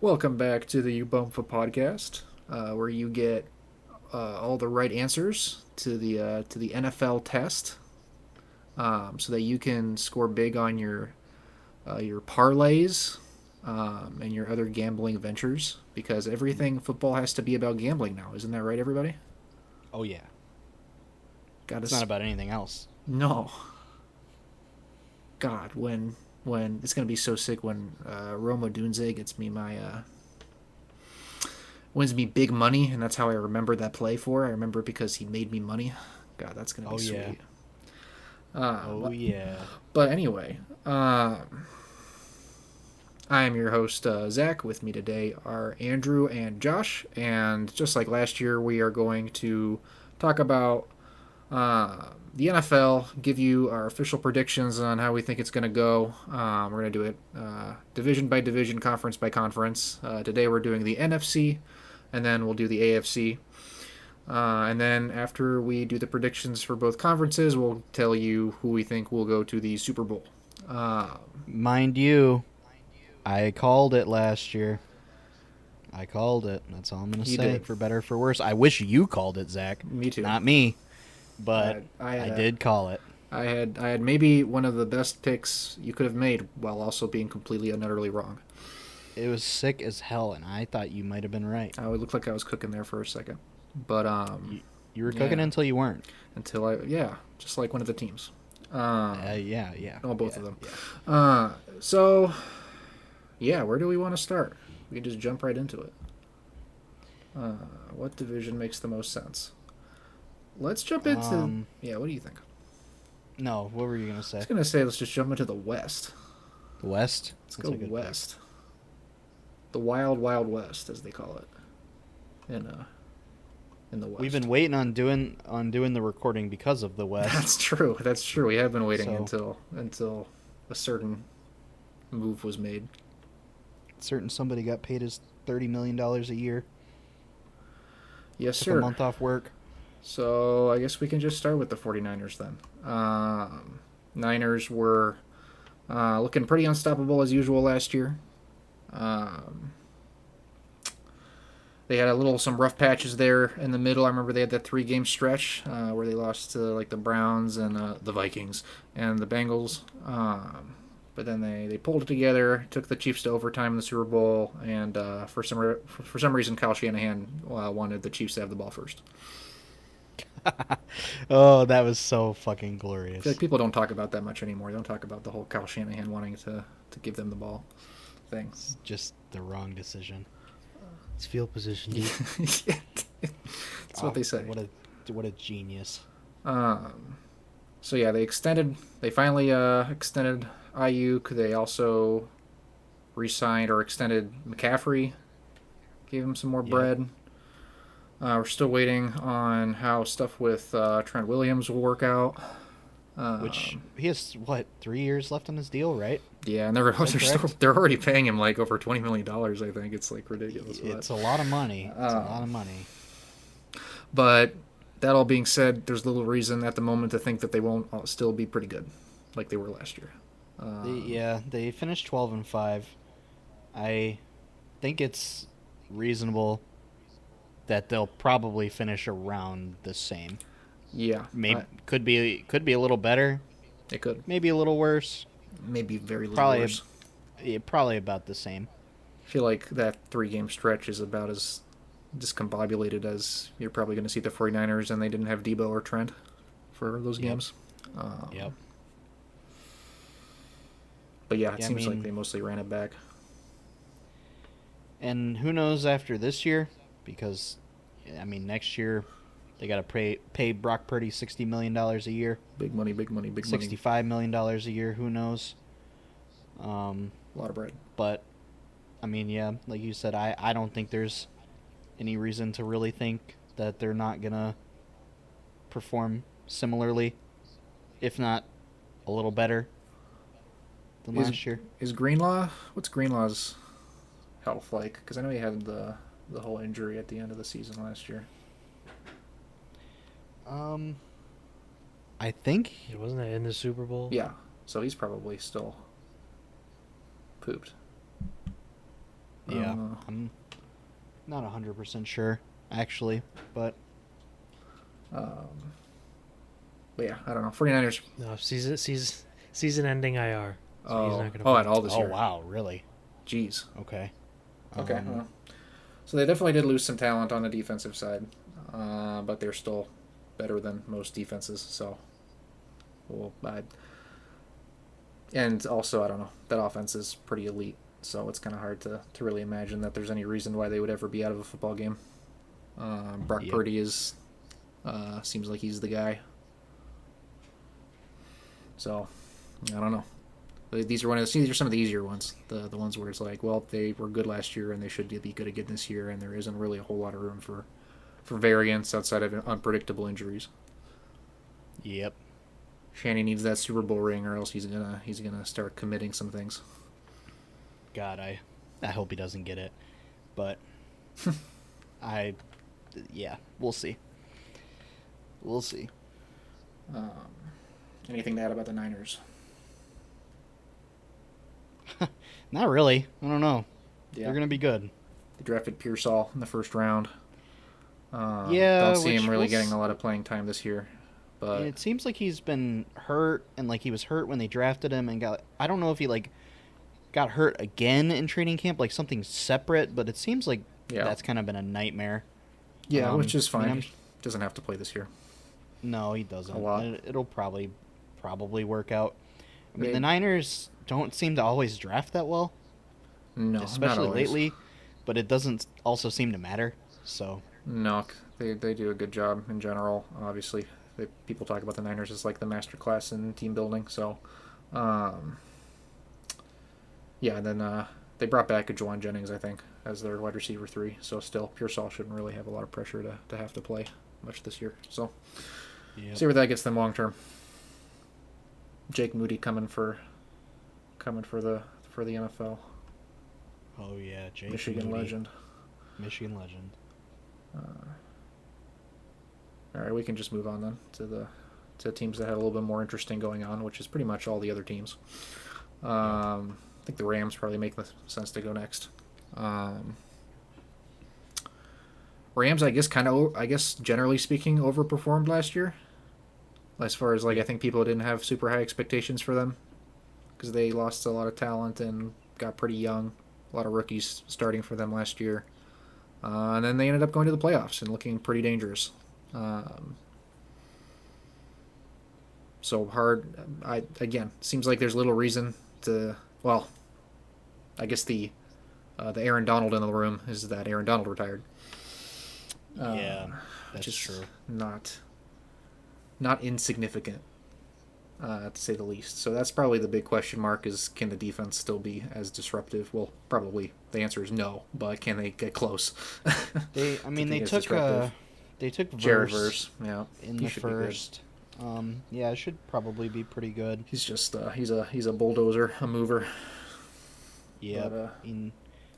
Welcome back to the Ubumfa podcast, where you get all the right answers to the NFL test, so that you can score big on your parlays and your other gambling ventures. Because everything football has to be about gambling now, isn't that right, everybody? Oh yeah, Got it's not to about anything else. no. God, when it's gonna be so sick when Roma Dunze gets me my wins me big money, and that's how I remember that play for. I remember it because he made me money. God, that's gonna be Oh yeah, sweet. Uh, oh but, yeah. but anyway, I am your host Zach. With me today are Andrew and Josh, and just like last year, we are going to talk about the NFL, give you our official predictions on how we think it's going to go. We're going to do it division by division, conference by conference. Today we're doing the NFC, and then we'll do the AFC. And then after we do the predictions for both conferences, we'll tell you who we think will go to the Super Bowl. Uh, Mind you, I called it last year. I called it. That's all I'm gonna you say. did. For better or for worse, I wish you called it, Zach, Me too. not me. But I had I a, did call it. I had maybe one of the best picks you could have made while also being completely and utterly wrong. It was sick as hell, and I thought you might have been right. It looked like I was cooking there for a second, but You, you were cooking yeah, until you weren't. until just like one of the teams. Yeah, yeah, Well, both yeah, of them. yeah. So yeah, where do we want to start? We can just jump right into it. Uh, what division makes the most sense? Let's jump into Um, yeah. What do you think? no. What were you gonna I was say? gonna say let's just jump into the West. The West. Let's That's go a good pick. West. The Wild Wild West, as they call it, in the West. We've been waiting on doing the recording because of the West. That's true. That's true. We have been waiting So until a certain move was made. certain somebody got paid his $30 million a year. Yes, Took a sir. month off work. So I guess we can just start with the 49ers then. Niners were looking pretty unstoppable as usual last year. Um, they had some rough patches there in the middle. I remember they had that 3 game stretch where they lost to like the Browns and the Vikings and the Bengals. But then they pulled it together, took the Chiefs to overtime in the Super Bowl, and for some reason Kyle Shanahan wanted the Chiefs to have the ball first. Oh, that was so fucking I feel like glorious. people don't talk about that much anymore. They don't talk about the whole Kyle Shanahan wanting to give them the ball thing. It's just the wrong decision. It's field position, dude. Yeah, that's what they say. What a genius. Um, so yeah, they finally extended Ayuk. They also re-signed or extended McCaffrey, gave him some more Yep. bread. We're still waiting on how stuff with Trent Williams will work out. Which he has what 3 years left on his deal, right? Yeah, and Is that correct? they're already paying him like over $20 million. I think it's like ridiculous. It's a lot of money. It's a lot Um, of money. but that all being said, there's little reason at the moment to think that they won't still be pretty good, like they were last year. Um, Yeah, they finished 12-5. I think it's reasonable that they'll probably finish around the same. yeah, Maybe could be a little better, it could maybe a little worse. maybe very little Probably worse. probably about the same. I feel like that 3 game stretch is about as discombobulated as you're probably going to see the 49ers, and they didn't have Debo or Trent for those Yep. games. Um, Yep. but yeah, it Yeah, I seems like mean, they mostly ran it back. and who knows after this year? Because, I mean, next year they got to pay Brock Purdy $60 million a year, Big money, big money, big money. $65 million a year. Who knows? A lot of bread. But I mean, yeah, like you said, I don't think there's any reason to really think that they're not gonna perform similarly, if not a little better than Is last year. is Greenlaw? What's Greenlaw's health like? Because I know he had the whole injury at the end of the season last year. Um, I think Wasn't that in the Super Bowl? Yeah, so he's probably still pooped. Yeah, I'm not 100% sure, actually, but Um, but yeah, I don't know. 49ers. No, season ending IR, so he's not going to Oh, play. at all this oh year. wow, really? Jeez. Okay. Okay. Um, Well, so they definitely did lose some talent on the defensive side, but they're still better than most defenses. So, well, and also I don't know. That offense is pretty elite, so it's kind of hard to really imagine that there's any reason why they would ever be out of a football game. Brock yep. Purdy is seems like he's the guy. So, I don't know. These are these are some of the easier ones. The ones where it's like, well, they were good last year and they should be good again this year, and there isn't really a whole lot of room for variance outside of unpredictable injuries. Yep. Shanny needs that Super Bowl ring, or else he's gonna start committing some things. God, I hope he doesn't get it, but I, yeah, we'll see. We'll see. Um, Anything to add about the Niners? Not really. I don't know. Yeah, They're gonna be good. they drafted Pearsall in the first round. Yeah, Don't see which him really was- getting a lot of playing time this year, but It seems like he's been hurt, and like he was hurt when they drafted him, and got. I don't know if he like got hurt again in training camp, like something separate, but it seems like yeah, that's kind of been a nightmare. yeah, which is I mean, fine. He doesn't have to play this year. No, he doesn't. A lot. It'll probably work out. I mean, They- the Niners don't seem to always draft that well, No, not especially always. lately, but it doesn't also seem to matter. So, No, they do a good job in general. Obviously, people talk about the Niners as like the master class in team building. So, um, yeah, and then they brought back a Juwan Jennings, I think, as their wide receiver 3. So still, Pearsall shouldn't really have a lot of pressure to have to play much this year. So yeah. see where that gets them long term. Jake Moody coming for the NFL. Oh yeah, Jake Michigan Moody. legend. Michigan legend. All right, we can just move on then to teams that had a little bit more interesting going on, which is pretty much all the other teams. I think the Rams probably make sense to go next. Rams, I guess generally speaking, overperformed last year. As far as I think people didn't have super high expectations for them because they lost a lot of talent and got pretty young. A lot of rookies starting for them last year. And then they ended up going to the playoffs and looking pretty dangerous. So hard. Seems like there's little reason to. Well, I guess the Aaron Donald in the room is that Aaron Donald retired. Yeah, that's which is true. Not insignificant, to say the least. So that's probably the big question mark: is can the defense still be as disruptive? Well, probably the answer is no, but can they get close? They took Jared Verse Verse, yeah, in he the should be good. first. Yeah, it should probably be pretty good. He's just he's a bulldozer, a mover. Yeah, But,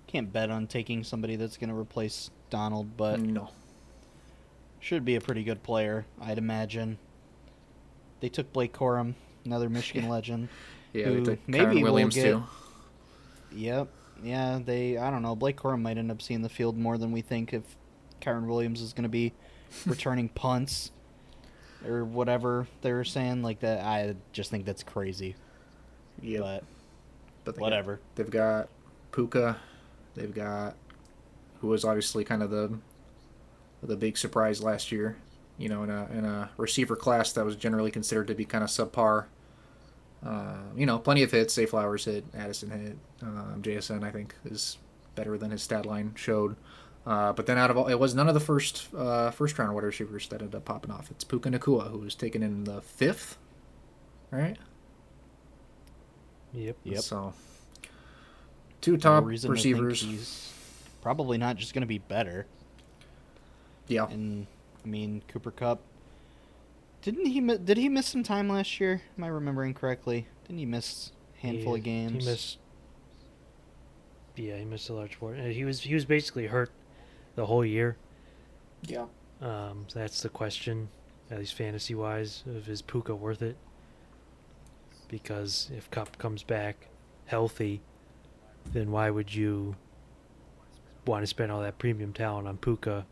can't bet on taking somebody that's going to replace Donald, but no, should be a pretty good player, I'd imagine. They took Blake Corum, another Michigan legend. yeah, who they took maybe Kyron will Williams get- too. Yep. Yeah, I don't know. Blake Corum might end up seeing the field more than we think if Kyron Williams is going to be returning punts or whatever they were saying like that. I just think that's crazy. Yeah, but Whatever. They've got Puka. They've got who was obviously kind of the big surprise last year. In a receiver class that was generally considered to be kind of subpar. Plenty of hits. Zay Flowers hit. Addison hit. JSN I think is better than his stat line showed. But then out of all, it was none of the first round wide receivers that ended up popping off. It's Puka Nacua, who was taken in the 5th, right? Yep. So, two No top reason to think receivers. he's probably not just going to be better. Yeah, And I mean, Cooper Kupp. Did he miss some time last year? Am I remembering correctly? Didn't he miss a handful of games? He missed. Yeah, he missed a large portion. He was basically hurt the whole year. yeah. So that's the question, at least fantasy wise, of is Puka worth it? Because if Cup comes back healthy, then why would you want to spend all that premium talent on Puka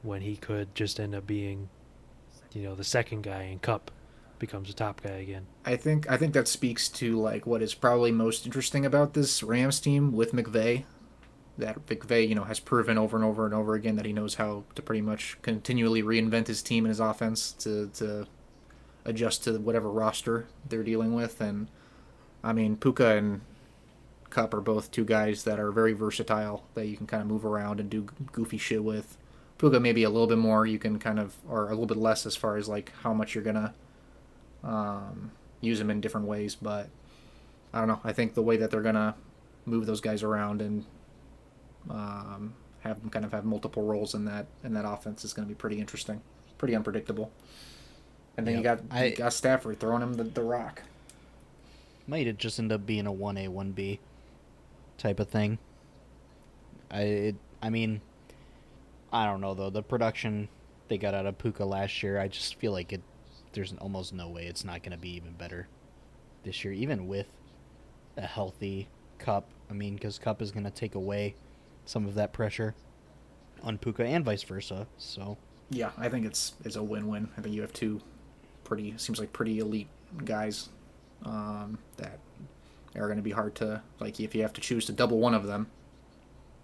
when he could just end up being, the second guy, and Cup becomes the top guy again. I think that speaks to like what is probably most interesting about this Rams team with McVay. That McVay, has proven over and over and over again that he knows how to pretty much continually reinvent his team and his offense to adjust to whatever roster they're dealing with. And I mean, Puka and Cup are both two guys that are very versatile that you can kind of move around and do goofy shit with. Puka maybe a little bit more you can kind of, or a little bit less as far as like how much you're gonna use him in different ways. But I don't know. I think the way that they're gonna move those guys around and have them kind of have multiple roles in that offense is going to be pretty interesting, pretty unpredictable. And then Yep. you got Stafford throwing him the rock. Might just end up being a 1A 1B type of thing. I mean, I don't know though. The production they got out of Puka last year, I just feel like there's almost no way it's not going to be even better this year, even with a healthy Cup. I mean, because Cup is going to take away some of that pressure on Puka and vice versa. So Yeah, I think it's a win-win. I think you have two seems like pretty elite guys that are going to be hard to, like, if you have to choose to double one of them,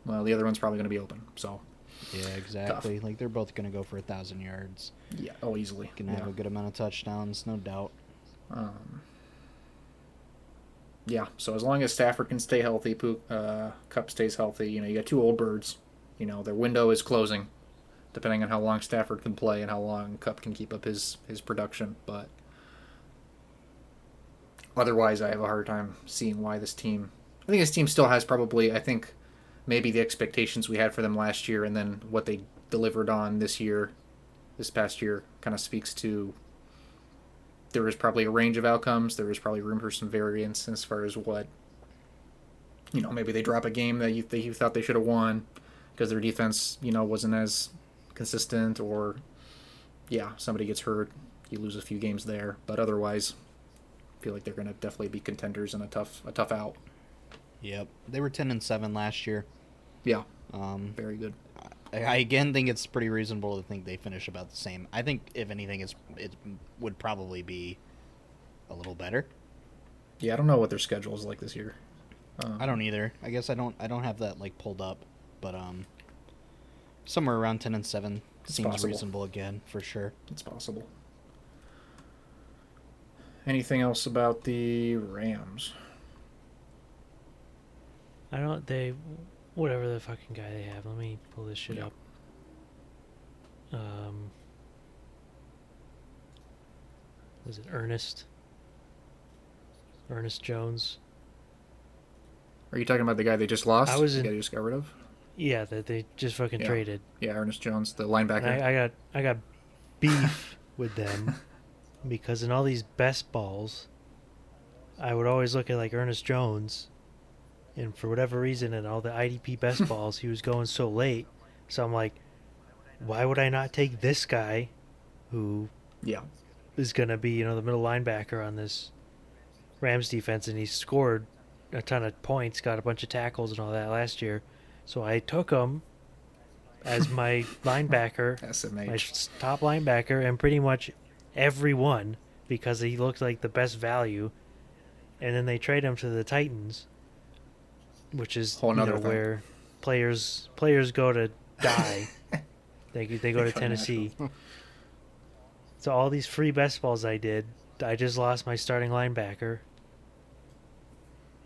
well, the other one's probably going to be open. So yeah, exactly. tough. Like they're both going to go for 1,000 yards. Yeah, easily. Going to have a good amount of touchdowns, no doubt. Yeah, so as long as Stafford can stay healthy, Cup stays healthy, you got two old birds. Their window is closing, depending on how long Stafford can play and how long Cup can keep up his production. But otherwise, I have a hard time seeing why this team... I think this team still has probably, maybe the expectations we had for them last year and then what they delivered on this past year, kind of speaks to... There is probably a range of outcomes. There is probably room for some variance as far as what, maybe they drop a game that you thought they should have won because their defense, wasn't as consistent, or, somebody gets hurt, you lose a few games there. But otherwise, I feel like they're going to definitely be contenders and a tough out. Yep, they were 10-7 last year. Yeah, very good. I again think it's pretty reasonable to think they finish about the same. I think if anything, it would probably be a little better. Yeah, I don't know what their schedule is like this year. I don't either. I guess I don't have that like pulled up, but somewhere around 10-7 seems possible. reasonable again for sure. It's possible. Anything else about the Rams? Whatever the fucking guy they have. Let me pull this shit up. Was it Ernest? Ernest Jones? Are you talking about the guy they just lost? I was The in- guy they just got rid of? Yeah, that they just fucking Yeah. traded. Yeah, Ernest Jones, the linebacker. And I got beef with them because in all these best balls, I would always look at like Ernest Jones, and for whatever reason, in all the IDP best balls, he was going so late. So I'm like, why would I not take this guy, who Yeah. is gonna be the middle linebacker on this Rams defense, and he scored a ton of points, got a bunch of tackles and all that last year. So I took him as my linebacker, my SMH. top linebacker, and pretty much everyone because he looked like the best value. And then they trade him to the Titans, which is Whole nother thing. where players go to die. They go to Tennessee. So all these free best balls I just lost my starting linebacker.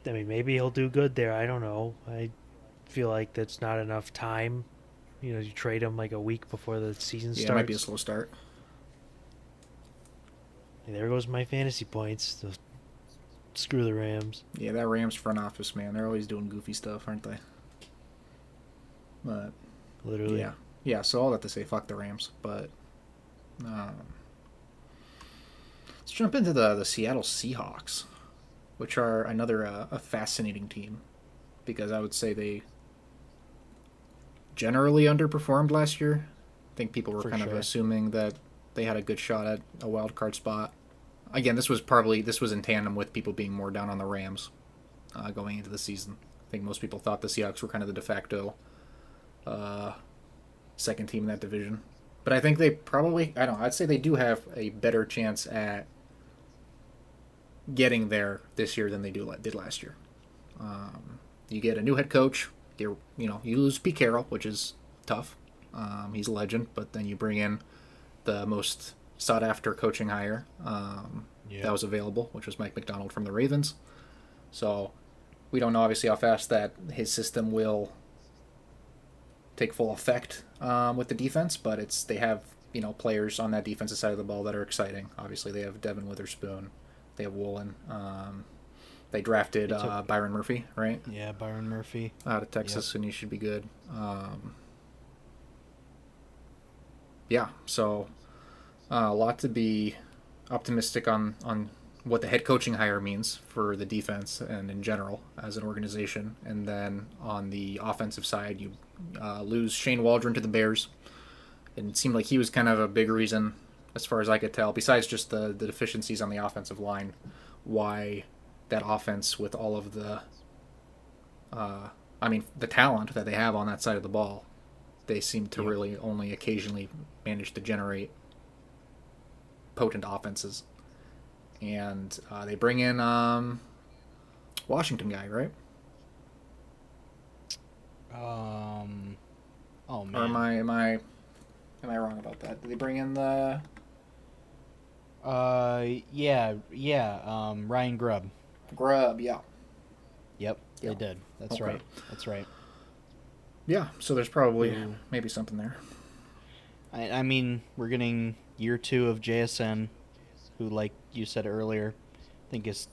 I mean, maybe he'll do good there. I don't know. I feel like that's not enough time. You trade him like a week before the season Yeah, starts. it might be a slow start. And there goes my fantasy points. So screw the Rams. Yeah, that Rams front office, man, they're always doing goofy stuff, aren't they? But Literally. yeah. So all that to say, fuck the Rams. But let's jump into the Seattle Seahawks, which are another a fascinating team, because I would say they generally underperformed last year. I think people were For kind of sure. assuming that they had a good shot at a wild card spot. Again, this was in tandem with people being more down on the Rams going into the season. think most people thought the Seahawks were kind of the de facto second team in that division. But I think they probably, I don't know, I'd say they do have a better chance at getting there this year than they did last year. You get a new head coach. You lose Pete Carroll, which is tough. He's a legend, but then you bring in the most sought-after coaching hire that was available, which was Mike McDonald from the Ravens. So we don't know, obviously, how fast that his system will take full effect with the defense, but they have players on that defensive side of the ball that are exciting. Obviously, they have Devin Witherspoon, they have Woolen. They drafted Byron Murphy, right? Yeah, Byron Murphy out of Texas, and he should be good. So a lot to be optimistic on what the head coaching hire means for the defense and in general as an organization. And then on the offensive side, you lose Shane Waldron to the Bears. And it seemed like he was kind of a big reason, as far as I could tell, besides just the deficiencies on the offensive line, why that offense with all of the talent that they have on that side of the ball, they seem to really only occasionally manage to generate potent offenses. And they bring in Washington guy, right? Oh man. Or am I wrong about that? Did they bring in the Ryan Grubb. Yeah. Yep, they did. That's right. Yeah, so there's probably maybe something there. I mean, we're getting year 2 of JSN, who, like you said earlier, I think his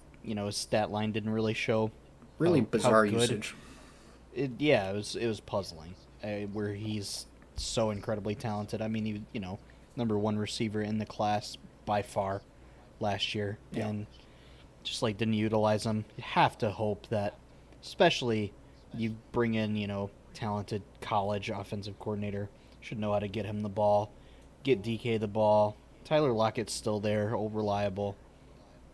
stat line didn't really show really bizarre how good. Usage. It was puzzling, where he's so incredibly talented. I mean, he number 1 receiver in the class by far last year, and just didn't utilize him. You have to hope that, especially you bring in talented college offensive coordinator, should know how to get him the ball, get DK the ball. Tyler Lockett's still there, old reliable.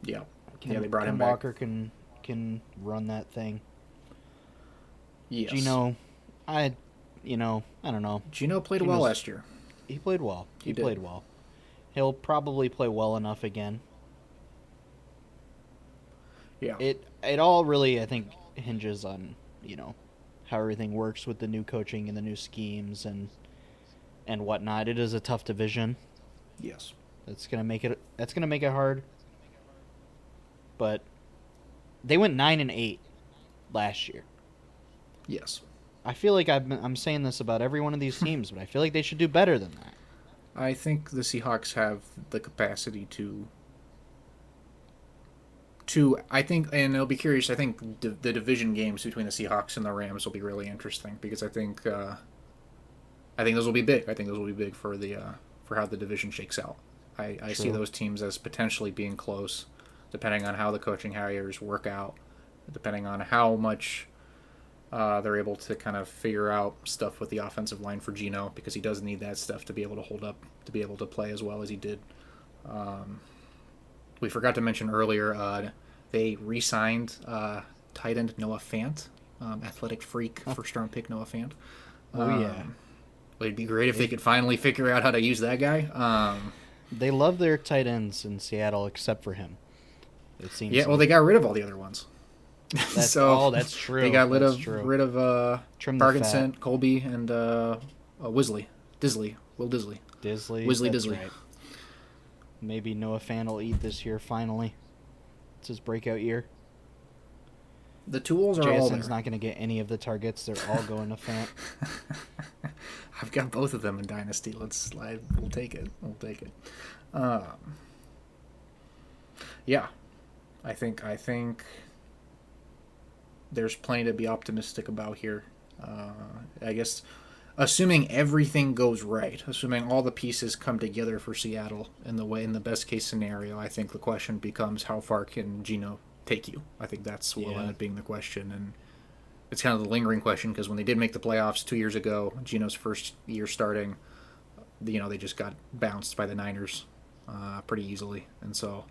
Yeah, they brought him back. Walker can run that thing. Yes. Gino, I don't know. Gino played well last year. He played well. He played well. He'll probably play well enough again. Yeah. It all really, I think, hinges on how everything works with the new coaching and the new schemes and whatnot. It is a tough division. Yes. That's gonna make it hard. But they went 9-8 last year. Yes. I feel like I'm saying this about every one of these teams, but I feel like they should do better than that. I think the Seahawks have the capacity to I think, and it'll be curious, I think the division games between the Seahawks and the Rams will be really interesting, because I think those will be big. I think those will be big for for how the division shakes out. I see those teams as potentially being close, depending on how the coaching hires work out, depending on how much they're able to kind of figure out stuff with the offensive line for Gino, because he does need that stuff to be able to hold up, to be able to play as well as he did. We forgot to mention earlier, they re-signed tight end Noah Fant, athletic freak, first-round pick Noah Fant. It'd be great if they could finally figure out how to use that guy. They love their tight ends in Seattle, except for him. It seems. Yeah, well, they got rid of all the other ones. That's true. They got rid of Parkinson, fat. Colby, and Will Disley. That's right. Maybe Noah Fant will eat this year finally. It's his breakout year. The tools are all there. Jason's not going to get any of the targets. They're all going to Fant. I've got both of them in Dynasty. We'll take it. Yeah, I think there's plenty to be optimistic about here. I guess, assuming everything goes right, assuming all the pieces come together for Seattle in the best case scenario, I think the question becomes, how far can Gino take you? I think that's what will end up being the question, and it's kind of the lingering question, because when they did make the playoffs 2 years ago, Gino's first year starting, they just got bounced by the Niners pretty easily, and so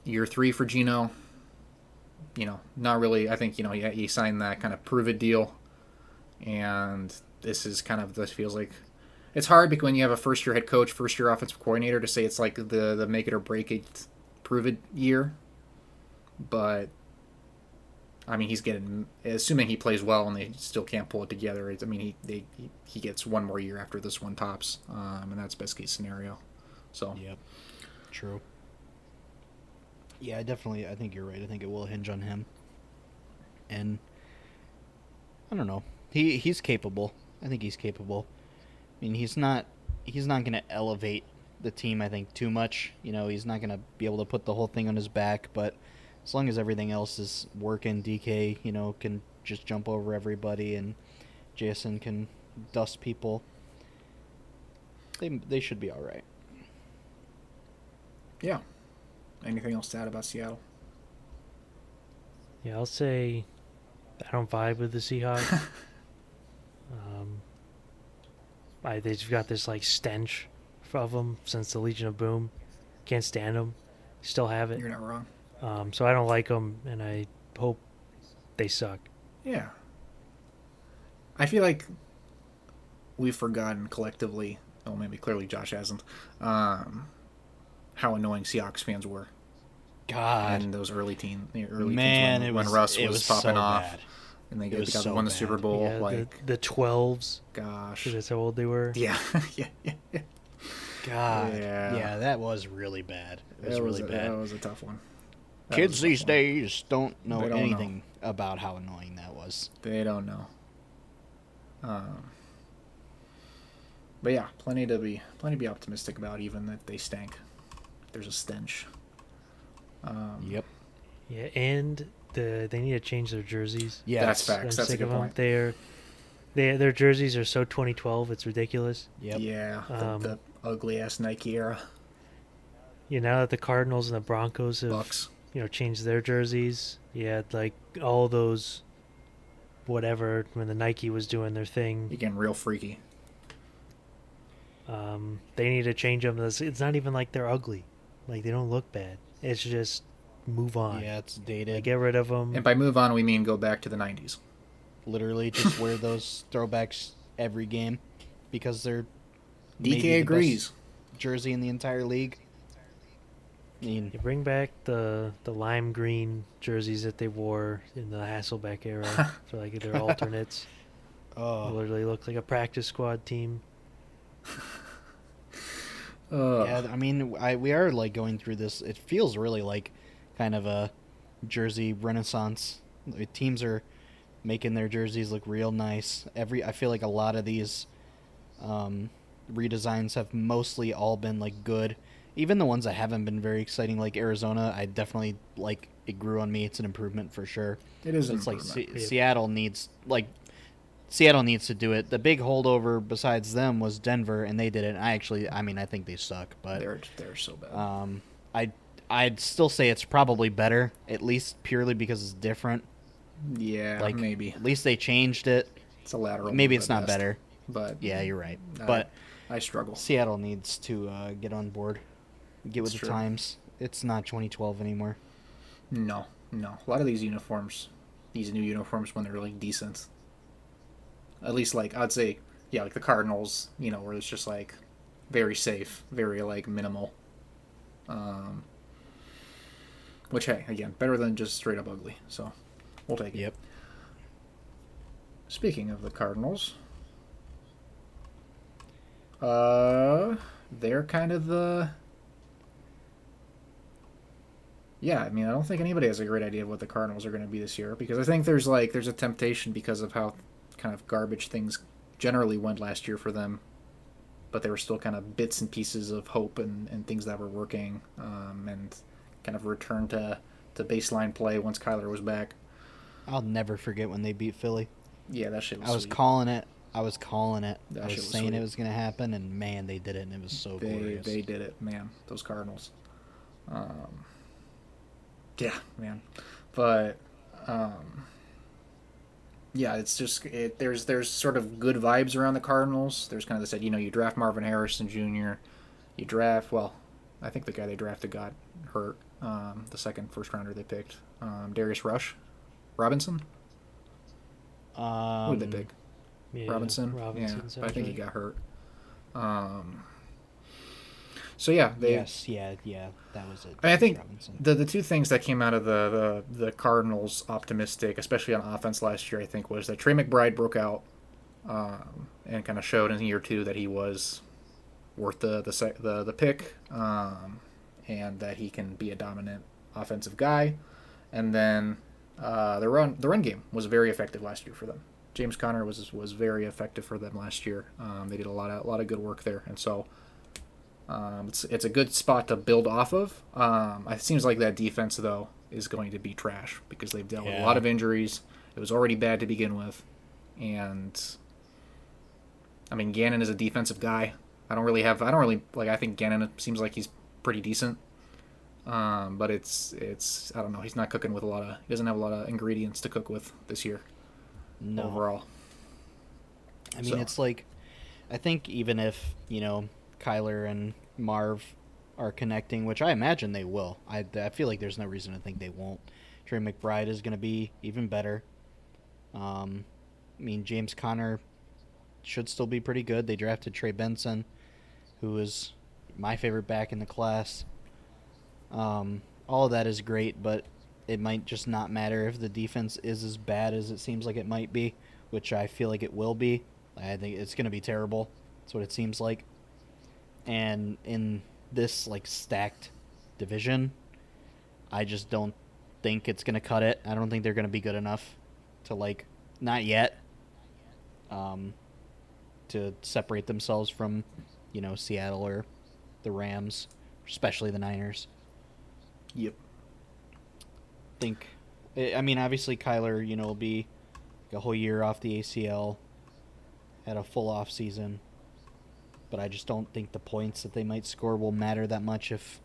year 3 for Gino, not really. I think he signed that kind of prove it deal, and this feels like it's hard because when you have a first year head coach, first year offensive coordinator, to say it's like the make it or break it, prove it year. But I mean, he's getting, assuming he plays well and they still can't pull it together. He gets one more year after this one tops, and that's best case scenario. So Yep. True. Yeah, I think you're right. I think it will hinge on him. And I don't know. He's capable. I think he's capable. I mean, he's not going to elevate the team, I think, too much. He's not going to be able to put the whole thing on his back, but as long as everything else is working, DK, can just jump over everybody and Jason can dust people. They should be all right. Yeah. Anything else to add about Seattle? Yeah, I'll say I don't vibe with the Seahawks. They've got this like stench of them since the Legion of Boom. Can't stand them. Still have it. You're not wrong. So I don't like them, and I hope they suck. Yeah. I feel like we've forgotten collectively, well, maybe clearly Josh hasn't, how annoying Seahawks fans were. God. And those early teens when Russ was popping so off. bad. And they won the bad. Super Bowl. Yeah, the 12s. Gosh. 'Cause that's how old they were. Yeah. yeah. God. Yeah. Yeah, that was really bad. It was really bad. That was a tough one. Kids these days don't know They don't anything about how annoying that was. They don't know. But yeah, plenty to be optimistic about, even that they stank. There's a stench. Yep. Yeah, and they need to change their jerseys. Yeah, that's facts. I'm That's a sick good of them. point. Their jerseys are so 2012. It's ridiculous. Yep. Yeah, the ugly ass Nike era. Now that the Cardinals and the Broncos have Bucks. changed their jerseys, like all those, whatever, when the Nike was doing their thing, You're getting real freaky. they need to change them. It's not even like they're ugly, like they don't look bad. It's just move on. Yeah, it's dated. Get rid of them. And by move on, we mean go back to the 90s. Literally just wear those throwbacks every game because they're maybe DK the agrees. best jersey in the entire league. I mean, You bring back the lime green jerseys that they wore in the Hasselbeck era for like their alternates. Literally look like a practice squad team. yeah, I mean, we are like going through this. It feels really like kind of a jersey renaissance. The teams are making their jerseys look real nice. I feel like a lot of these redesigns have mostly all been like good. Even the ones that haven't been very exciting, like Arizona, I definitely like. It grew on me. It's an improvement for sure. It is an It's like improvement. Seattle needs to do it. The big holdover besides them was Denver, and they did it. I think they suck, but They're so bad. I'd still say it's probably better, at least purely because it's different. Yeah, maybe. At least they changed it. It's a lateral. Maybe move it's at not best. better. But Yeah, you're right. I- But I struggle. Seattle needs to get on board, get with It's the true. times. It's not 2012 anymore. No. A lot of these new uniforms, when they're really decent. At least, like, I'd say, yeah, like the Cardinals, where it's just, like, very safe, very, like, minimal. Which, hey, again, better than just straight up ugly. So, we'll take it. Yep. Speaking of the Cardinals, they're kind of the... Yeah, I mean, I don't think anybody has a great idea of what the Cardinals are going to be this year, because I think there's a temptation because of how kind of garbage things generally went last year for them, but there were still kind of bits and pieces of hope and things that were working, and kind of return to baseline play once Kyler was back. I'll never forget when they beat Philly. Yeah, that shit was I was sweet. calling it. I was That shit was saying sweet. it was going to happen, and man, they did it, and it was so glorious. They did it, man. Those Cardinals. Yeah, man. But yeah, it's just there's sort of good vibes around the Cardinals. There's kind of this, you draft Marvin Harrison Jr. You draft, I think the guy they drafted got hurt. The second first rounder they picked. Darius Robinson. Who did they pick? Yeah, Robinson. Robinson. Yeah, but I think he right. got hurt. Um, so yeah, Yes, yeah, that was it. I James think Robinson. the two things that came out of the Cardinals optimistic, especially on offense last year, I think was that Trey McBride broke out and kind of showed in year two that he was worth the pick, and that he can be a dominant offensive guy. And then the run game was very effective last year for them. James Conner was very effective for them last year. They did a lot of good work there, and so it's a good spot to build off of. It seems like that defense though is going to be trash because they've dealt with a lot of injuries. It was already bad to begin with, and I mean Gannon is a defensive guy. I don't really like. I think Gannon seems like he's pretty decent, but it's I don't know. He's not cooking with he doesn't have a lot of ingredients to cook with this year. No. Overall. I mean, it's like, I think even if, Kyler and Marv are connecting, which I imagine they will, I feel like there's no reason to think they won't. Trey McBride is going to be even better. I mean, James Conner should still be pretty good. They drafted Trey Benson, who is my favorite back in the class. All of that is great, but it might just not matter if the defense is as bad as it seems like it might be, which I feel like it will be. I think it's going to be terrible. That's what it seems like. And in this stacked division, I just don't think it's going to cut it. I don't think they're going to be good enough to not yet, to separate themselves from, Seattle or the Rams, especially the Niners. Yep. I mean, obviously Kyler, will be a whole year off the ACL, had a full off season, but I just don't think the points that they might score will matter that much if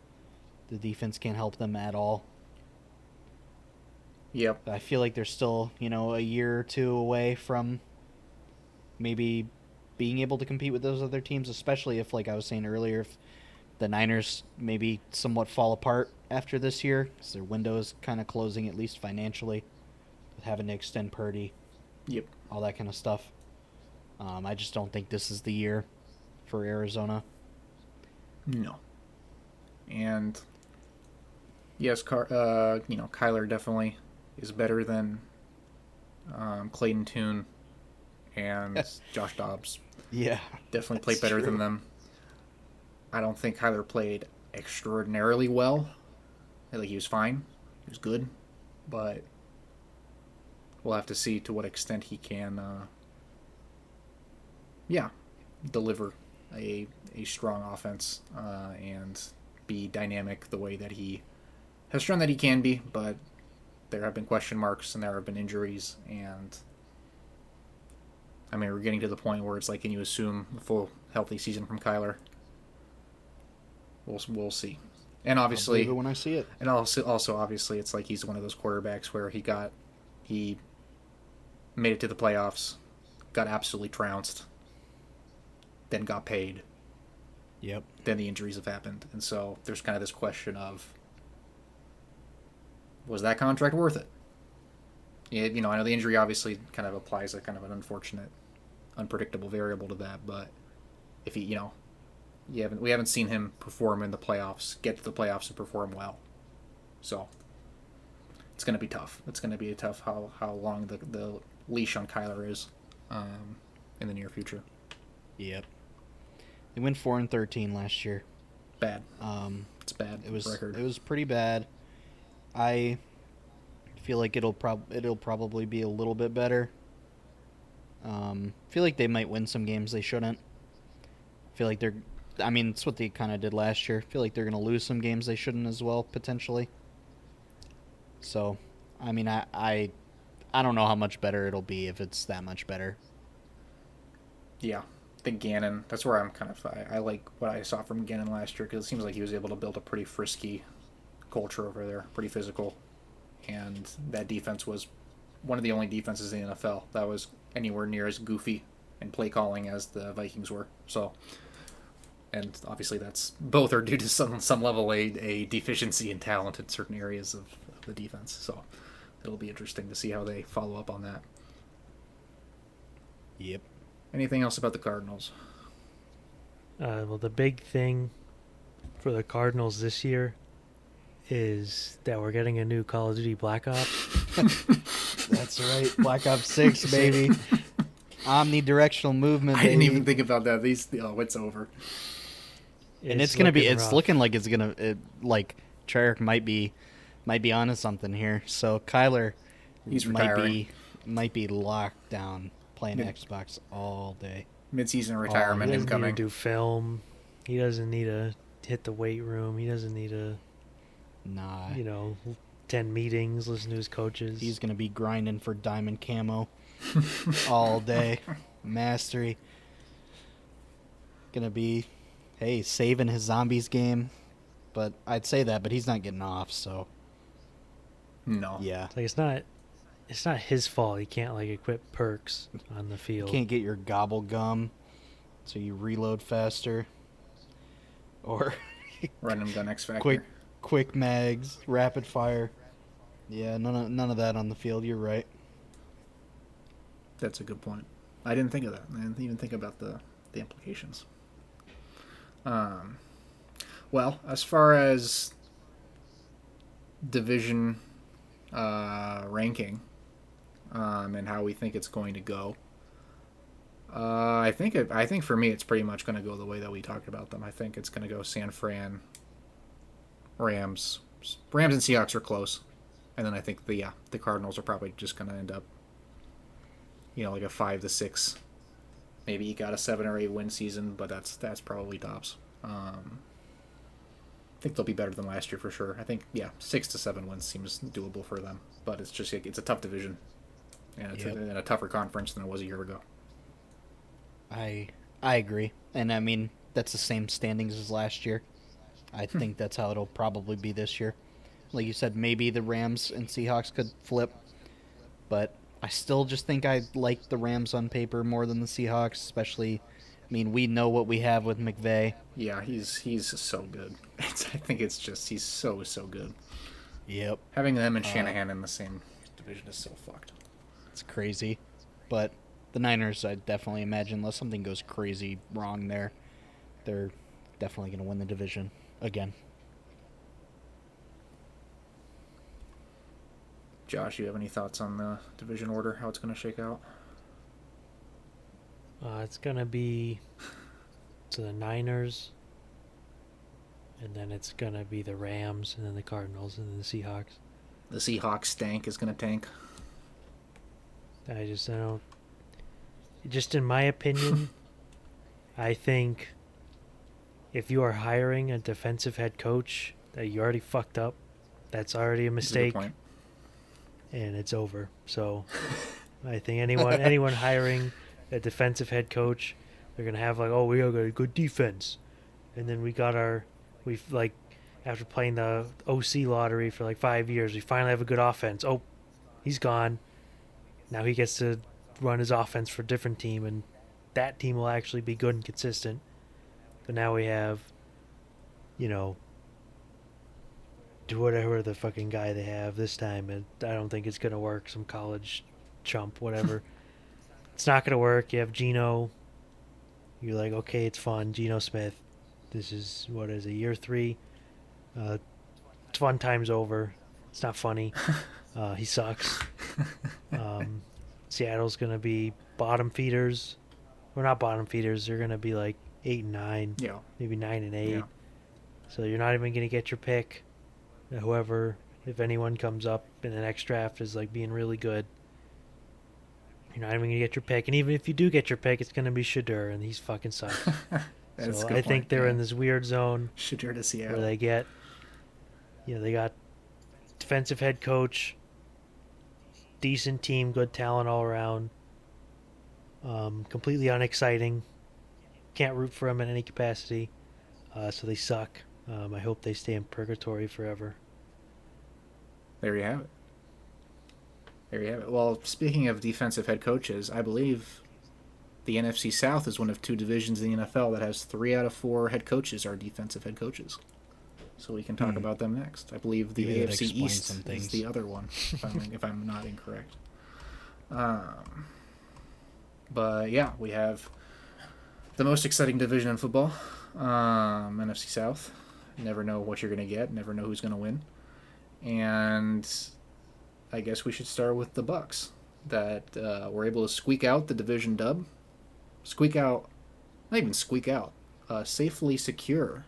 the defense can't help them at all. Yep. I feel like they're still, a year or two away from maybe being able to compete with those other teams, especially if, like I was saying earlier, if the Niners maybe somewhat fall apart after this year, because their window is kind of closing, at least financially, with having to extend Purdy. Yep. All that kind of stuff. I just don't think this is the year for Arizona. No. And yes, Kyler definitely is better than Clayton Tune and Josh Dobbs. Yeah, Definitely played better than them. I don't think Kyler played extraordinarily well. He was fine. He was good. But we'll have to see to what extent he can deliver a strong offense and be dynamic the way that he has shown that he can be. But there have been question marks and there have been injuries. And, I mean, we're getting to the point where it's like, can you assume a full healthy season from Kyler? We'll see. And obviously, I'll believe it when I see it. And also obviously, it's like he's one of those quarterbacks where he made it to the playoffs, got absolutely trounced, then got paid. Yep. Then the injuries have happened, and so there's kind of this question of, was that contract worth it? I know the injury obviously kind of applies a kind of an unfortunate, unpredictable variable to that, but if we haven't seen him perform in the playoffs, get to the playoffs and perform well. So it's going to be tough. It's going to be tough how long the leash on Kyler is in the near future. Yep. They went 4-13 last year. Bad. It's bad. It was record. It was pretty bad. I feel like it'll probably be a little bit better. Feel like they might win some games they shouldn't. Feel like it's what they kind of did last year. Feel like they're going to lose some games they shouldn't as well, potentially. So, I mean, I don't know how much better it'll be if it's that much better. Yeah. I think Gannon, that's where I'm I like what I saw from Gannon last year because it seems like he was able to build a pretty frisky culture over there, pretty physical. And that defense was one of the only defenses in the NFL that was anywhere near as goofy and play calling as the Vikings were. So, and obviously both are due to some level a deficiency in talent in certain areas of the defense. So it'll be interesting to see how they follow up on that. Yep. Anything else about the Cardinals? Well, the big thing for the Cardinals this year is that we're getting a new Call of Duty Black Ops. That's right. Black Ops 6, baby. Omnidirectional movement, I baby. didn't even think about that. It's over. And it's gonna be. It's rough. looking like it's gonna. Like Treyarch might be onto something here. So Kyler He's might retiring. be locked down playing Xbox all day. Mid-season He retirement doesn't need incoming. to do film. He doesn't need to hit the weight room. He doesn't need to, Nah. 10 meetings, listen to his coaches. He's gonna be grinding for diamond camo all day. Mastery. Gonna be, hey, saving his zombies game. But I'd say that, but he's not getting off, so No. yeah. It's like it's not his fault. He can't equip perks on the You field. can't get your gobble gum, so you reload faster. Or Random gun X Factor. quick mags, rapid fire. Yeah, none of that on the field. You're right. That's a good point. I didn't think of that. I didn't even think about the implications. Well, as far as division ranking and how we think it's going to go, I think for me it's pretty much going to go the way that we talked about them. I think it's going to go San Fran, Rams and Seahawks are close, and then I think the Cardinals are probably just going to end up, like a 5-6. Maybe you got a 7 or 8 win season, but that's probably tops. I think they'll be better than last year for sure. I think 6 to 7 wins seems doable for them, but it's just it's a tough division, and it's in a tougher conference than it was a year ago. I agree, and I mean that's the same standings as last year. I think that's how it'll probably be this year. Like you said, maybe the Rams and Seahawks could flip, but I still just think I like the Rams on paper more than the Seahawks, especially. I mean, we know what we have with McVay. Yeah, he's so good. I think it's just he's so good. Yep. Having them and Shanahan in the same division is so fucked. It's crazy. But the Niners, I definitely imagine, unless something goes crazy wrong there, they're definitely going to win the division again. Josh, you have any thoughts on the division order, how it's going to shake out? It's going to be to the Niners, and then it's going to be the Rams, and then the Cardinals, and then the Seahawks. The Seahawks stank is going to tank. I don't... Just in my opinion, I think if you are hiring a defensive head coach that you already fucked up, that's already a mistake, That's a good point. and it's over. So I think anyone hiring a defensive head coach, they're going to have we got a good defense. And then after playing the OC lottery for 5 years, we finally have a good offense. Oh, he's gone. Now he gets to run his offense for a different team, and that team will actually be good and consistent. But now we have, whatever the fucking guy they have this time, and I don't think it's going to work. Some college chump, whatever. It's not going to work. You have Geno. You're like, okay, it's fun. Geno Smith. This is, year 3? It's fun time's over. It's not funny. He sucks. Seattle's going to be bottom feeders. Or not bottom feeders. They're going to be 8 and 9. Yeah. Maybe 9 and 8. Yeah. So you're not even going to get your pick. Whoever, if anyone comes up in the next draft is being really good, you're not even going to get your pick. And even if you do get your pick, it's going to be Shadur, and he's fucking sucks. So I think they're in this weird zone Shadur to Seattle. where they get, they got defensive head coach, decent team, good talent all around, completely unexciting. Can't root for them in any capacity, so they suck. I hope they stay in purgatory forever. There you have it. Well, speaking of defensive head coaches, I believe the NFC South is one of 2 divisions in the NFL that has 3 out of 4 head coaches are defensive head coaches. so we can talk about them next. I believe the Maybe that AFC explains East some is things. the other one, if I'm not incorrect. But yeah, we have the most exciting division in football, NFC South. Never know what you're going to get. Never know who's going to win. And I guess we should start with the Bucks that were able to squeak out the division dub. Squeak out, not even squeak out, safely secure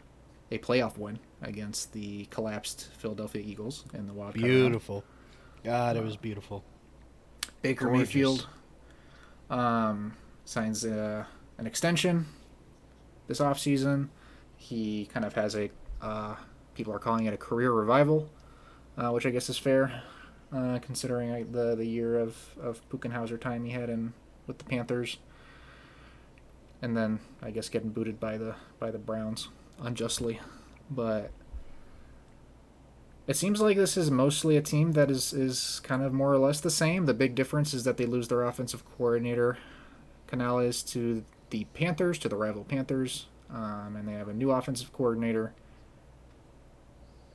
a playoff win against the collapsed Philadelphia Eagles in the wild card round. Beautiful. God, it was beautiful. Baker Gorgeous. Mayfield signs an extension this offseason. He kind of has a, people are calling it a career revival, which I guess is fair, considering the year of Buchenhauser time he had with the Panthers. And then I guess getting booted by the Browns unjustly. But it seems like this is mostly a team that is kind of more or less the same. The big difference is that they lose their offensive coordinator, Canales, to the Panthers, to the rival Panthers, and they have a new offensive coordinator.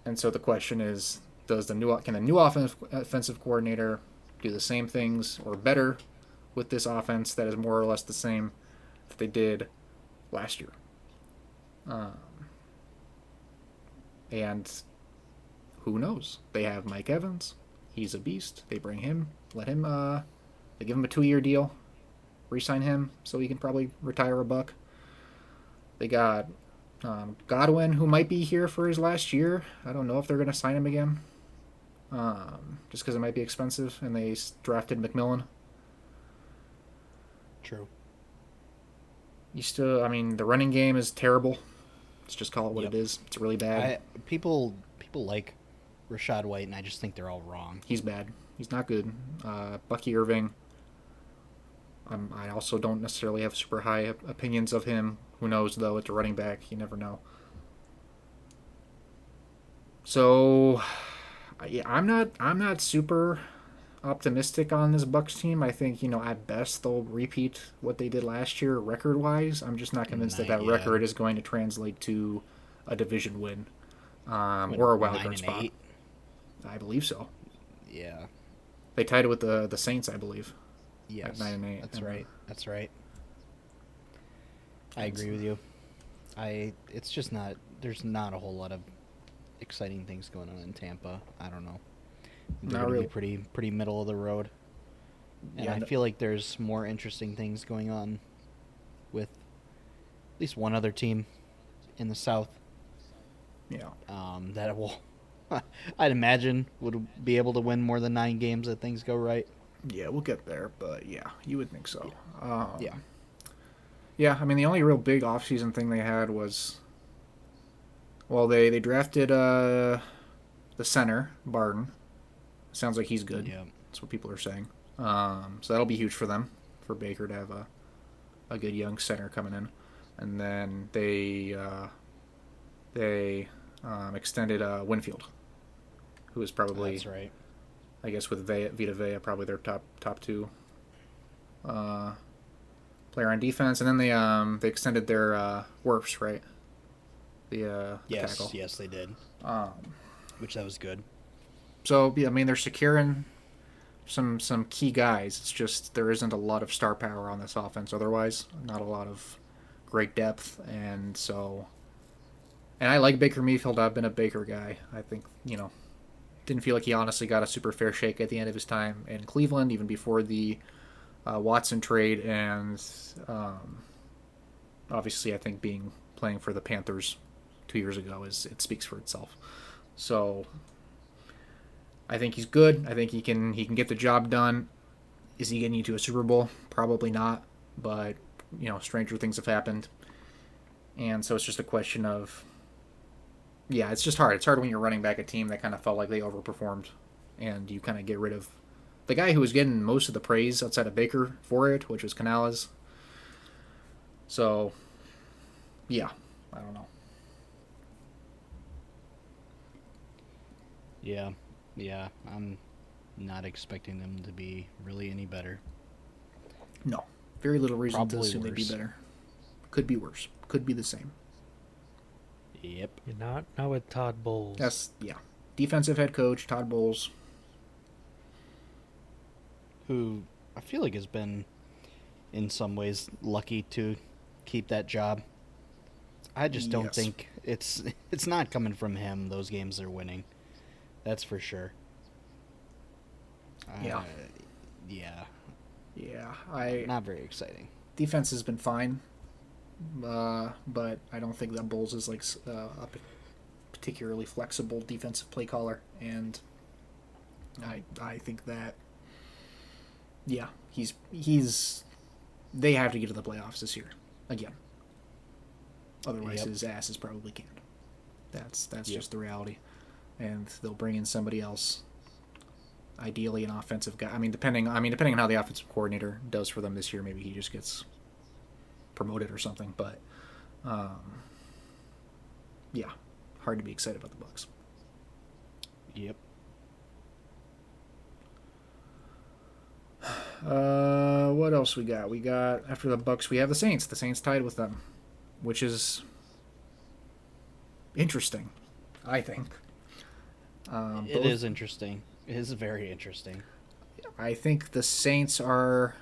And so the question is, can the new offensive coordinator do the same things or better with this offense that is more or less the same that they did last year? And who knows? They have Mike Evans. He's a beast. They bring him, they give him a 2-year deal, re-sign him so he can probably retire a buck. They got Godwin, who might be here for his last year. I don't know if they're going to sign him again, just because it might be expensive, and they drafted McMillan. True. The running game is terrible. Let's just call it what it is. It's really bad. People like Rashad White, and I just think they're all wrong. He's bad. He's not good. Bucky Irving. I also don't necessarily have super high opinions of him. Who knows, though? It's a running back. You never know. So, yeah, I'm not super optimistic on this Bucks team. I think, at best they'll repeat what they did last year record-wise. I'm just not convinced that record is going to translate to a division win or a wild card spot. 8? I believe so. Yeah. They tied it with the Saints, I believe. Yes. At 9-8. That's right. I agree with you. It's just not. There's not a whole lot of exciting things going on in Tampa. I don't know. They're going to be pretty middle of the road. And I feel like there's more interesting things going on with at least one other team in the South. Yeah. That will, I'd imagine, would be able to win more than 9 games if things go right. Yeah, we'll get there, but yeah, you would think so. Yeah. Yeah, the only real big offseason thing they had was, they drafted the center, Barton. Sounds like he's good. Yeah. That's what people are saying. So that'll be huge for them, for Baker to have a good young center coming in. And then they extended Winfield, who is probably, That's right. I guess with Vita Vea, probably their top 2 player on defense. And then they extended their Wirfs, right? The tackle. Yes, they did. Which that was good. So yeah, they're securing some key guys. It's just there isn't a lot of star power on this offense. Otherwise, not a lot of great depth, and I like Baker Mayfield. I've been a Baker guy. I think didn't feel like he honestly got a super fair shake at the end of his time in Cleveland, even before the Watson trade, and obviously I think playing for the Panthers 2 years ago it speaks for itself. So I think he's good. I think he can get the job done. Is he getting you to a Super Bowl? Probably not, but stranger things have happened, and so it's just a question of. Yeah, it's just hard. It's hard when you're running back a team that kind of felt like they overperformed, and you kind of get rid of the guy who was getting most of the praise outside of Baker for it, which was Canales. So, yeah, I don't know. Yeah, I'm not expecting them to be really any better. No, very little reason Probably to assume they'd be worse. better. Could be worse. Could be the same. Yep. And not with Todd Bowles. Yeah. Defensive head coach Todd Bowles. Who I feel like has been, in some ways, lucky to keep that job. I just don't Yes. think it's not coming from him. Those games they're winning, that's for sure. Yeah. Yeah. Yeah. Not very exciting. Defense has been fine, but I don't think that Bowles is like a particularly flexible defensive play caller, and I think that he's they have to get to the playoffs this year again. Otherwise, Yep. his ass is probably canned. That's Yep. just the reality, and they'll bring in somebody else. Ideally, an offensive guy. Depending on how the offensive coordinator does for them this year, maybe he just gets promoted or something. But yeah, hard to be excited about the Bucks. Yep. What else we got? We got after the Bucks, we have the Saints. The Saints tied with them, which is interesting, I think. It is interesting. It is very interesting. I think the Saints are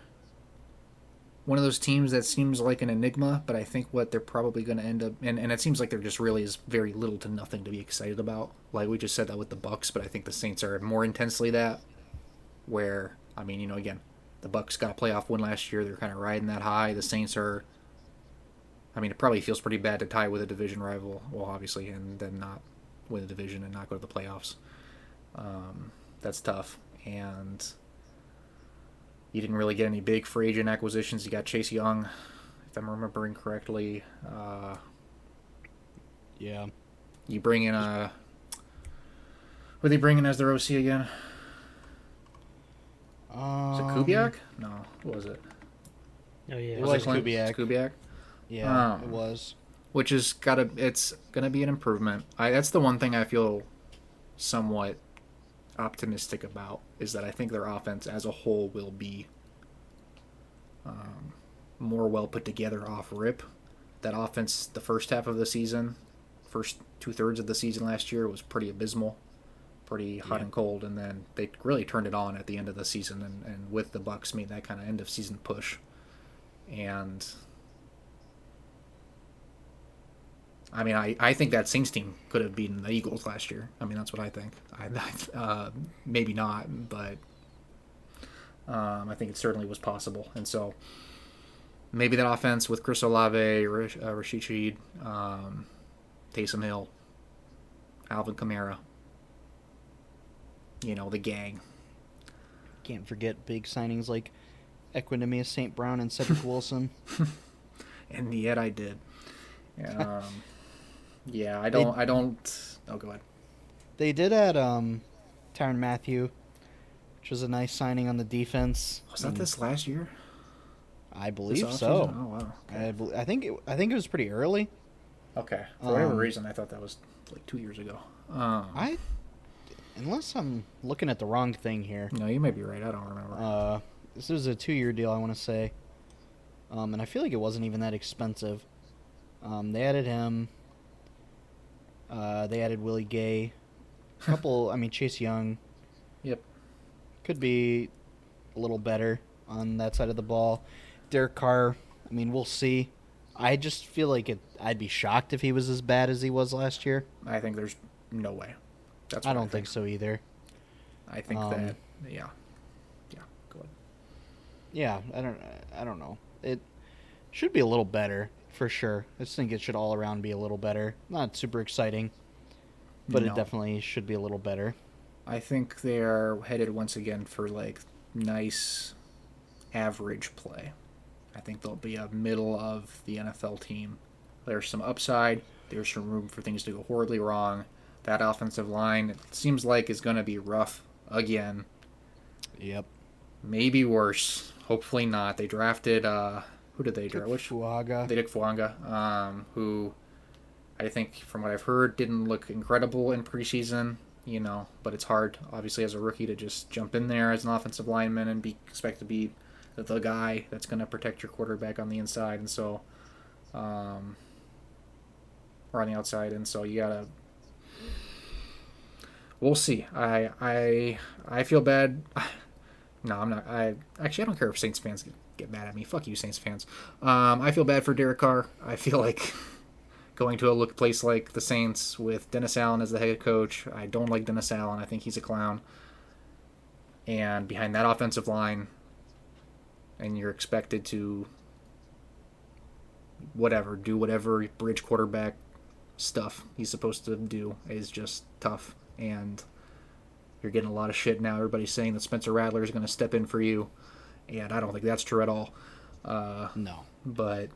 one of those teams that seems like an enigma, but I think what they're probably going to end up, and it seems like there just really is very little to nothing to be excited about. Like we just said that with the Bucks, but I think the Saints are more intensely that. Where again, the Bucks got a playoff win last year. They're kind of riding that high. The Saints are. It probably feels pretty bad to tie with a division rival. Well, obviously, and then not win the division and not go to the playoffs. That's tough. And you didn't really get any big free agent acquisitions. You got Chase Young, if I'm remembering correctly. Yeah. You bring in who are they bringing as their OC again? Is it Kubiak? No, what was it? Oh yeah. It was Clint? Kubiak. It's Kubiak. Yeah, it was. Which is it's gonna be an improvement. That's the one thing I feel somewhat optimistic about, is that I think their offense as a whole will be more well put together off rip. That offense, the first half of the season, first 2/3 of the season last year was pretty abysmal, pretty hot and cold, and then they really turned it on at the end of the season, and with the Bucks made that kind of end of season push. And I think that Saints team could have beaten the Eagles last year. That's what I think. Maybe not, but I think it certainly was possible. And so maybe that offense with Chris Olave, Rashid Shaheed, Taysom Hill, Alvin Kamara, the gang. Can't forget big signings like Equinemius St. Brown and Cedric Wilson. And yet I did. Yeah, I don't. Oh, go ahead. They did add Tyrann Mathieu, which was a nice signing on the defense. Was that this last year? I This believe offseason? so. Oh wow. Okay. I think it was pretty early. Okay. For whatever reason, I thought that was like 2 years ago. Unless I'm looking at the wrong thing here. No, you might be right. I don't remember. This was a 2-year deal, I want to say. And I feel like it wasn't even that expensive. They added him. They added Willie Gay. Chase Young. Yep. Could be a little better on that side of the ball. Derek Carr, we'll see. I just feel like I'd be shocked if he was as bad as he was last year. I think there's no way. That's I what don't think so either. I think that yeah. Go ahead. Yeah, I don't know. It should be a little better for sure. I just think it should all around be a little better. Not super exciting, but No. it definitely should be a little better. I think they are headed once again for like nice average play. I think they'll be a middle of the NFL team. There's some upside. There's some room for things to go horribly wrong. That offensive line, it seems like, is going to be rough again. Yep. Maybe worse. Hopefully not. They drafted, who did they draft? Fuaga. They took Fuanga, who I think, from what I've heard, didn't look incredible in preseason. But it's hard, obviously, as a rookie to just jump in there as an offensive lineman and expect to be the guy that's going to protect your quarterback on the inside. And so, or on the outside, and so you gotta. We'll see. I feel bad. No, I'm not. I don't care if Saints fans get mad at me. Fuck you, Saints fans. I feel bad for Derek Carr. I feel like going to a place like the Saints with Dennis Allen as the head coach. I don't like Dennis Allen. I think he's a clown. And behind that offensive line, and you're expected to do whatever bridge quarterback stuff he's supposed to do is just tough. And you're getting a lot of shit now. Everybody's saying that Spencer Rattler is going to step in for you, and I don't think that's true at all. No. But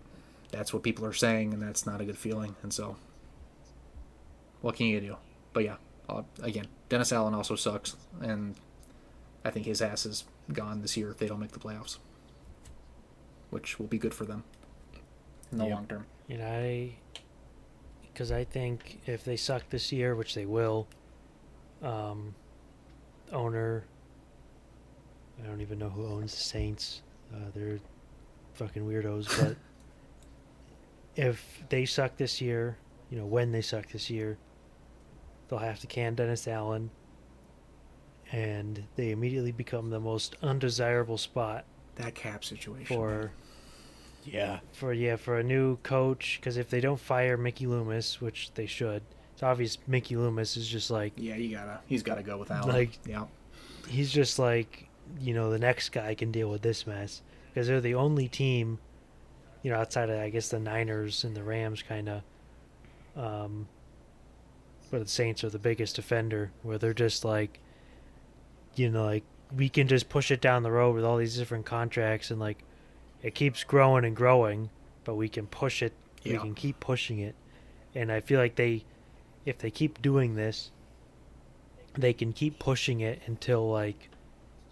that's what people are saying, and that's not a good feeling. And so, what can you do? But yeah, again, Dennis Allen also sucks, and I think his ass is gone this year if they don't make the playoffs, which will be good for them in the long term. And because I think if they suck this year, which they will, owner, I don't even know who owns the Saints. They're fucking weirdos, but if they suck this year, when they suck this year, they'll have to can Dennis Allen, and they immediately become the most undesirable spot That cap situation. for Yeah. for a new coach, because if they don't fire Mickey Loomis, which they should, it's obvious Mickey Loomis is just like, Yeah, he's gotta go with Allen. Like- yeah. he's just like, the next guy can deal with this mess, because they're the only team, outside of, I guess, the Niners and the Rams, kind of, but the Saints are the biggest offender, where they're just like, like, we can just push it down the road with all these different contracts, and like, it keeps growing and growing, but we can push it. Yeah. We can keep pushing it, and I feel like if they keep doing this, they can keep pushing it until like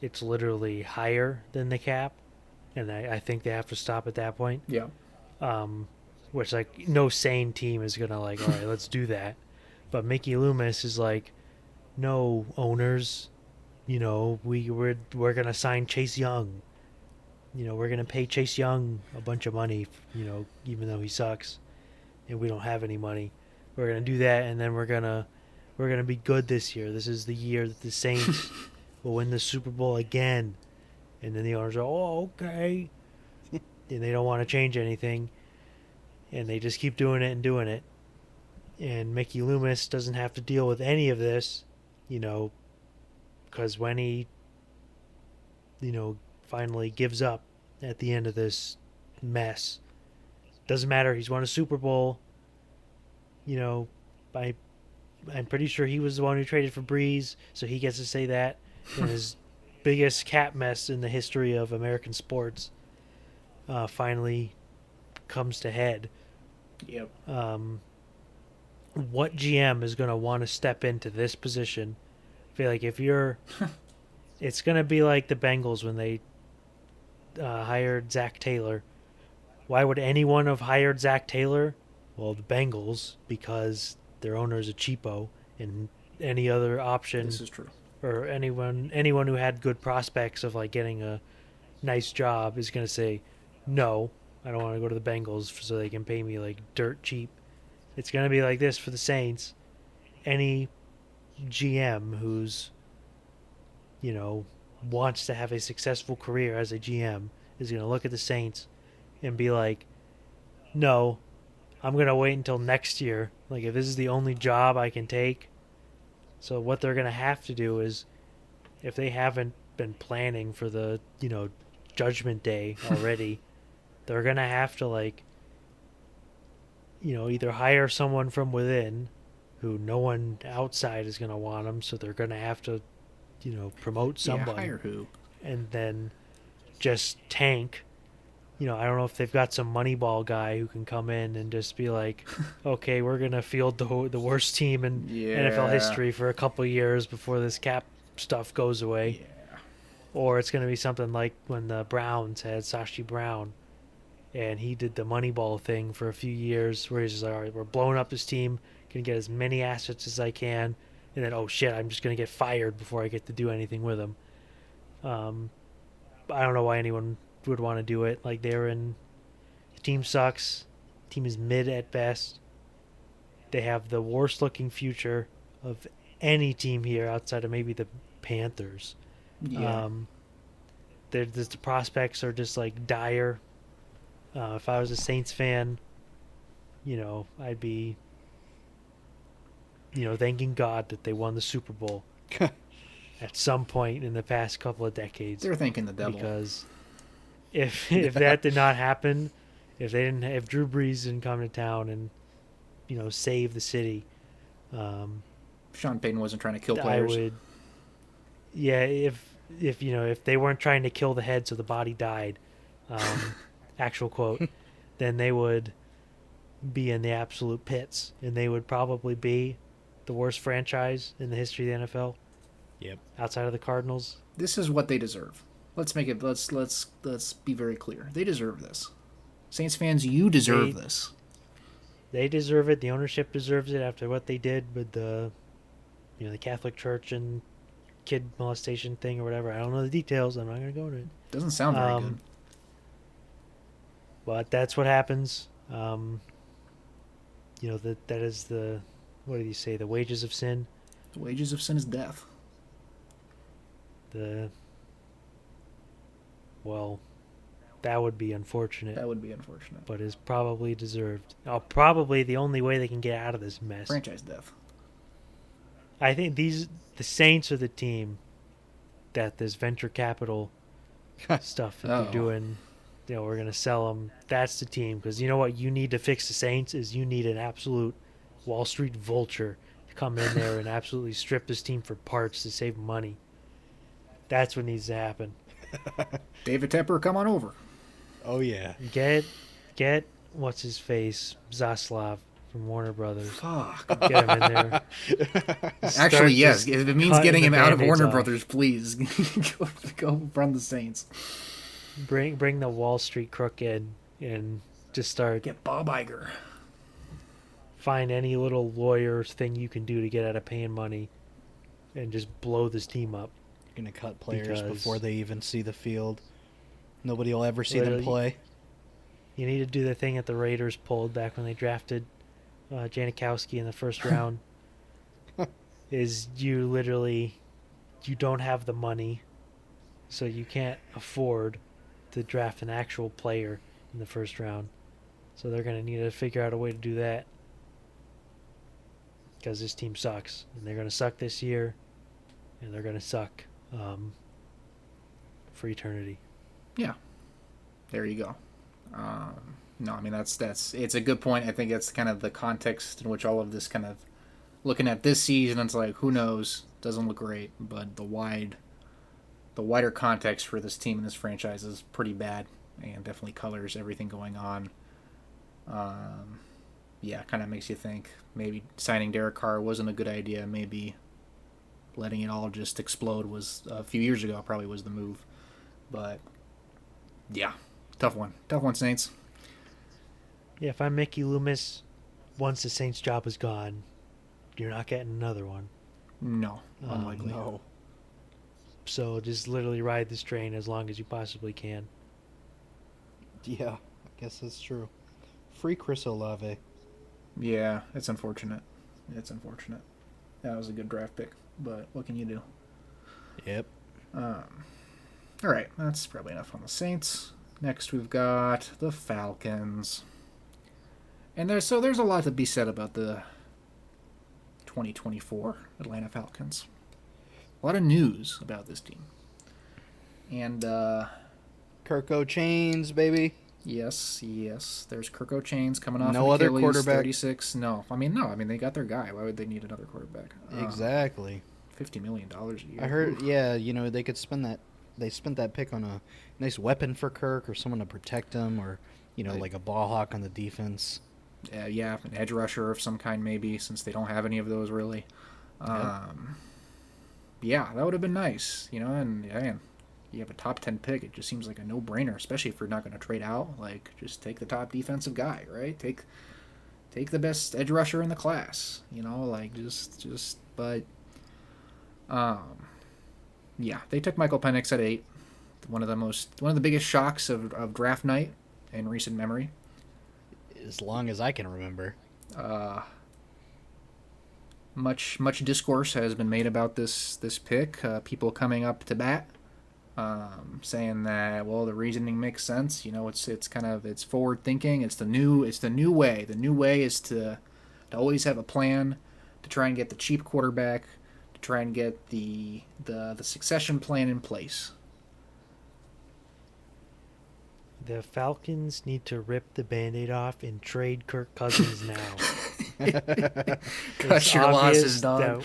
it's literally higher than the cap, and I think they have to stop at that point. Yeah. Which, like, no sane team is gonna like, all right, let's do that. But Mickey Loomis is like, no, owners, we're gonna sign Chase Young. We're gonna pay Chase Young a bunch of money, even though he sucks, and we don't have any money. We're gonna do that, and then we're gonna be good this year. This is the year that the Saints will win the Super Bowl again. And then the owners are, oh, okay. And they don't want to change anything. And they just keep doing it and doing it. And Mickey Loomis doesn't have to deal with any of this, because when he, finally gives up at the end of this mess, doesn't matter. He's won a Super Bowl. I'm pretty sure he was the one who traded for Breeze, so he gets to say that in his biggest cap mess in the history of American sports finally comes to head. Yep. What GM is going to want to step into this position? I feel like if you're... it's going to be like the Bengals when they hired Zach Taylor. Why would anyone have hired Zach Taylor? Well, the Bengals, because their owner is a cheapo, and any other option... This is true. Or anyone who had good prospects of like getting a nice job is going to say, no, I don't want to go to the Bengals so they can pay me like dirt cheap. It's going to be like this for the Saints. Any GM who's, wants to have a successful career as a GM is going to look at the Saints and be like, no, I'm going to wait until next year. Like, if this is the only job I can take. So what they're going to have to do is, if they haven't been planning for the, Judgment Day already, they're going to have to, like, either hire someone from within who no one outside is going to want them, so they're going to have to, promote someone. Yeah, hire who? And then just tank. I don't know if they've got some Moneyball guy who can come in and just be like, okay, we're going to field the worst team in NFL history for a couple of years before this cap stuff goes away. Yeah. Or it's going to be something like when the Browns had Sashi Brown and he did the Moneyball thing for a few years where he's just like, all right, we're blowing up this team, can get as many assets as I can, and then, oh shit, I'm just going to get fired before I get to do anything with them. I don't know why anyone would want to do it. Like, the team sucks, team is mid at best, They have the worst looking future of any team here outside of maybe the Panthers. Yeah. The prospects are just like dire. If I was a Saints fan, I'd be, thanking God that they won the Super Bowl at some point in the past couple of decades. They're thinking the devil. Because if that did not happen, if Drew Brees didn't come to town and save the city, Sean Payton wasn't trying to kill I players. would. Yeah, if they weren't trying to kill the head so the body died, actual quote, then they would be in the absolute pits, and they would probably be the worst franchise in the history of the NFL. Yep. Outside of the Cardinals. This is what they deserve. Let's make it. Let's be very clear. They deserve this. Saints fans, you deserve this. They deserve it. The ownership deserves it after what they did with the Catholic Church and kid molestation thing or whatever. I don't know the details. I'm not going to go into it. Doesn't sound very good. But that's what happens. That is the, what did he say? The wages of sin. The wages of sin is death. That would be unfortunate. That would be unfortunate. But is probably deserved. Probably the only way they can get out of this mess. Franchise death. I think the Saints are the team that this venture capital stuff that they're doing, we're going to sell them. That's the team. Because you know what you need to fix the Saints is you need an absolute Wall Street vulture to come in there and absolutely strip this team for parts to save money. That's what needs to happen. David Tepper, come on over. Oh, yeah. Get what's his face, Zaslav from Warner Brothers. Fuck. Get him in there. Actually, yes. If it means getting him out of Warner off. Brothers, please go run the Saints. Bring the Wall Street crook in and just start. Get Bob Iger. Find any little lawyer thing you can do to get out of paying money, and just blow this team up. You're gonna cut players before they even see the field. Nobody will ever see them play. You need to do the thing that the Raiders pulled back when they drafted Janikowski in the first round. Is you don't have the money, so you can't afford to draft an actual player in the first round. So they're going to need to figure out a way to do that. Because this team sucks. And they're going to suck this year. And they're going to suck for eternity. Yeah. There you go. No, I mean, that's it's a good point. I think that's kind of the context in which all of this kind of looking at this season, it's like, who knows? Doesn't look great, but the wider context for this team and this franchise is pretty bad, and definitely colors everything going on. Yeah, kind of makes you think maybe signing Derek Carr wasn't a good idea. Maybe letting it all just explode was a few years ago probably was the move. But yeah, tough one, Saints. Yeah, if I'm Mickey Loomis, once the Saints job is gone, you're not getting another one. No, unlikely. No. So just literally ride this train as long as you possibly can. Yeah, I guess that's true. Free Chris Olave. Yeah, it's unfortunate. That was a good draft pick, but what can you do? Yep. All right, that's probably enough on the Saints. Next, we've got the Falcons. And there's a lot to be said about the 2024 Atlanta Falcons. A lot of news about this team. And Kirko Chains, baby. yes, there's Kirko Chains coming off. No an other Achilles, quarterback. 36. No, they got their guy. Why would they need another quarterback? Exactly. $50 million a year. I heard, yeah, they could spend that. They spent that pick on a nice weapon for Kirk, or someone to protect him, or like a ball hawk on the defense. Yeah, an edge rusher of some kind maybe, since they don't have any of those really. Yeah, that would have been nice, and you have a top 10 pick. It just seems like a no-brainer, especially if you're not going to trade out. Like, just take the top defensive guy, right? Take the best edge rusher in the class, but yeah, they took Michael Penix at 8. One of the biggest shocks of draft night in recent memory. As long as I can remember. much discourse has been made about this pick. People coming up to bat, saying that, well, the reasoning makes sense. It's kind of, it's forward thinking. It's the new way. The new way is to always have a plan to try and get the cheap quarterback, to try and get the succession plan in place. The Falcons need to rip the Band-Aid off and trade Kirk Cousins now. Cut your losses, dog.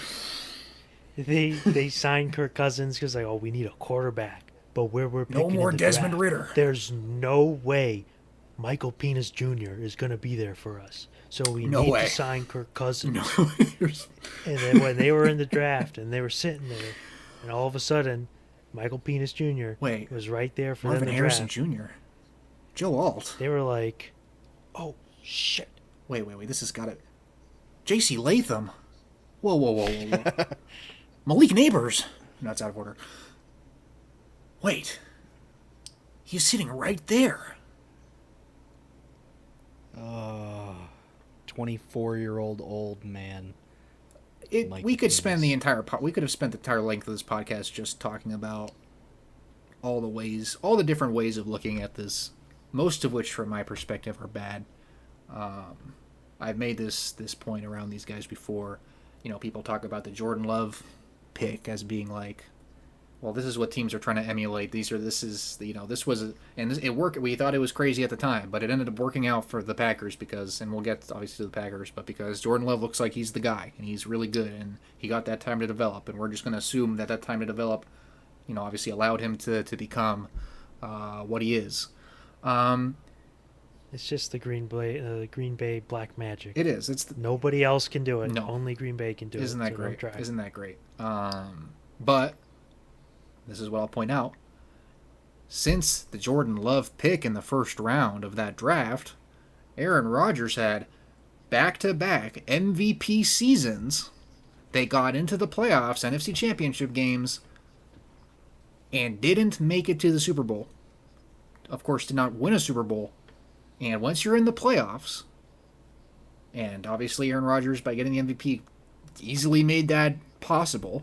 They signed Kirk Cousins because we need a quarterback. But where we're picking No more in the Desmond draft, Ridder. there's no way Michael Penis Jr. is going to be there for us. So we need to sign Kirk Cousins. No. And then when they were in the draft and they were sitting there, and all of a sudden, Michael Penis Jr. was right there for Marvin them to Harrison draft. Jr. Joe Alt. They were like, oh, shit. Wait. This has got it. J.C. Latham. Whoa. Malik Neighbors. No, it's out of order. Wait. He's sitting right there. 24-year-old old man. We could spend the entire we could have spent the entire length of this podcast just talking about all the different ways of looking at this, most of which from my perspective are bad. I've made this point around these guys before. People talk about the Jordan Love pick as being like, well, this is what teams are trying to emulate. It worked. We thought it was crazy at the time, but it ended up working out for the Packers because, and we'll get obviously to the Packers, but because Jordan Love looks like he's the guy and he's really good and he got that time to develop, and we're just going to assume that time to develop, obviously allowed him to become what he is. It's just the Green Bay black magic. It is. Nobody else can do it. No. Only Green Bay can do it. Isn't that great? But this is what I'll point out. Since the Jordan Love pick in the first round of that draft, Aaron Rodgers had back-to-back MVP seasons. They got into the playoffs, NFC Championship games, and didn't make it to the Super Bowl. Of course, did not win a Super Bowl. And once you're in the playoffs, and obviously Aaron Rodgers, by getting the MVP, easily made that possible.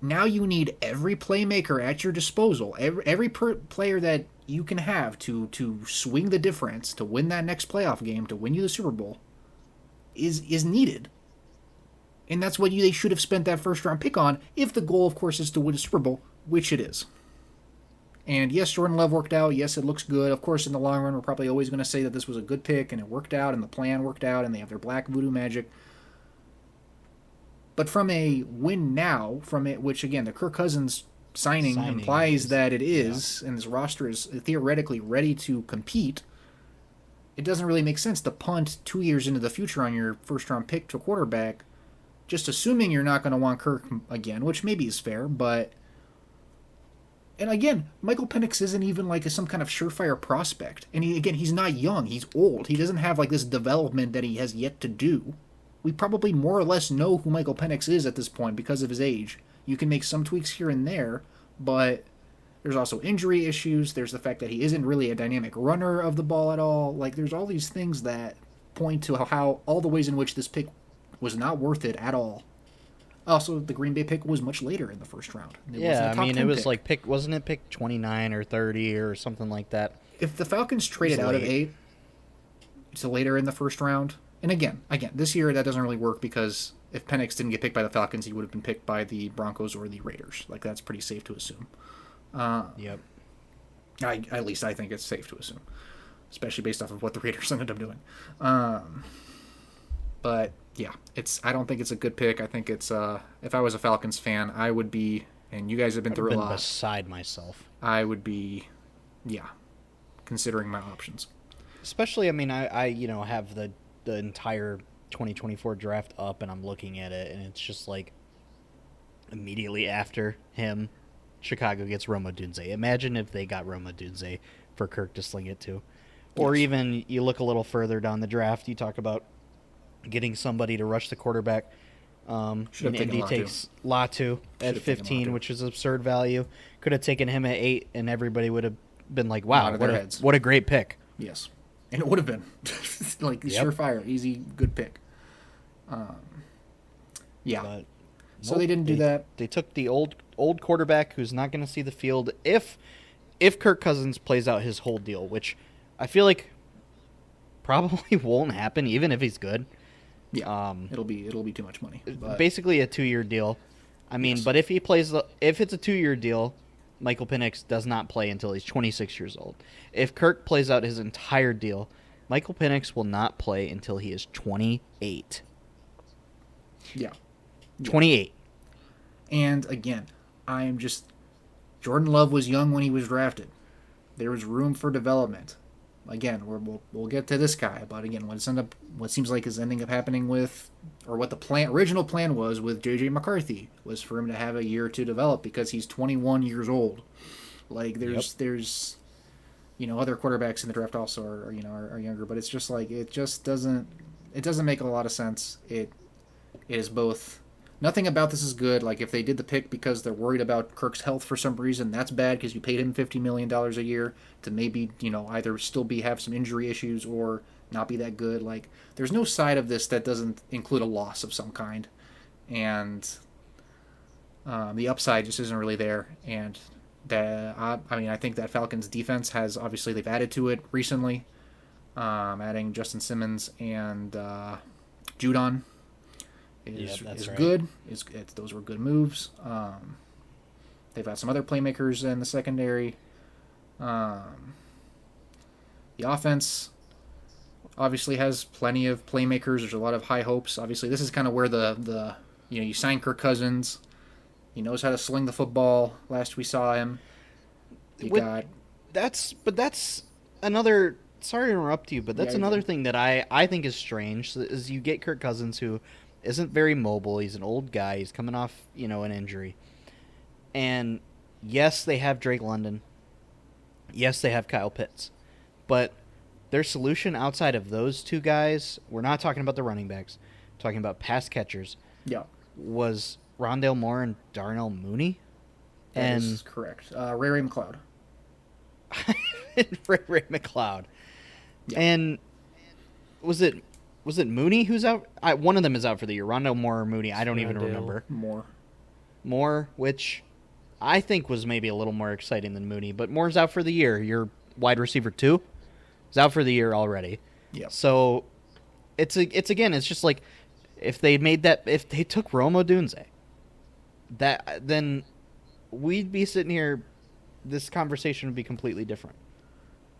Now you need every playmaker at your disposal, every player that you can have to swing the difference, to win that next playoff game, to win you the Super Bowl, is needed. And that's what they should have spent that first-round pick on, if the goal, of course, is to win a Super Bowl, which it is. And yes, Jordan Love worked out. Yes, it looks good. Of course, in the long run, we're probably always going to say that this was a good pick, and it worked out, and the plan worked out, and they have their black voodoo magic. But from a win now, which again, the Kirk Cousins signing implies that it is, and this roster is theoretically ready to compete, it doesn't really make sense to punt 2 years into the future on your first-round pick to a quarterback, just assuming you're not going to want Kirk again, which maybe is fair, but... And again, Michael Penix isn't even like some kind of surefire prospect. And he's not young. He's old. He doesn't have like this development that he has yet to do. We probably more or less know who Michael Penix is at this point because of his age. You can make some tweaks here and there, but there's also injury issues. There's the fact that he isn't really a dynamic runner of the ball at all. Like, there's all these things that point to how all the ways in which this pick was not worth it at all. Also, the Green Bay pick was much later in the first round. It was like wasn't it pick 29 or 30 or something like that? If the Falcons traded out of 8 to later in the first round, and again, this year that doesn't really work because if Penix didn't get picked by the Falcons, he would have been picked by the Broncos or the Raiders. Like, that's pretty safe to assume. Yep. At least I think it's safe to assume, especially based off of what the Raiders ended up doing. But yeah, I don't think it's a good pick. I think it's if I was a Falcons fan, I would be, and you guys have been through a lot. Beside myself. I would be, considering my options. Especially, I have the entire 2024 draft up, and I'm looking at it, and it's just like immediately after him, Chicago gets Roma Dunze. Imagine if they got Roma Dunze for Kirk to sling it to. Or even you look a little further down the draft, you talk about getting somebody to rush the quarterback. And Indy takes Latu at 15, which is absurd value. Could have taken him at 8, and everybody would have been like, wow, what a great pick. Yes. And it would have been. Surefire, easy, good pick. Um, yeah. But So nope, they didn't do that. they took the old quarterback who's not going to see the field if Kirk Cousins plays out his whole deal, which I feel like probably won't happen, even if he's good. Yeah. It'll be too much money. But Basically a 2-year deal. I mean, yes. but if it's a 2-year deal, Michael Penix does not play until he's 26 years old. If Kirk plays out his entire deal, Michael Penix will not play until he is 28. Yeah. 28. And again, I am just Jordan Love was young when he was drafted. There was room for development. Again, we'll get to this guy, but again, what seems like is ending up happening with, or what the original plan was with J.J. McCarthy was for him to have a year to develop because he's 21 years old. Like there's other quarterbacks in the draft also are younger, but it's just like it doesn't make a lot of sense. It is both. Nothing about this is good. Like, if they did the pick because they're worried about Kirk's health for some reason, that's bad because you paid him $50 million a year to maybe, either still have some injury issues or not be that good. Like, there's no side of this that doesn't include a loss of some kind. And the upside just isn't really there. And I think that Falcons defense obviously, they've added to it recently, adding Justin Simmons and Judon. Is right. good. Those were good moves. They've got some other playmakers in the secondary. The offense obviously has plenty of playmakers. There's a lot of high hopes. Obviously, this is kind of where the you sign Kirk Cousins. He knows how to sling the football. Last we saw him, That's another. Sorry to interrupt you, but that's Yeah, another thing that I think is strange. Is you get Kirk Cousins, who isn't very mobile. He's an old guy. He's coming off an injury, and yes, they have Drake London. Yes, they have Kyle Pitts, but their solution outside of those two guys, we're not talking about the running backs, we're talking about pass catchers. Yeah, was Rondale Moore and Darnell Mooney. that is correct. Ray McLeod. Ray McLeod. Yeah. And was it Mooney who's out? One of them is out for the year. Rondale Moore or Mooney, I don't even remember. Moore, which I think was maybe a little more exciting than Mooney, but Moore's out for the year. Your wide receiver 2 is out for the year already. Yeah. So it's just like if they took Rome Odunze, then we'd be sitting here. This conversation would be completely different.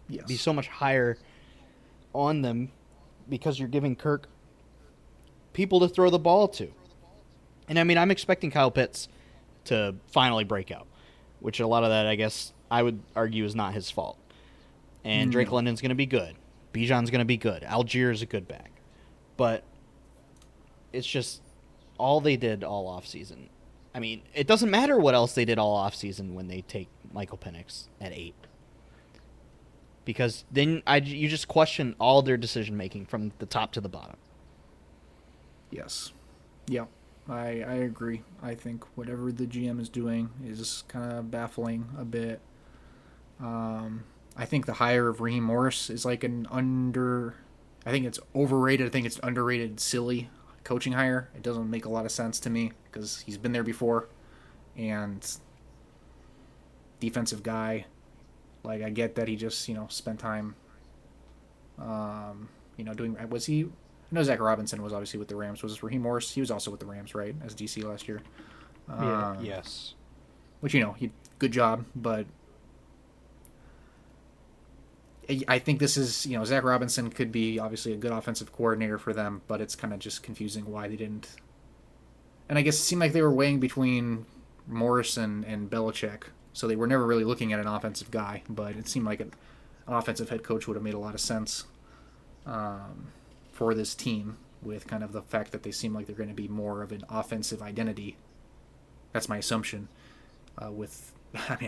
Yes. Be so much higher on them because you're giving Kirk people to throw the ball to. And I mean, I'm expecting Kyle Pitts to finally break out, which a lot of that, I guess, I would argue is not his fault. And Drake London's going to be good. Bijan's going to be good. Algier is a good back. But it's just all they did all offseason. I mean, it doesn't matter what else they did all offseason when they take Michael Penix at 8. Because then you just question all their decision-making from the top to the bottom. Yes. Yeah, I agree. I think whatever the GM is doing is kind of baffling a bit. I think the hire of Raheem Morris is like I think it's overrated. I think it's underrated, silly coaching hire. It doesn't make a lot of sense to me because he's been there before. And defensive guy. Like, I get that he just, spent time, doing... Was he... I know Zach Robinson was obviously with the Rams. Was this Raheem Morris? He was also with the Rams, right? As DC last year. Yes. Which, good job, but... I think this is, Zach Robinson could be obviously a good offensive coordinator for them, but it's kind of just confusing why they didn't... And I guess it seemed like they were weighing between Morris and Belichick. So they were never really looking at an offensive guy, but it seemed like an offensive head coach would have made a lot of sense for this team with kind of the fact that they seem like they're going to be more of an offensive identity. That's my assumption. I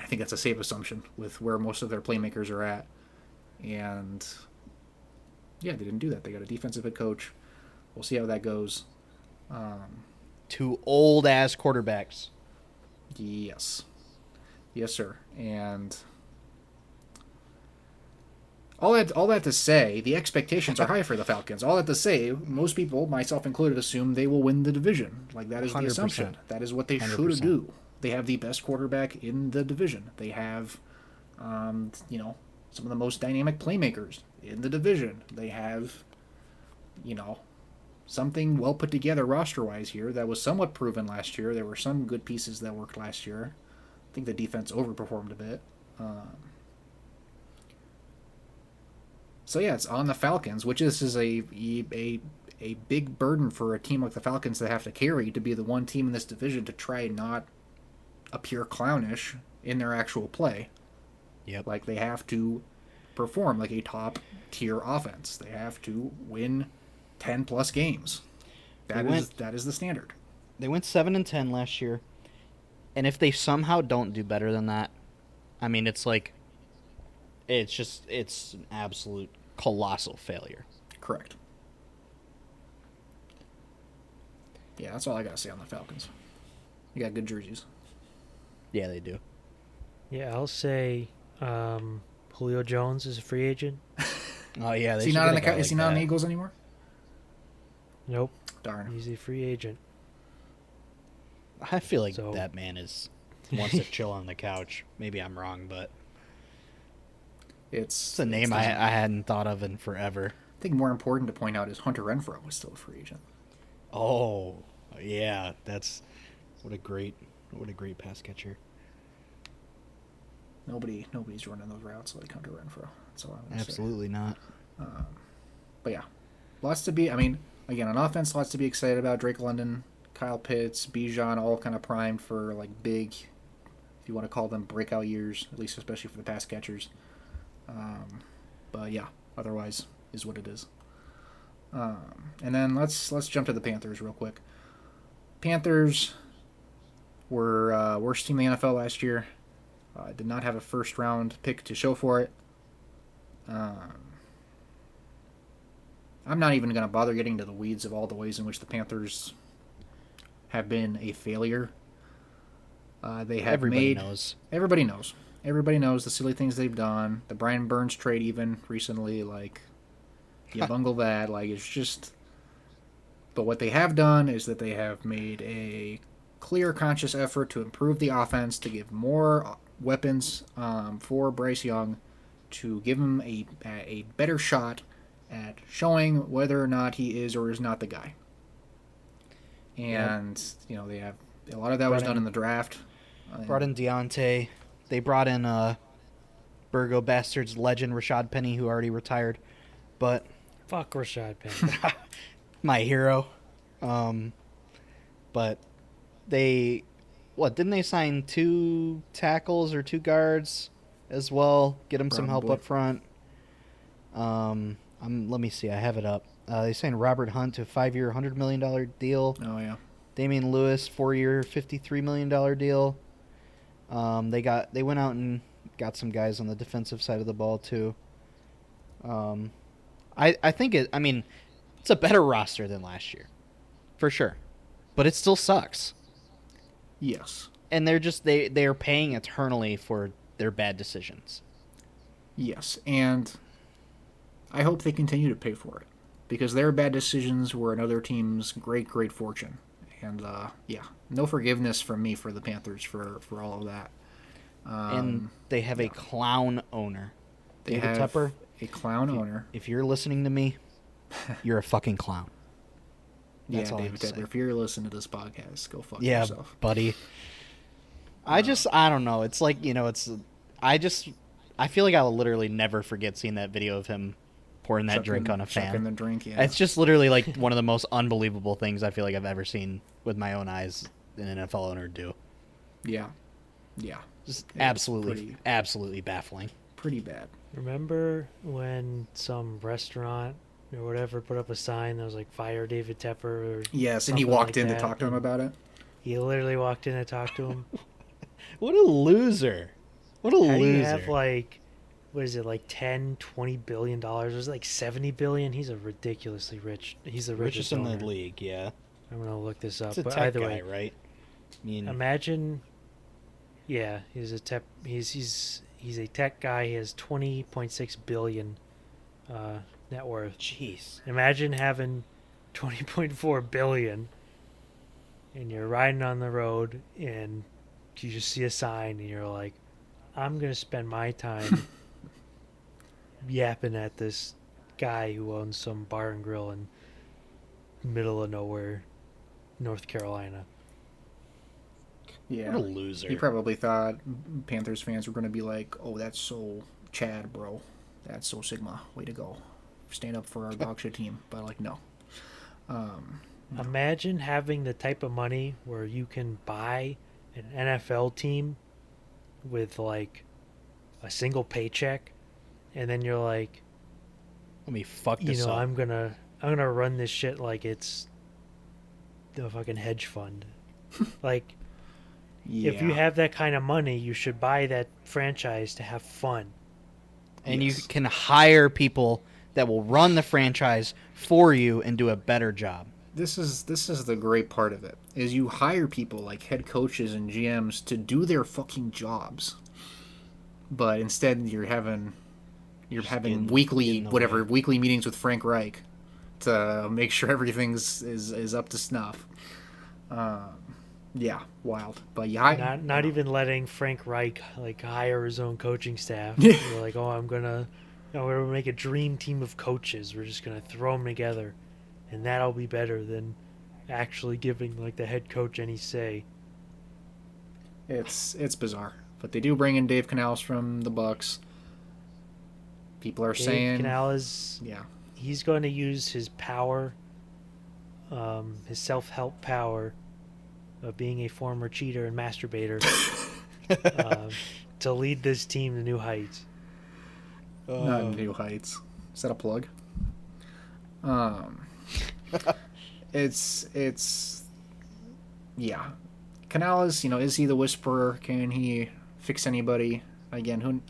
think that's a safe assumption with where most of their playmakers are at. And, yeah, they didn't do that. They got a defensive head coach. We'll see how that goes. 2 old-ass quarterbacks. Yes. Yes, sir. And all that to say, the expectations are high for the Falcons. All that to say, most people, myself included, assume they will win the division. Like, that is the 100%. assumption. That is what they 100%. should do. They have the best quarterback in the division. They have, some of the most dynamic playmakers in the division. They have, something well put together roster wise here that was somewhat proven last year. There were some good pieces that worked last year. I think the defense overperformed a bit. So yeah, it's on the Falcons, which is a big burden for a team like the Falcons to have to carry, to be the one team in this division to try and not appear clownish in their actual play. Yep. Like, they have to perform like a top tier offense. They have to win 10 plus games. That is the standard. They went 7-10 last year, and if they somehow don't do better than that, I mean, it's an absolute colossal failure. Correct. Yeah, that's all I gotta say on the Falcons. You got good jerseys. Yeah, they do. Yeah, I'll say Julio Jones is a free agent. Oh yeah, Is he not on the Eagles anymore? Nope. Darn. He's a free agent. I feel like that man wants to chill on the couch. Maybe I'm wrong, but it's a name I hadn't thought of in forever. I think more important to point out is Hunter Renfrow was still a free agent. Oh, yeah, that's what a great pass catcher. Nobody's running those routes like Hunter Renfrow. That's all I'm gonna Absolutely say. not. But yeah, lots to be. I mean, again, on offense, lots to be excited about. Drake London, Kyle Pitts, Bijan, all kind of primed for like big, if you want to call them breakout years, at least especially for the pass catchers. But yeah, otherwise is what it is. And then let's jump to the Panthers real quick. Panthers were worst team in the NFL last year. Did not have a first round pick to show for it. I'm not even going to bother getting to the weeds of all the ways in which the Panthers have been a failure. Everybody knows. Everybody knows the silly things they've done. The Brian Burns trade even recently, like, you bungle that. Like, it's just... But what they have done is that they have made a clear, conscious effort to improve the offense, to give more weapons for Bryce Young, to give him a better shot at showing whether or not he is or is not the guy. And, they have... A lot of that was done in the draft. Brought in Deontay. They brought in Burgo Bastards legend Rashad Penny, who already retired. But... Fuck Rashad Penny. My hero. But they... Didn't they sign 2 tackles or 2 guards as well? Get them some help up front. Let me see. I have it up. They signed Robert Hunt to a 5-year, $100 million deal. Oh, yeah. Damian Lewis, 4-year, $53 million deal. They went out and got some guys on the defensive side of the ball too. I think it's a better roster than last year, for sure, but it still sucks. Yes. And they are paying eternally for their bad decisions. Yes, and I hope they continue to pay for it, because their bad decisions were another team's great fortune. And, no forgiveness from me for the Panthers for all of that. And they have a clown owner. David Tepper. A clown owner. If you're listening to me, you're a fucking clown. That's all David Tepper, if you're listening to this podcast, go fuck yourself. Yeah, buddy. I don't know. It's like, I feel like I'll literally never forget seeing that video of him pouring that drink on a fan. Chucking the drink, yeah. It's just literally like one of the most unbelievable things I feel like I've ever seen with my own eyes an NFL owner do. Yeah. Yeah. Just absolutely baffling. Pretty bad. Remember when some restaurant or whatever put up a sign that was like "Fire David Tepper"? Or yes, and he walked in to talk to him about it. He literally walked in to talk to him. What a loser! What a loser! How do you have what is it, like $10, $20 billion? It was like $70 billion. He's a ridiculously rich. He's the richest in owner. the league. Yeah. I'm gonna look this up. It's a but tech either guy, way, right? I mean, imagine. Yeah, he's a tech. He's a tech guy. He has $20.6 billion net worth. Jeez. Imagine having 20.4 billion, and you're riding on the road, and you just see a sign, and you're like, "I'm gonna spend my time yapping at this guy who owns some bar and grill in middle of nowhere, North Carolina." Yeah. What a loser. He probably thought Panthers fans were going to be like, "Oh, that's so Chad, bro. That's so Sigma. Way to go. Stand up for our dog shit team." But like, no. Imagine having the type of money where you can buy an NFL team with like a single paycheck, and then you're like, Let me fuck you this know, up. I'm gonna run this shit like it's the fucking hedge fund. Like, Yeah. if you have that kind of money, you should buy that franchise to have fun. And Yes. you can hire people that will run the franchise for you and do a better job. This is the great part of it is you hire people like head coaches and GMs to do their fucking jobs, but instead you're having getting weekly in the whatever way. weekly meetings with Frank Reich to make sure everything's is up to snuff. Yeah, wild. But yeah, Not even letting Frank Reich like hire his own coaching staff. Yeah. They're like, oh, we're gonna make a dream team of coaches. We're just gonna throw them together, and that'll be better than actually giving like the head coach any say. it's bizarre. But they do bring in Dave Canales from the Bucks. People are Dave saying, Canales, yeah, he's going to use his power, his self-help power of being a former cheater and masturbator, to lead this team to new heights. not new heights. Is that a plug? Um, it's yeah. Canales, is he the whisperer? Can he fix anybody? Again,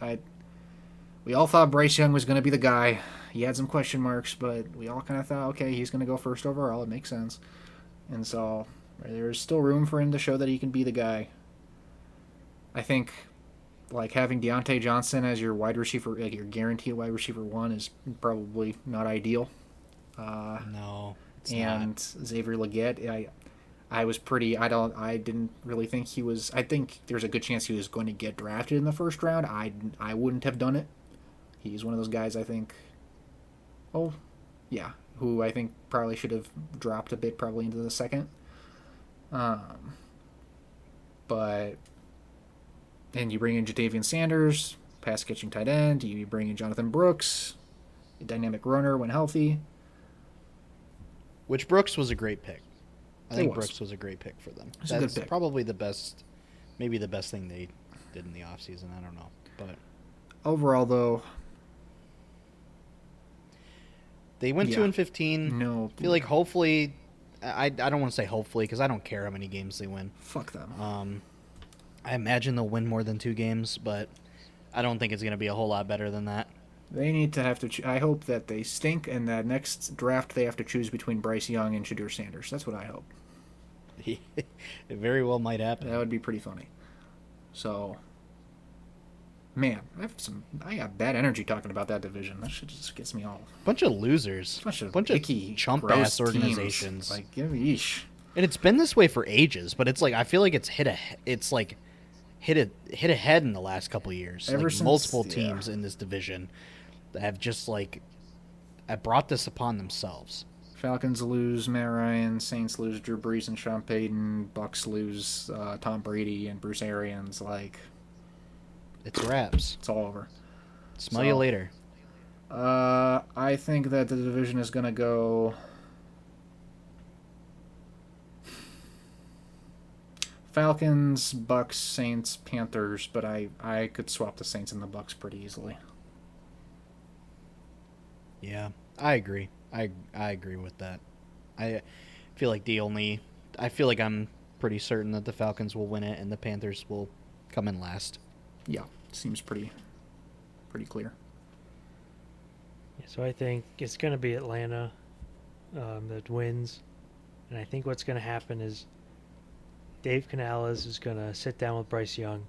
we all thought Bryce Young was going to be the guy. He had some question marks, but we all kind of thought, okay, he's going to go first overall. It makes sense. And so there's still room for him to show that he can be the guy. I think, like, having Deontay Johnson as your wide receiver, like your guaranteed wide receiver one, is probably not ideal. No, it's And not. Xavier Legette, I didn't really think he was. I think there's a good chance he was going to get drafted in the first round. I wouldn't have done it. He's one of those guys I think. Oh, yeah, who I think probably should have dropped a bit, probably into the second. But and you bring in Jadavian Sanders, pass catching tight end. You bring in Jonathan Brooks, a dynamic runner when healthy. Which Brooks was a great pick. I think was. Brooks was a great pick for them. It's a good That's pick. probably the best, maybe the best thing they did in the offseason. I don't know. But Overall, though, they went Yeah. 2-15. no. I feel like hopefully, I don't want to say hopefully because I don't care how many games they win. Fuck them. I imagine they'll win more than 2 games, but I don't think it's going to be a whole lot better than that. They need to have to. I hope that they stink, and that next draft they have to choose between Bryce Young and Shadur Sanders. That's what I hope. It very well might happen. That would be pretty funny. So, man, I got bad energy talking about that division. That shit just gets me all. Bunch of losers. Bunch of icky, chump gross ass organizations. teams. Like, yeesh. And it's been this way for ages, but it's like I feel like it's hit ahead in the last couple of years. Ever Like since- multiple yeah. teams in this division that have just like brought this upon themselves. Falcons lose Matt Ryan. Saints lose Drew Brees and Sean Payton. Bucks lose Tom Brady and Bruce Arians. Like, It's wraps. it's all over. Smell you So- later. I think that the division is going to go Falcons, Bucks, Saints, Panthers, but I could swap the Saints and the Bucks pretty easily. Yeah, I agree. I agree with that. I feel like I'm pretty certain that the Falcons will win it and the Panthers will come in last. Yeah, seems pretty clear. Yeah, so I think it's going to be Atlanta that wins, and I think what's going to happen is Dave Canales is going to sit down with Bryce Young.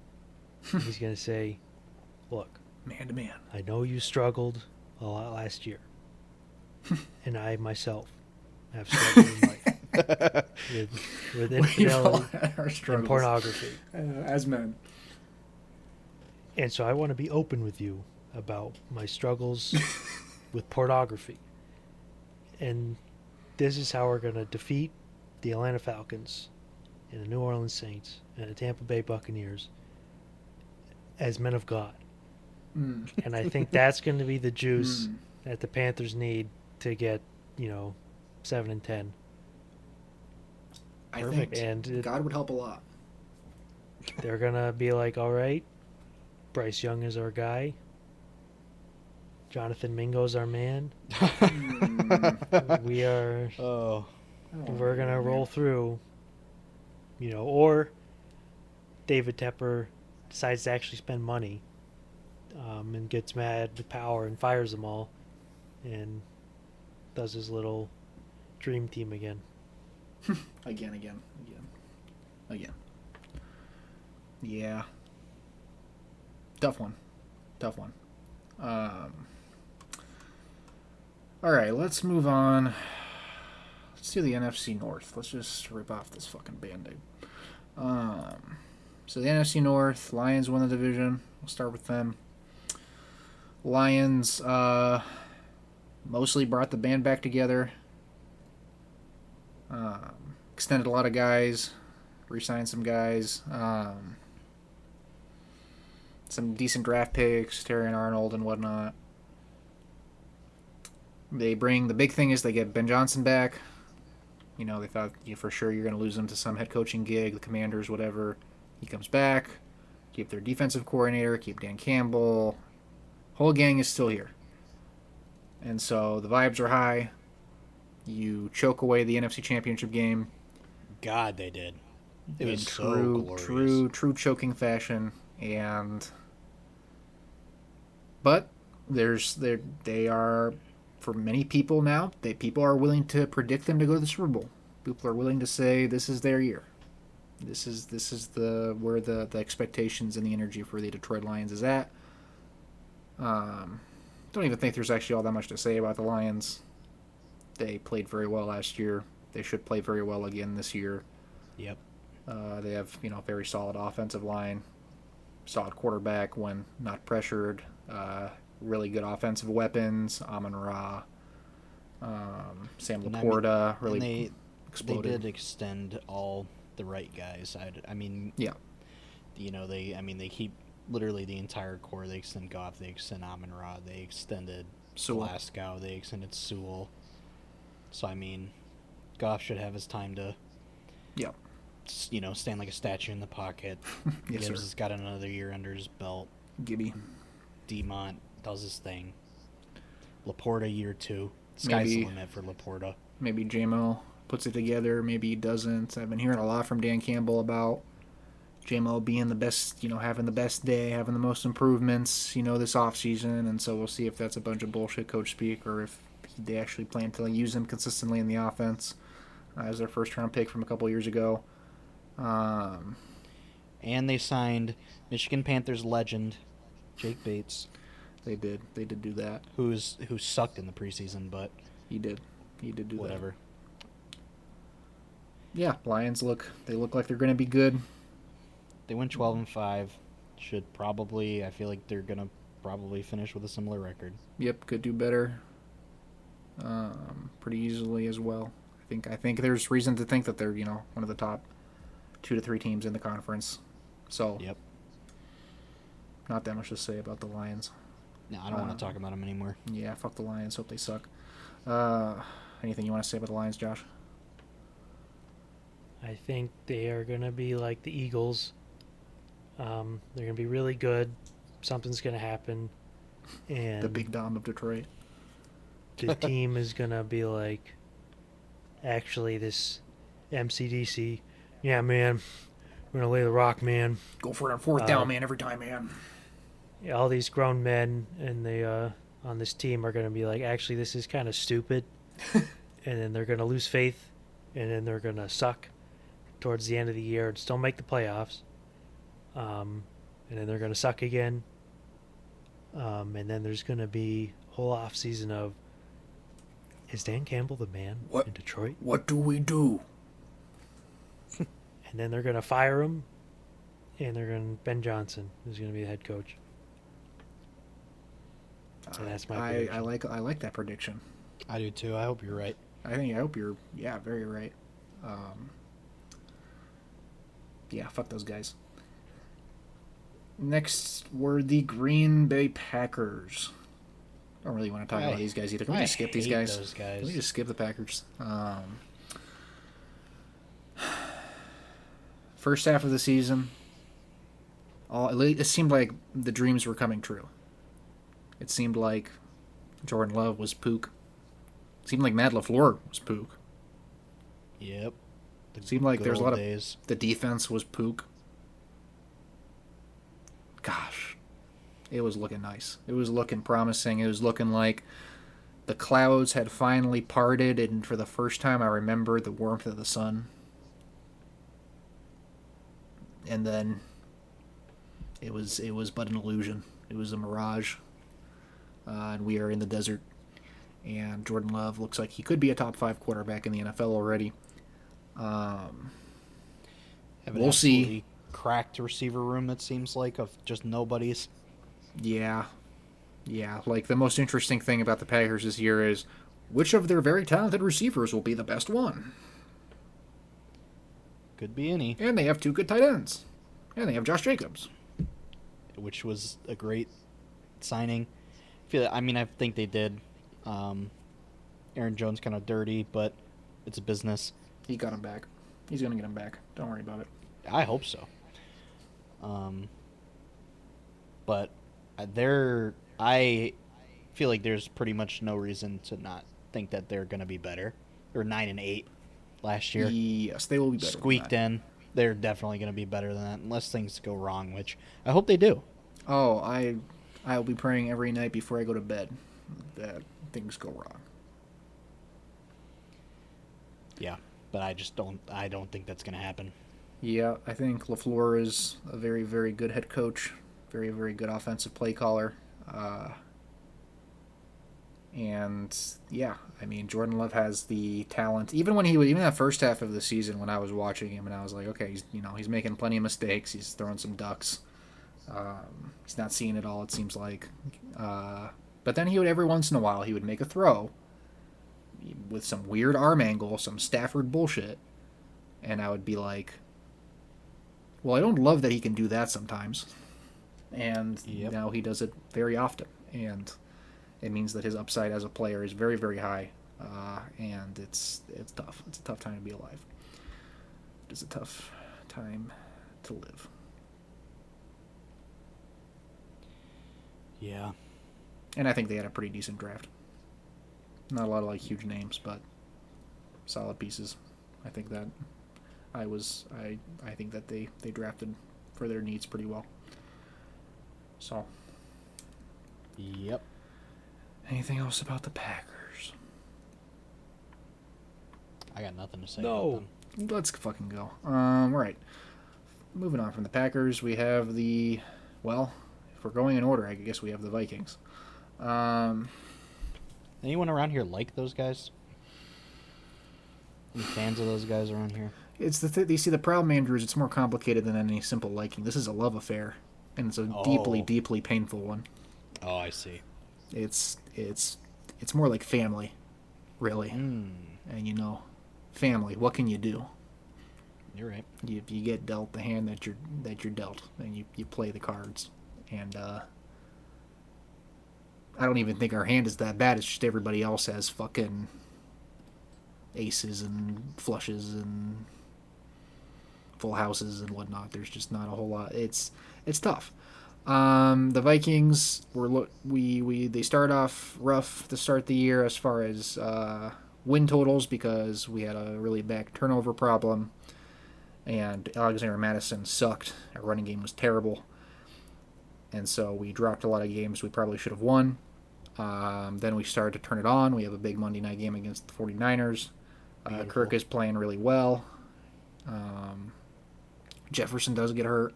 He's going to say, "Look, Man to man. I know you struggled a lot last year, and I myself have struggled in life with We've all infidelity had our and struggles. pornography. As men. And so I want to be open with you about my struggles with pornography. And this is how we're going to defeat the Atlanta Falcons and the New Orleans Saints and the Tampa Bay Buccaneers as men of God. Mm. And I think that's going to be the juice Mm. that the Panthers need to get, 7-10. I Perfect. think And God would help a lot. they're going to be like, all right, Bryce Young is our guy. Jonathan Mingo's our man. Mm. We are... Oh, We're going to roll through, or David Tepper decides to actually spend money and gets mad with Power and fires them all and does his little dream team again. Again. Yeah. Tough one. All right, let's move on. Let's do the NFC North. Let's just rip off this fucking Band-Aid. So the NFC North, Lions won the division. We'll start with them. Lions mostly brought the band back together. Extended a lot of guys. Re-signed some guys. Some decent draft picks, Terry and Arnold and whatnot. The big thing is they get Ben Johnson back. They thought for sure you're going to lose him to some head coaching gig, the Commanders, whatever. He comes back. Keep their defensive coordinator, keep Dan Campbell. Whole gang is still here. And so the vibes are high. You choke away the NFC Championship game. God, they did. It in was so glorious. true choking fashion. But they are, for many people now, people are willing to predict them to go to the Super Bowl. People are willing to say this is their year. This is where the expectations and the energy for the Detroit Lions is at. Don't even think there's actually all that much to say about the Lions. They played very well last year. They should play very well again this year. Yep. They have very solid offensive line, solid quarterback when not pressured. Really good offensive weapons. Amon-Ra, Sam Laporta really exploded. They did extend all the right guys. Yeah. They keep literally the entire core. They extend Goff. They extend Amon-Ra. They extended Sewell. Glasgow. They extended Sewell. So Goff should have his time to. Yeah. Stand like a statue in the pocket. Yes, Gibbs sir. has got another year under his belt. Gibby. Demont does his thing. Laporta year 2. Sky's the limit for Laporta. Maybe JMO puts it together. Maybe he doesn't. I've been hearing a lot from Dan Campbell about JMO being the best, having the best day, having the most improvements, this offseason. And so we'll see if that's a bunch of bullshit coach speak or if they actually plan to use him consistently in the offense as their first-round pick from a couple years ago. And they signed Michigan Panthers legend Jake Bates. They did do that. Who sucked in the preseason, but He did do whatever. that. Yeah, Lions look like they're going to be good. They went 12-5. I feel like they're gonna probably finish with a similar record. Yep, could do better. Pretty easily as well. I think there's reason to think that they're one of the top 2 to 3 teams in the conference. So Yep. Not that much to say about the Lions. No, I don't want to talk about them anymore. Yeah, fuck the Lions. Hope they suck. Anything you want to say about the Lions, Josh? I think they are going to be like the Eagles. They're going to be really good. Something's going to happen. And The Big Dom of Detroit. the team is going to be like, actually, this MCDC, yeah, man, we're going to lay the rock, man. Go for it on fourth down, man, every time, man. All these grown men and they on this team are going to be like, actually, this is kind of stupid. And then they're going to lose faith. And then they're going to suck towards the end of the year and still make the playoffs. And then they're going to suck again. And then there's going to be whole off season of, is Dan Campbell the man What? in Detroit? What do we do? And then they're going to fire him, and Ben Johnson is going to be the head coach. So that's my prediction. I like that prediction. I do too. I hope you're right. I hope you're very right. Yeah, fuck those guys. Next were the Green Bay Packers. Don't really want to talk about these guys either. Can we just skip these guys? Those guys. Can we just skip the Packers? First half of the season, it seemed like the dreams were coming true. It seemed like Jordan Love was Pook. It seemed like Matt LaFleur was Pook. Yep. It seemed like there was a lot days. of... The defense was Pook. Gosh. It was looking nice. It was looking promising. It was looking like the clouds had finally parted, and for the first time I remember the warmth of the sun. And then it was but an illusion. It was a mirage. And we are in the desert. And Jordan Love looks like he could be a top 5 quarterback in the NFL already. We'll see. Cracked receiver room, it seems like, of just nobodies. Yeah. Like, the most interesting thing about the Packers this year is which of their very talented receivers will be the best one. Could be any. And they have 2 good tight ends. And they have Josh Jacobs. Which was a great signing. I think they did Aaron Jones kind of dirty, but it's a business. He got him back. He's going to get him back. Don't worry about it. I hope so. But I feel like there's pretty much no reason to not think that they're going to be better. They were 9-8 last year. Yes, they will be better. Squeaked in. They're definitely going to be better than that, unless things go wrong, which I hope they do. Oh, I'll be praying every night before I go to bed that things go wrong. Yeah, but I don't think that's going to happen. Yeah, I think LaFleur is a very, very good head coach, very, very good offensive play caller. And yeah, I mean, Jordan Love has the talent. Even that first half of the season when I was watching him, and I was like, okay, he's making plenty of mistakes. He's throwing some ducks. He's not seeing it all, it seems like. But then every once in a while, he would make a throw with some weird arm angle, some Stafford bullshit, and I would be like, well, I don't love that he can do that sometimes. And now he does it very often, and it means that his upside as a player is very, very high, and it's tough. It's a tough time to be alive. It's a tough time to live. Yeah. And I think they had a pretty decent draft. Not a lot of huge names, but solid pieces. I think that I think that they drafted for their needs pretty well. So. Yep. Anything else about the Packers? I got nothing to say No. about them. Let's fucking go. Right. Moving on from the Packers, we have if we're going in order, I guess we have the Vikings. Anyone around here like those guys? Any fans of those guys around here? It's you see, the problem, Andrew, is it's more complicated than any simple liking. This is a love affair, and it's a deeply, deeply painful one. Oh, I see. It's more like family, really. And family. What can you do? You're right. You get dealt the hand that you're dealt, and you play the cards. And I don't even think our hand is that bad. It's just everybody else has fucking aces and flushes and full houses and whatnot. There's just not a whole lot. It's tough. The Vikings they start off rough to start the year as far as win totals because we had a really bad turnover problem, and Alexander Madison sucked. Our running game was terrible, and so we dropped a lot of games we probably should have won. Then we started to turn it on. We have a big Monday night game against the 49ers. Kirk is playing really well. Jefferson does get hurt,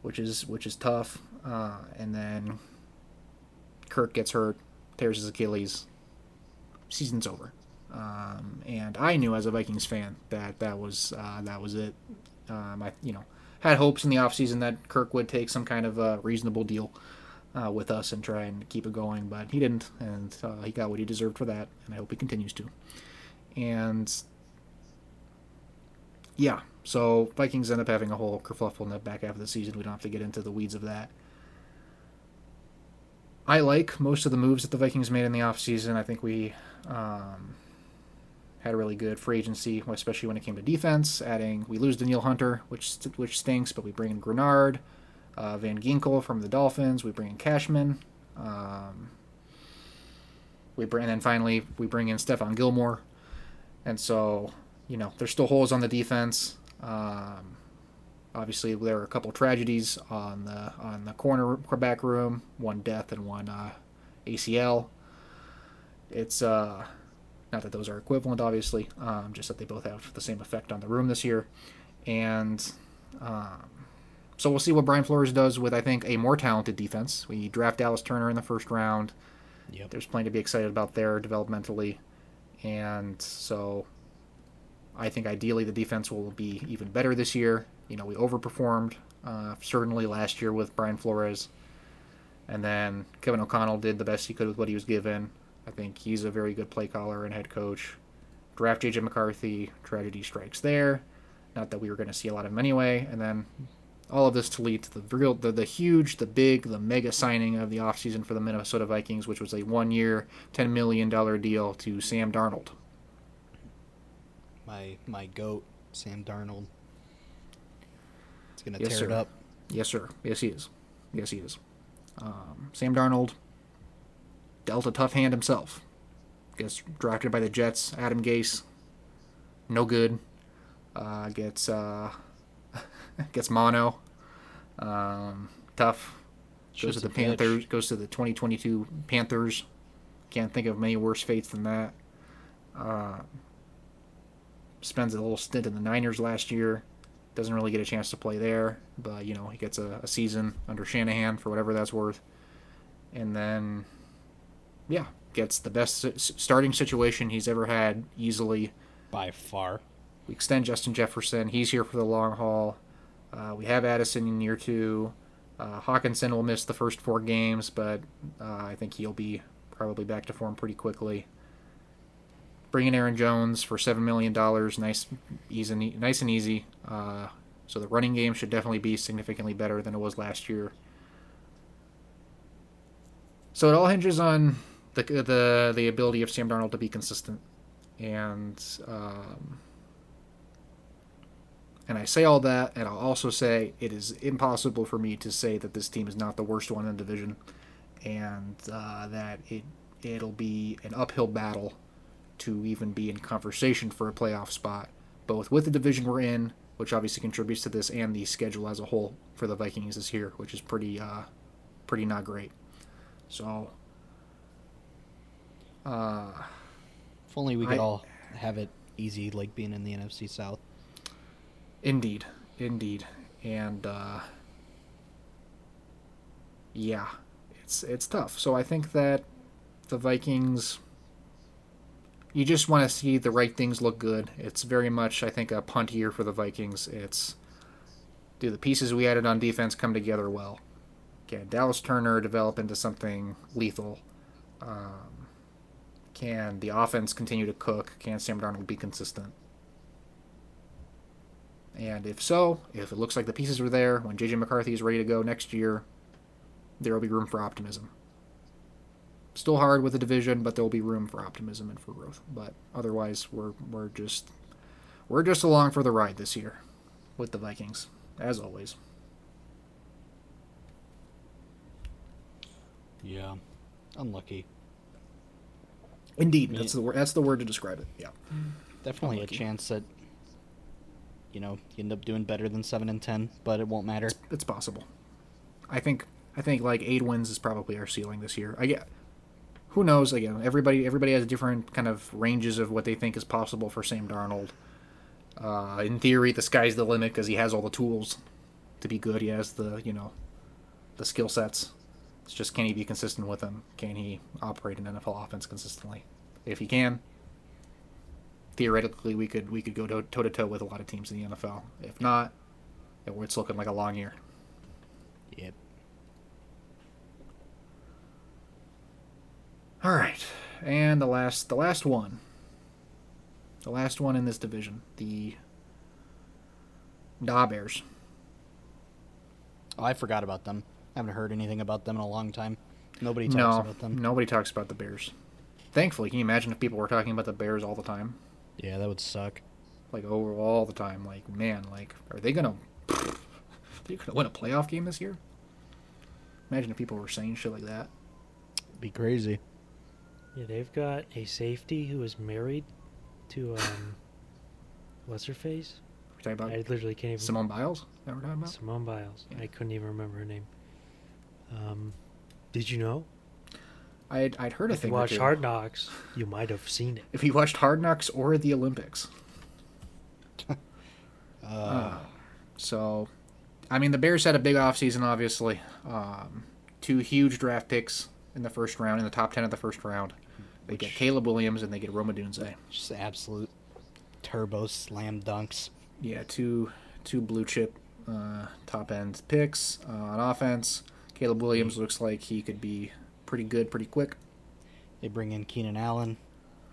which is tough. And then Kirk gets hurt, tears his Achilles, season's over. And I knew as a Vikings fan that was it. I had hopes in the offseason that Kirk would take some kind of a reasonable deal with us and try and keep it going, but he didn't, and he got what he deserved for that, and I hope he continues to. And yeah, so Vikings end up having a whole kerfuffle in the back half of the season. We don't have to get into the weeds of that. I like most of the moves that the Vikings made in the offseason. I think we had a really good free agency, especially when it came to defense. We lose Danielle Hunter, which stinks, but we bring in Grenard, Van Ginkel from the Dolphins. We bring in Cashman. And then finally we bring in Stephon Gilmore. And so, there's still holes on the defense. Obviously, there were a couple tragedies on the cornerback room, one death and one ACL. It's not that those are equivalent, obviously, just that they both have the same effect on the room this year. And so we'll see what Brian Flores does with, I think, a more talented defense. We draft Dallas Turner in the first round. Yep. There's plenty to be excited about there developmentally. And so I think ideally the defense will be even better this year. We overperformed certainly last year with Brian Flores. And then Kevin O'Connell did the best he could with what he was given. I think he's a very good play caller and head coach. Draft J.J. McCarthy, tragedy strikes there. Not that we were going to see a lot of him anyway. And then all of this to lead to the mega signing of the offseason for the Minnesota Vikings, which was a 1-year, $10 million deal to Sam Darnold. My GOAT, Sam Darnold. It's going to Yes, tear sir. it up. Yes, sir. Yes, he is. Sam Darnold dealt a tough hand himself. Gets drafted by the Jets. Adam Gase, no good. Gets mono. Tough. Goes to the Panthers. Goes to the 2022 Panthers. Can't think of many worse fates than that. Spends a little stint in the Niners last year. Doesn't really get a chance to play there, but he gets a season under Shanahan for whatever that's worth. And then, gets the best starting situation he's ever had easily. By far. We extend Justin Jefferson. He's here for the long haul. We have Addison in year 2. Hawkinson will miss the first 4 games, but I think he'll be probably back to form pretty quickly. Bring in Aaron Jones for $7 million. Nice and easy. So the running game should definitely be significantly better than it was last year. So it all hinges on the ability of Sam Darnold to be consistent. And I say all that, and I'll also say it is impossible for me to say that this team is not the worst one in the division, and that it'll be an uphill battle to even be in conversation for a playoff spot, both with the division we're in, which obviously contributes to this, and the schedule as a whole for the Vikings this year, which is pretty not great. So, if only we could all have it easy, like being in the NFC South. Indeed, and it's tough. So I think that the Vikings, you just want to see the right things look good. It's very much, I think, a punt year for the Vikings. It's, do the pieces we added on defense come together well? Can Dallas Turner develop into something lethal? Can the offense continue to cook? Can Sam Darnold be consistent? And if so, if it looks like the pieces are there, when J.J. McCarthy is ready to go next year, there will be room for optimism. Still hard with the division, but there will be room for optimism and for growth. But otherwise, we're just along for the ride this year with the Vikings, as always. Yeah, unlucky. Indeed, that's the word to describe it. Yeah, Definitely unlucky. A chance that you end up doing better than 7-10, but it won't matter. It's possible. I think like 8 wins is probably our ceiling this year. Who knows? Again, everybody has different kind of ranges of what they think is possible for Sam Darnold. In theory, the sky's the limit because he has all the tools to be good. He has the skill sets. It's just, can he be consistent with them? Can he operate an NFL offense consistently? If he can, theoretically we could go toe to toe with a lot of teams in the NFL. If not, it's looking like a long year. Yep. All right, and the last one in this division, the Bears. Oh, I forgot about them. I haven't heard anything about them in a long time. Nobody talks No, about them. nobody talks about the Bears. Thankfully, can you imagine if people were talking about the Bears all the time? Yeah, that would suck. Like, over all the time. Like, man, like, are they gonna win a playoff game this year? Imagine if people were saying shit like that. It'd be crazy. Yeah, they've got a safety who is married to what's her face? We're talking I about literally can't even. Simone Biles? Is that what we're talking about? Simone Biles. Yeah. I couldn't even remember her name. Did you know? I'd heard a If you thing or watched two. Hard Knocks, you might have seen it. If you watched Hard Knocks or the Olympics. So, I mean, the Bears had a big offseason, obviously. 2 huge draft picks in the first round, in the top 10 of the first round. They get Caleb Williams and they get Roma Dunze. Just absolute turbo slam dunks. Yeah, two blue chip top end picks on offense. Caleb Williams looks like he could be pretty good, pretty quick. They bring in Keenan Allen,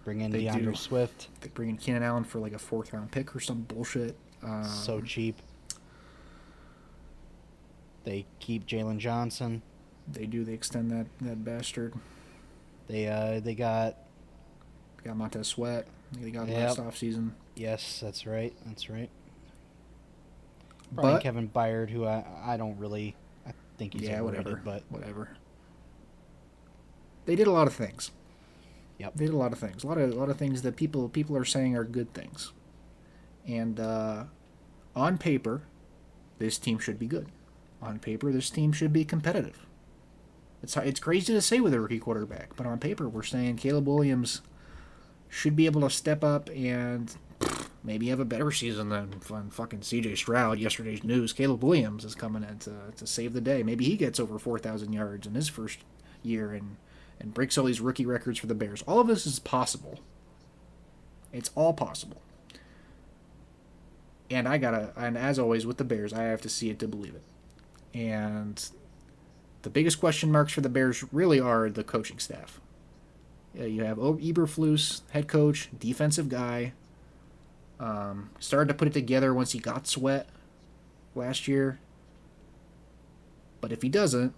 bring in They DeAndre do. Swift. They bring in Keenan Allen for like a 4th round pick or some bullshit. So cheap. They keep Jalen Johnson. They do. They extend that bastard. They got They got Montez Sweat. They got Yep. last offseason. yes, that's right. Brought in But Kevin Byard, who I don't really I think he's yeah, overrated, whatever. but Whatever. They did a lot of things. Yep. They did a lot of things. A lot of things that people are saying are good things. And on paper, this team should be good. On paper, this team should be competitive. It's crazy to say with a rookie quarterback, but on paper, we're saying Caleb Williams should be able to step up and maybe have a better season than fucking C.J. Stroud. Yesterday's news, Caleb Williams is coming in to save the day. Maybe he gets over 4,000 yards in his first year and breaks all these rookie records for the Bears. All of this is possible. It's all possible. And and as always with the Bears, I have to see it to believe it. And the biggest question marks for the Bears really are the coaching staff. You have Eberflus, head coach, defensive guy. Started to put it together once he got Sweat last year. But if he doesn't,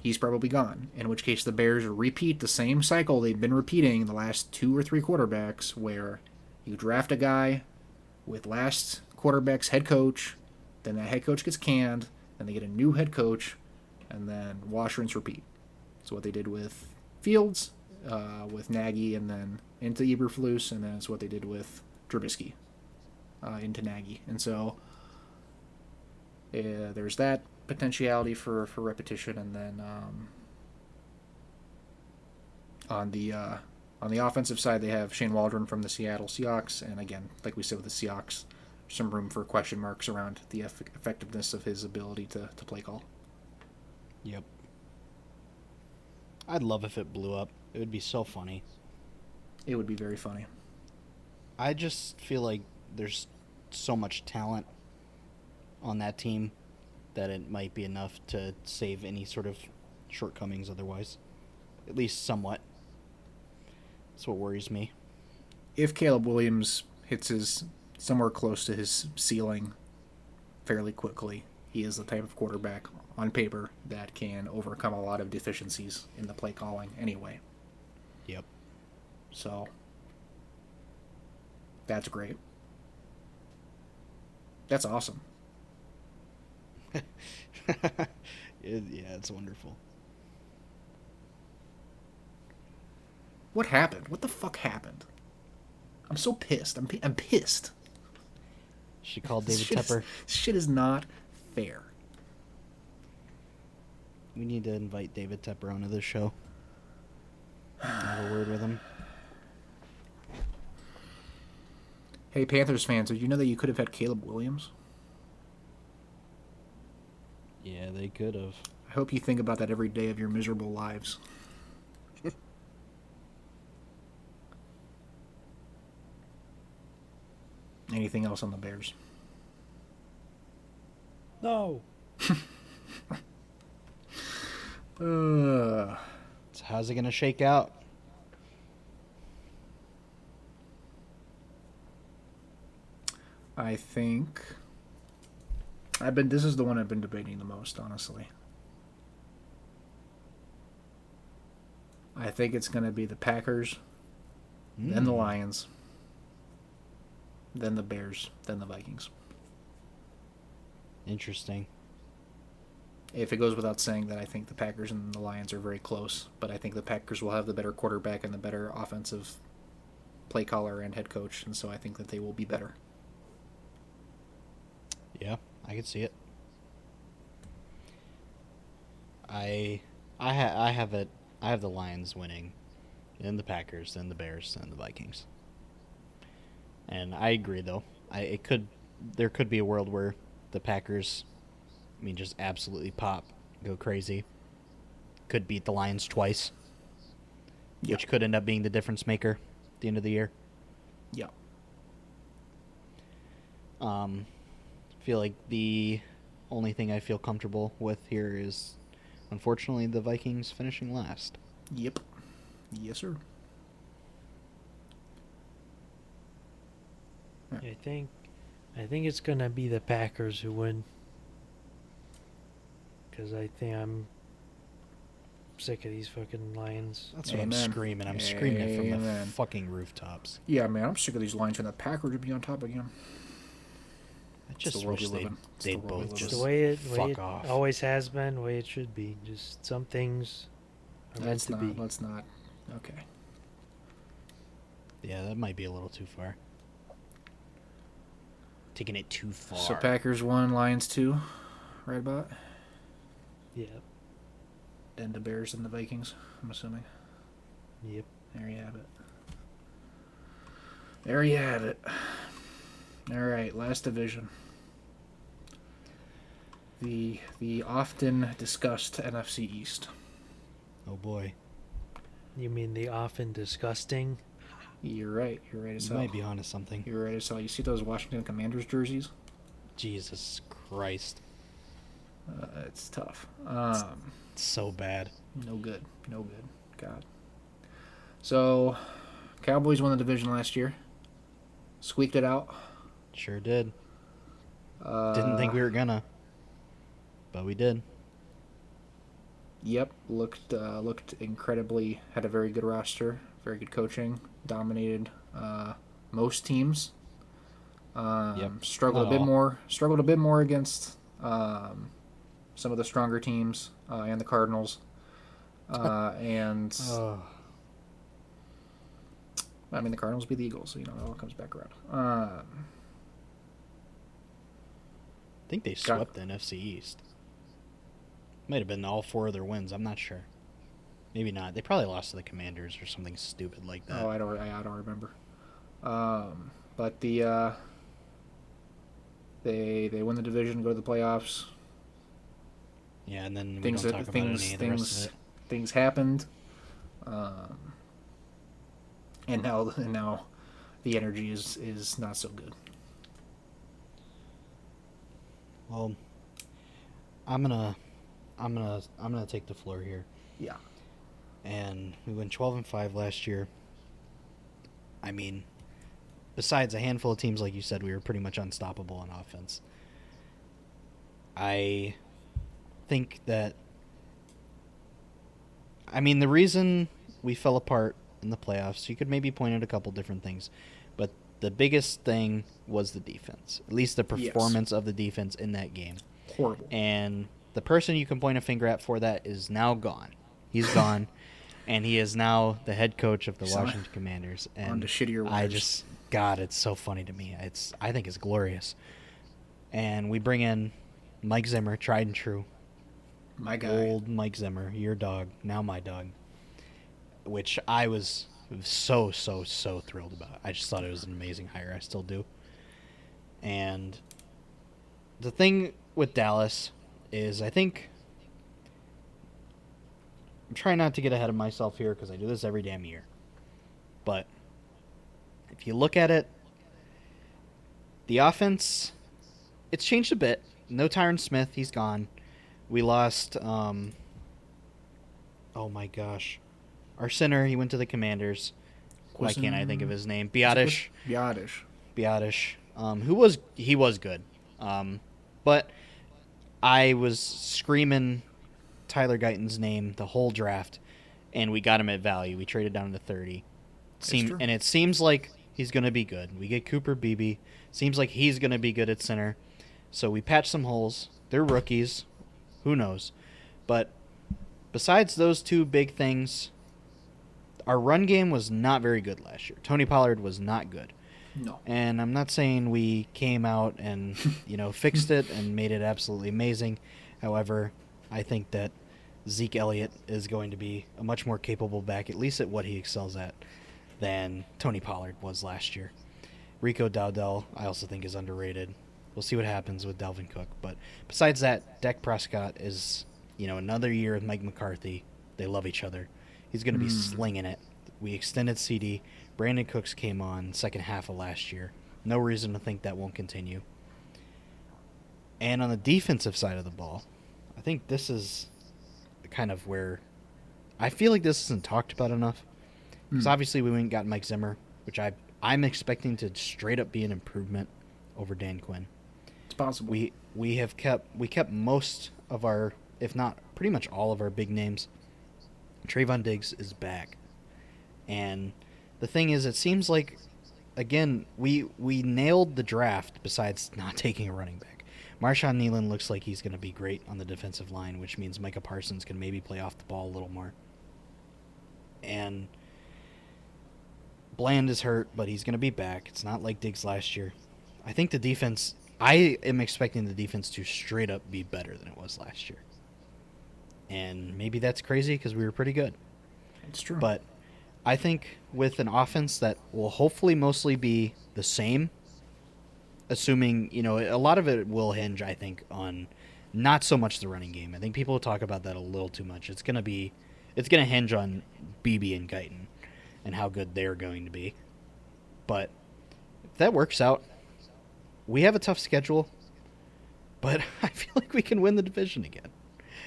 he's probably gone. In which case the Bears repeat the same cycle they've been repeating the last 2 or 3 quarterbacks, where you draft a guy with last quarterback's head coach, then that head coach gets canned, then they get a new head coach, and then wash, rinse, repeat. That's what they did with Fields, with Nagy, and then into Eberflus, and then it's what they did with Trubisky, into Nagy. And so there's that potentiality for repetition, and then on the offensive side, they have Shane Waldron from the Seattle Seahawks, and again, like we said with the Seahawks, some room for question marks around the effectiveness of his ability to play call. yep. I'd love if it blew up. It would be so funny. It would be very funny. I just feel like there's so much talent on that team that it might be enough to save any sort of shortcomings otherwise. At least somewhat. That's what worries me. If Caleb Williams hits his somewhere close to his ceiling fairly quickly, he is the type of quarterback on paper that can overcome a lot of deficiencies in the play calling anyway. Yep. So that's great. That's awesome. Yeah, it's wonderful. What happened? What the fuck happened? I'm so pissed. I'm pissed. She called This David shit Tepper. This shit is not fair. We need to invite David Tepper onto this show. Have a word with him. Hey, Panthers fans, did you know that you could have had Caleb Williams? Yeah, they could have. I hope you think about that every day of your miserable lives. Anything else on the Bears? No. Uh, So how's it going to shake out? I think this is the one I've been debating the most, honestly. I think it's going to be the Packers, then the Lions, then the Bears, then the Vikings. Interesting. If it goes without saying that I think the Packers and the Lions are very close, but I think the Packers will have the better quarterback and the better offensive play caller and head coach, and so I think that they will be better. Yeah, I can see it. I have it. I have the Lions winning, then the Packers, then the Bears, then the Vikings. And I agree, though. There could be a world where the Packers, just absolutely pop, go crazy. Could beat the Lions twice, which could end up being the difference maker at the end of the year. Yeah. Feel like the only thing I feel comfortable with here is, unfortunately, the Vikings finishing last. Yep. Yes, sir. I think it's gonna be the Packers who win. Because I think I'm sick of these fucking Lions. That's what Amen. I'm screaming. I'm screaming it from the Amen. fucking rooftops. Yeah, man, I'm sick of these Lions and the Packers to be on top again. I just the world wish we live in. It's the they'd world we both live just It's the way it fuck off. always has been, the way it should be. Just some things are meant to be. Let's not. Okay. Yeah, that might be a little too far. Taking it too far. So Packers 1, Lions 2, right about? Yeah. Then the Bears and the Vikings, I'm assuming. Yep. There you have it. There you have it. All right, last division. The often discussed NFC East. Oh boy, You mean the often disgusting? You're right. You're right as you hell. might be onto something. You're right as hell. You see those Washington Commanders jerseys? Jesus Christ, It's tough. it's so bad. No good. No good. God. So, Cowboys won the division last year. Squeaked it out. Sure did. Uh, Didn't think we were gonna, but we did. Yep, looked incredibly. Had a very good roster, very good coaching. Dominated most teams. Struggled not a bit all. more. Struggled a bit more against some of the stronger teams and the Cardinals. And I mean the Cardinals beat the Eagles, so it all comes back around. I think they swept the NFC East. Might have been all 4 of their wins. I'm not sure. Maybe not. They probably lost to the Commanders or something stupid like that. I don't remember. But the they win the division, go to the playoffs. Yeah, and then we Things don't talk about any of the rest of it. things happened, and now the energy is not so good. Well, I'm gonna take the floor here. Yeah. And we went 12-5 last year. I mean, besides a handful of teams, like you said, we were pretty much unstoppable on offense. I think that, the reason we fell apart in the playoffs, you could maybe point at a couple different things, but the biggest thing was the defense, at least the performance of the defense in that game. Horrible. And the person you can point a finger at for that is now gone. He's gone, and he is now the head coach of the Washington Commanders. And on to shittier waters. God, it's so funny to me. I think it's glorious. And we bring in Mike Zimmer, tried and true. My guy. Old Mike Zimmer, your dog, now my dog. Which I was so thrilled about. I just thought it was an amazing hire. I still do. And the thing with Dallas is I think I'm trying not to get ahead of myself here because I do this every damn year. But if you look at it, the offense, it's changed a bit. No Tyron Smith, he's gone. We lost, oh my gosh, our center, he went to the Commanders. Why can't I think of his name? Biotish. Biotish. He was good. But I was screaming Tyler Guyton's name the whole draft, and we got him at value. We traded down to 30. And it seems like he's going to be good. We get Cooper Beebe. Seems like he's going to be good at center. So we patch some holes. They're rookies. Who knows? But besides those two big things, our run game was not very good last year. Tony Pollard was not good. No. And I'm not saying we came out and, fixed it and made it absolutely amazing. However, I think that Zeke Elliott is going to be a much more capable back, at least at what he excels at, than Tony Pollard was last year. Rico Dowdell, I also think, is underrated. We'll see what happens with Dalvin Cook. But besides that, Dak Prescott is, another year with Mike McCarthy. They love each other. He's going to be slinging it. We extended CD. Brandon Cooks came on second half of last year. No reason to think that won't continue. And on the defensive side of the ball, I think this is kind of where I feel like this isn't talked about enough. Because obviously we went and got Mike Zimmer, which I'm expecting to straight up be an improvement over Dan Quinn. It's possible. We kept most of our, if not pretty much all of our big names. Trayvon Diggs is back. And the thing is, it seems like, again, we nailed the draft besides not taking a running back. Marshawn Nealon looks like he's going to be great on the defensive line, which means Micah Parsons can maybe play off the ball a little more. And Bland is hurt, but he's going to be back. It's not like Diggs last year. I think the defense, I am expecting the defense to straight up be better than it was last year. And maybe that's crazy because we were pretty good. It's true. But I think with an offense that will hopefully mostly be the same, assuming, a lot of it will hinge, I think, on not so much the running game. I think people talk about that a little too much. It's going to hinge on BB and Guyton and how good they're going to be. But if that works out, we have a tough schedule, but I feel like we can win the division again.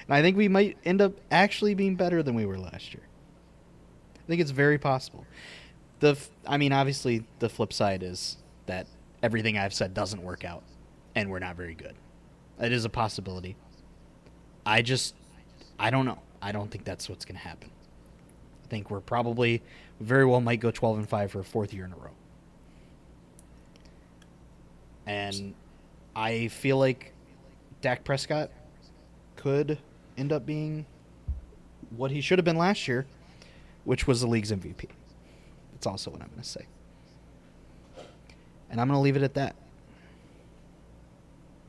And I think we might end up actually being better than we were last year. I think it's very possible. Obviously, the flip side is that everything I've said doesn't work out, and we're not very good. It is a possibility. I don't know. I don't think that's what's going to happen. I think very well might go 12-5 for a fourth year in a row. And I feel like Dak Prescott could end up being what he should have been last year, which was the league's MVP. That's also what I'm going to say. And I'm going to leave it at that.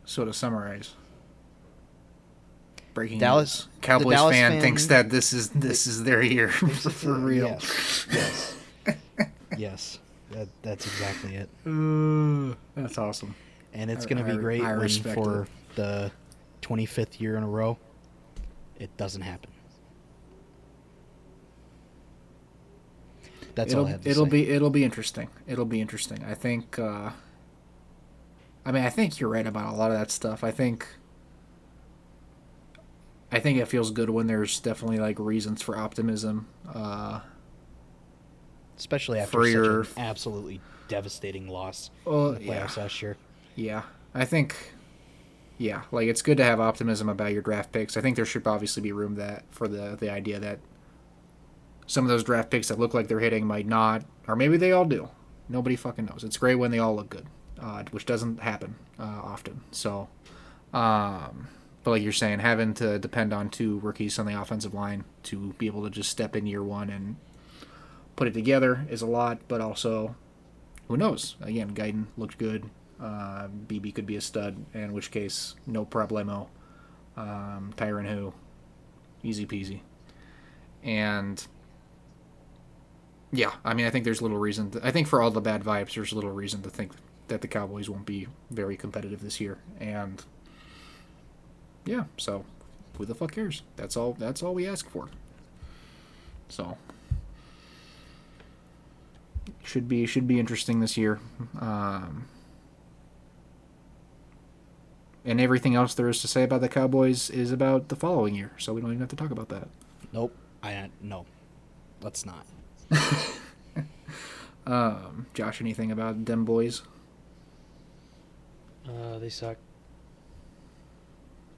So to summarize, breaking Dallas, news. Cowboys fan thinks that this is their year for real. Yes. Yes. That's exactly it. That's awesome. And it's going to be great when for the 25th year in a row, it doesn't happen. That's all I have to say. It'll be interesting. It'll be interesting. I think. I think you're right about a lot of that stuff. I think it feels good when there's definitely like reasons for optimism. Especially after such an absolutely devastating loss in the playoffs last year. Yeah, I think. Yeah, like it's good to have optimism about your draft picks. I think there should obviously be room for the idea that some of those draft picks that look like they're hitting might not, or maybe they all do. Nobody fucking knows. It's great when they all look good, which doesn't happen often. So, but like you're saying, having to depend on two rookies on the offensive line to be able to just step in year one and put it together is a lot. But also, who knows? Again, Guyton looked good. BB could be a stud, in which case, no problemo. Tyron who, easy peasy. And yeah, I think there's little reason. I think for all the bad vibes, there's little reason to think that the Cowboys won't be very competitive this year. And yeah, so who the fuck cares? That's all we ask for. So should be interesting this year. And everything else there is to say about the Cowboys is about the following year, so we don't even have to talk about that. Nope. No. Let's not. Josh, anything about them boys? They suck.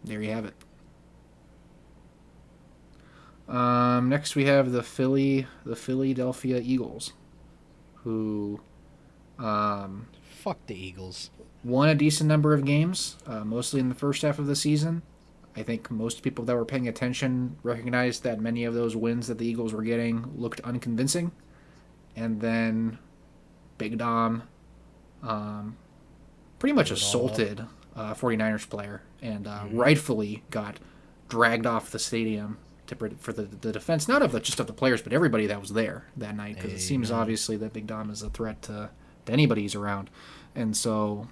There you have it. Next we have the Philadelphia Eagles, who Fuck the Eagles. won a decent number of games, mostly in the first half of the season. I think most people that were paying attention recognized that many of those wins that the Eagles were getting looked unconvincing. And then Big Dom pretty much assaulted a 49ers player and rightfully got dragged off the stadium for the defense, not of just of the players, but everybody that was there that night, because it seems obviously that Big Dom is a threat to anybody who's around. And so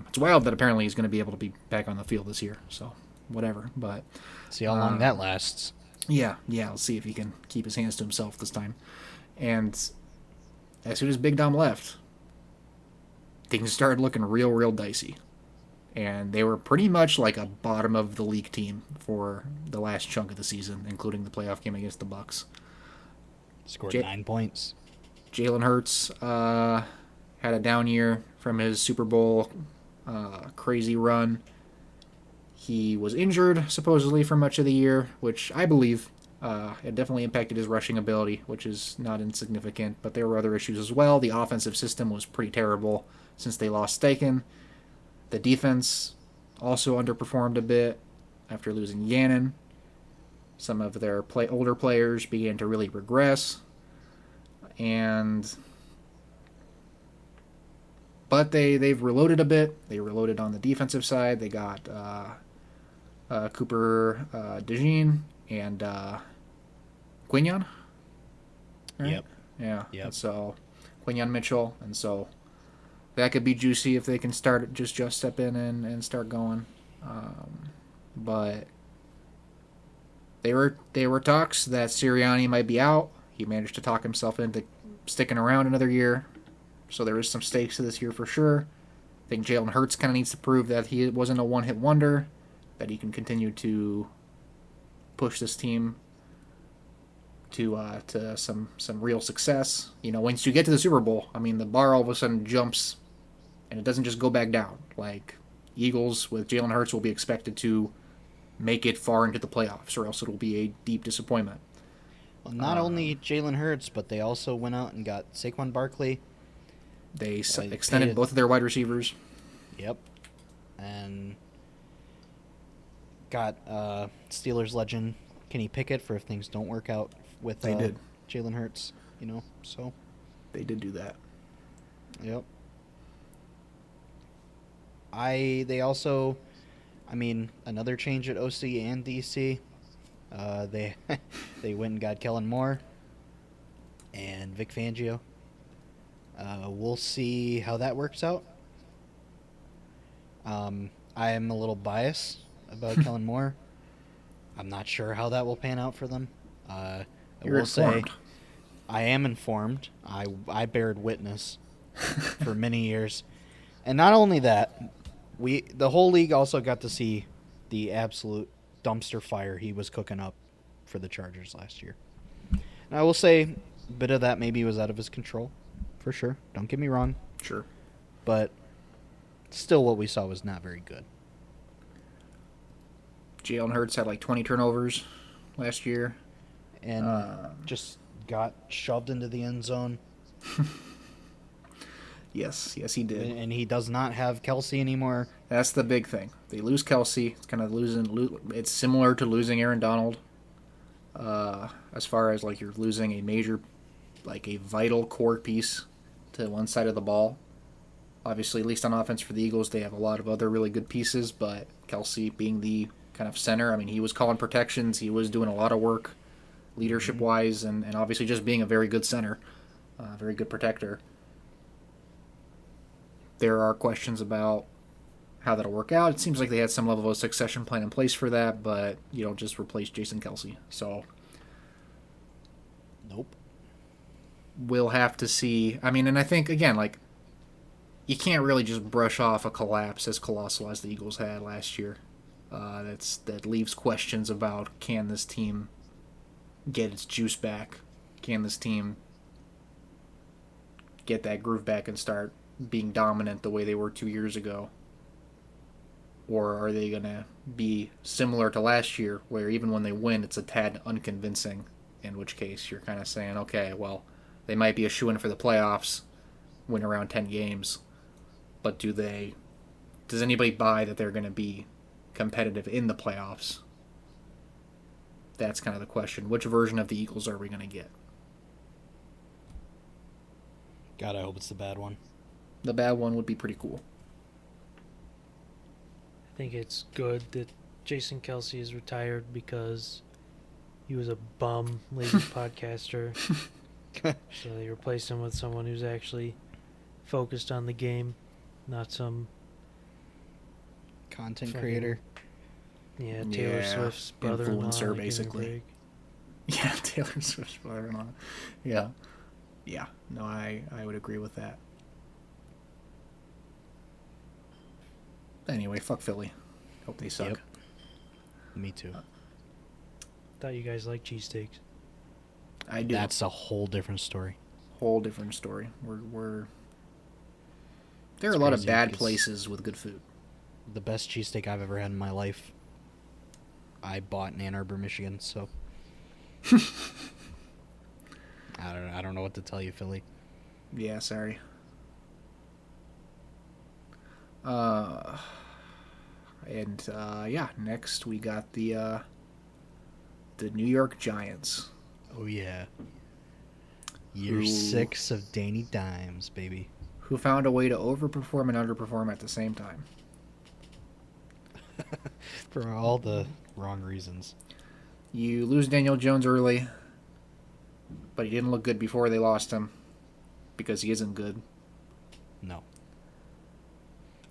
it's wild that apparently he's going to be able to be back on the field this year. So whatever. But see how long that lasts. Yeah. We'll see if he can keep his hands to himself this time. And as soon as Big Dom left, things started looking real dicey. And they were pretty much like a bottom of the league team for the last chunk of the season, including the playoff game against the Bucs. Scored 9 points. Jalen Hurts had a down year from his Super Bowl crazy run. He was injured, supposedly, for much of the year, which I believe it definitely impacted his rushing ability, which is not insignificant. But there were other issues as well. The offensive system was pretty terrible since they lost Steichen. The defense also underperformed a bit after losing Gannon. Some of their older players began to really regress. But they've reloaded a bit. They reloaded on the defensive side. They got Cooper DeJean and Quinion. Right? Yep. Yeah. Yep. And so Quinion Mitchell, and so that could be juicy if they can start just step in and start going. But they were talks that Sirianni might be out. He managed to talk himself into sticking around another year. So there is some stakes to this year for sure. I think Jalen Hurts kind of needs to prove that he wasn't a one-hit wonder, that he can continue to push this team to some real success. You know, once you get to the Super Bowl, I mean, the bar all of a sudden jumps, and it doesn't just go back down. Like, Eagles with Jalen Hurts will be expected to make it far into the playoffs, or else it will be a deep disappointment. Well, not only Jalen Hurts, but they also went out and got Saquon Barkley. They extended both of their wide receivers. Yep. And got Steelers legend Kenny Pickett for if things don't work out with Jalen Hurts, you know, so. They did do that. Yep. They also, I mean, another change at OC and DC. They they went and got Kellen Moore and Vic Fangio. We'll see how that works out. I am a little biased about Kellen Moore. I'm not sure how that will pan out for them. I You're will say informed. I am informed. I bared witness for many years. And not only that, the whole league also got to see the absolute dumpster fire he was cooking up for the Chargers last year. And I will say a bit of that maybe was out of his control, for sure. Don't get me wrong. Sure. But still what we saw was not very good. Jalen Hurts had like 20 turnovers last year. And just got shoved into the end zone. Yes, he did. And he does not have Kelsey anymore. That's the big thing. They lose Kelsey. It's kind of it's similar to losing Aaron Donald. As far as like you're losing a major, like a vital core piece to one side of the ball. Obviously, at least on offense for the Eagles, they have a lot of other really good pieces, but Kelsey being the kind of center, I mean, he was calling protections. He was doing a lot of work leadership-wise, and obviously just being a very good center, very good protector. There are questions about how that'll work out. It seems like they had some level of succession plan in place for that, but you don't just replace Jason Kelsey. So Nope. We'll have to see. I mean, and I think, again, like, you can't really just brush off a collapse as colossal as the Eagles had last year. That leaves questions about, can this team get its juice back? Can this team get that groove back and start being dominant the way they were 2 years ago? Or are they going to be similar to last year, where even when they win, it's a tad unconvincing, in which case you're kind of saying, okay, well, they might be a shoo-in for the playoffs, win around 10 games, but does anybody buy that they're going to be competitive in the playoffs? That's kind of the question. Which version of the Eagles are we going to get? God, I hope it's the bad one. The bad one would be pretty cool. I think it's good that Jason Kelsey is retired because he was a bum lazy podcaster. So they replaced him with someone who's actually focused on the game, not some Content fucking- creator. Yeah, Taylor Yeah, Swift's brother-in-law. influencer, give me a basically. break. Yeah, Taylor Swift's brother-in-law. Yeah. Yeah. No, I would agree with that. Anyway, fuck Philly. Hope they suck. Yep. Me too. Thought you guys liked cheesesteaks. I do. That's a whole different story. Whole different story. We're there are It's a lot of crazy bad because- places with good food. The best cheesesteak I've ever had in my life, I bought in Ann Arbor, Michigan. So I don't know what to tell you, Philly. Yeah, sorry. Yeah, next we got the New York Giants, Oh yeah. Year Who- 6 of Danny Dimes, baby. who found a way to overperform and underperform at the same time. For all the wrong reasons. You lose Daniel Jones early, but he didn't look good before they lost him because he isn't good. No.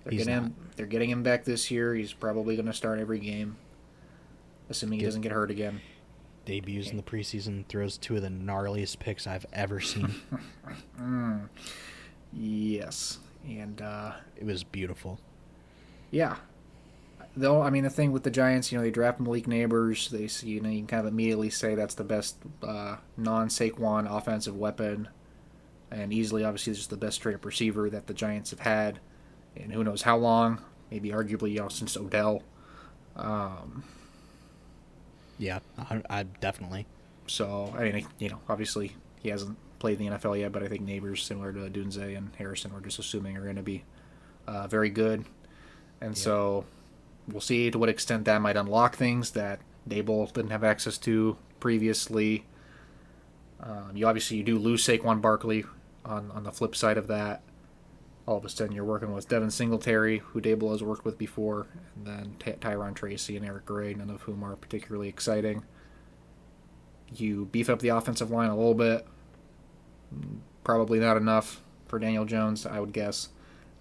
They're getting him back this year. He's probably going to start every game, assuming he doesn't get hurt again. Debuts in the preseason, throws 2 of the gnarliest picks I've ever seen. Yes, and It was beautiful. yeah. Though, I mean, the thing with the Giants, they draft Malik Neighbors. They see, you can kind of immediately say that's the best non-Saquon offensive weapon, and easily, obviously, just the best straight-up receiver that the Giants have had, and who knows how long? Maybe arguably, since Odell. Yeah, I definitely. So, I mean, obviously, he hasn't played in the NFL yet, but I think Neighbors, similar to Dunze and Harrison, we're just assuming are going to be very good, and so we'll see to what extent that might unlock things that Dable didn't have access to previously. You do lose Saquon Barkley on the flip side of that. All of a sudden, you're working with Devin Singletary, who Dable has worked with before, and then Tyron Tracy and Eric Gray, none of whom are particularly exciting. You beef up the offensive line a little bit. Probably not enough for Daniel Jones, I would guess.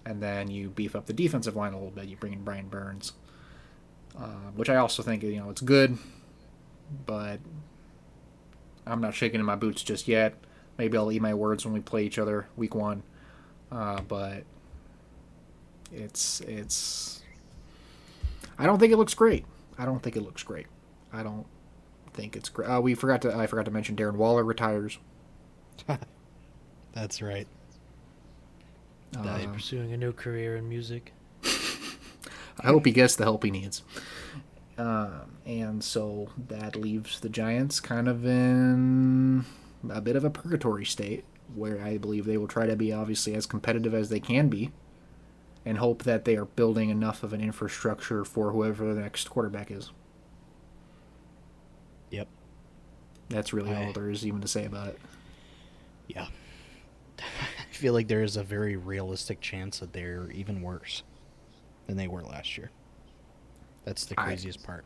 And then you beef up the defensive line a little bit. You bring in Brian Burns, which I also think it's good, but I'm not shaking in my boots just yet. Maybe I'll eat my words when we play each other week 1, but it's. I don't think it looks great. I don't think it's great. I forgot to mention Darren Waller retires. That's right. He's pursuing a new career in music. I hope he gets the help he needs. And so that leaves the Giants kind of in a bit of a purgatory state, where I believe they will try to be obviously as competitive as they can be, and hope that they are building enough of an infrastructure for whoever the next quarterback is. Yep. That's really all there is even to say about it. Yeah. I feel like there is a very realistic chance that they're even worse than they were last year. That's the craziest part.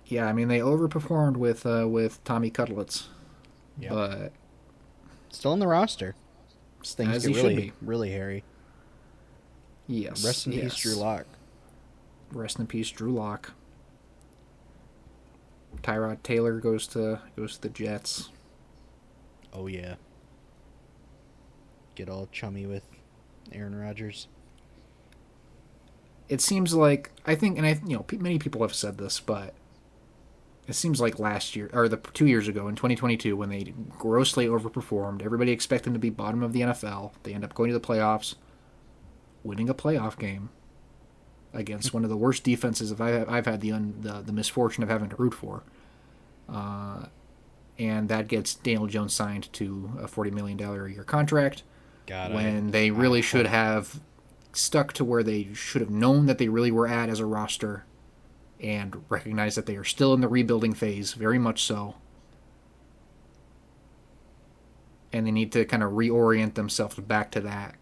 Yeah, I mean, they overperformed with Tommy Cutlets, Yep. but Still in the roster. Things As get he should really, be. really hairy. yes, Rest in peace, Drew Lock. Rest in peace, Drew Lock. Tyrod Taylor goes to the Jets. Oh yeah. Get all chummy with Aaron Rodgers. It seems like I think, and many people have said this, but it seems like last year or the 2 years ago in 2022 when they grossly overperformed. Everybody expected them to be bottom of the NFL. They end up going to the playoffs, winning a playoff game against one of the worst defenses I've had the misfortune of having to root for. And that gets Daniel Jones signed to a $40 million a year contract when they really should have stuck to where they should have known that they really were at as a roster and recognize that they are still in the rebuilding phase, very much so. And they need to kind of reorient themselves back to that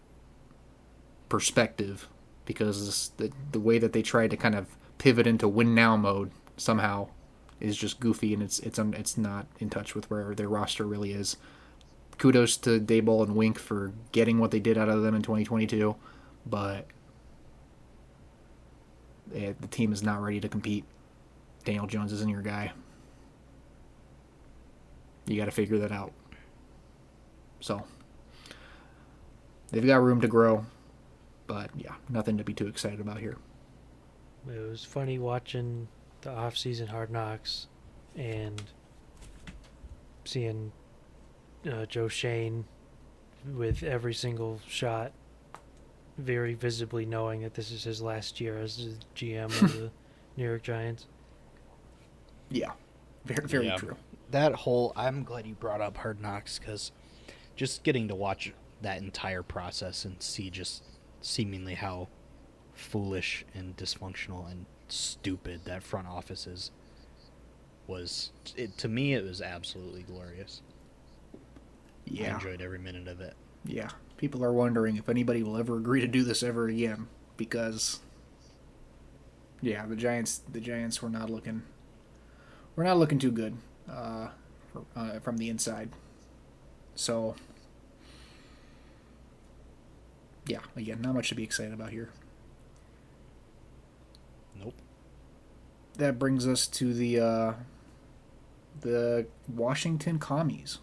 perspective because the way that they tried to kind of pivot into win now mode somehow is just goofy, and it's not in touch with where their roster really is. Kudos to Daboll and Wink for getting what they did out of them in 2022, but the team is not ready to compete. Daniel Jones isn't your guy. You got to figure that out. So they've got room to grow, but yeah, nothing to be too excited about here. It was funny watching the off-season Hard Knocks and seeing Joe Shane with every single shot very visibly knowing that this is his last year as the GM of the New York Giants. Yeah, very true. I'm glad you brought up Hard Knocks because just getting to watch that entire process and see just seemingly how foolish and dysfunctional and stupid that front office is to me it was absolutely glorious. Yeah, I enjoyed every minute of it. Yeah, people are wondering if anybody will ever agree to do this ever again because the Giants were not looking too good from the inside. So yeah, again, not much to be excited about here. Nope. That brings us to the Washington Commies.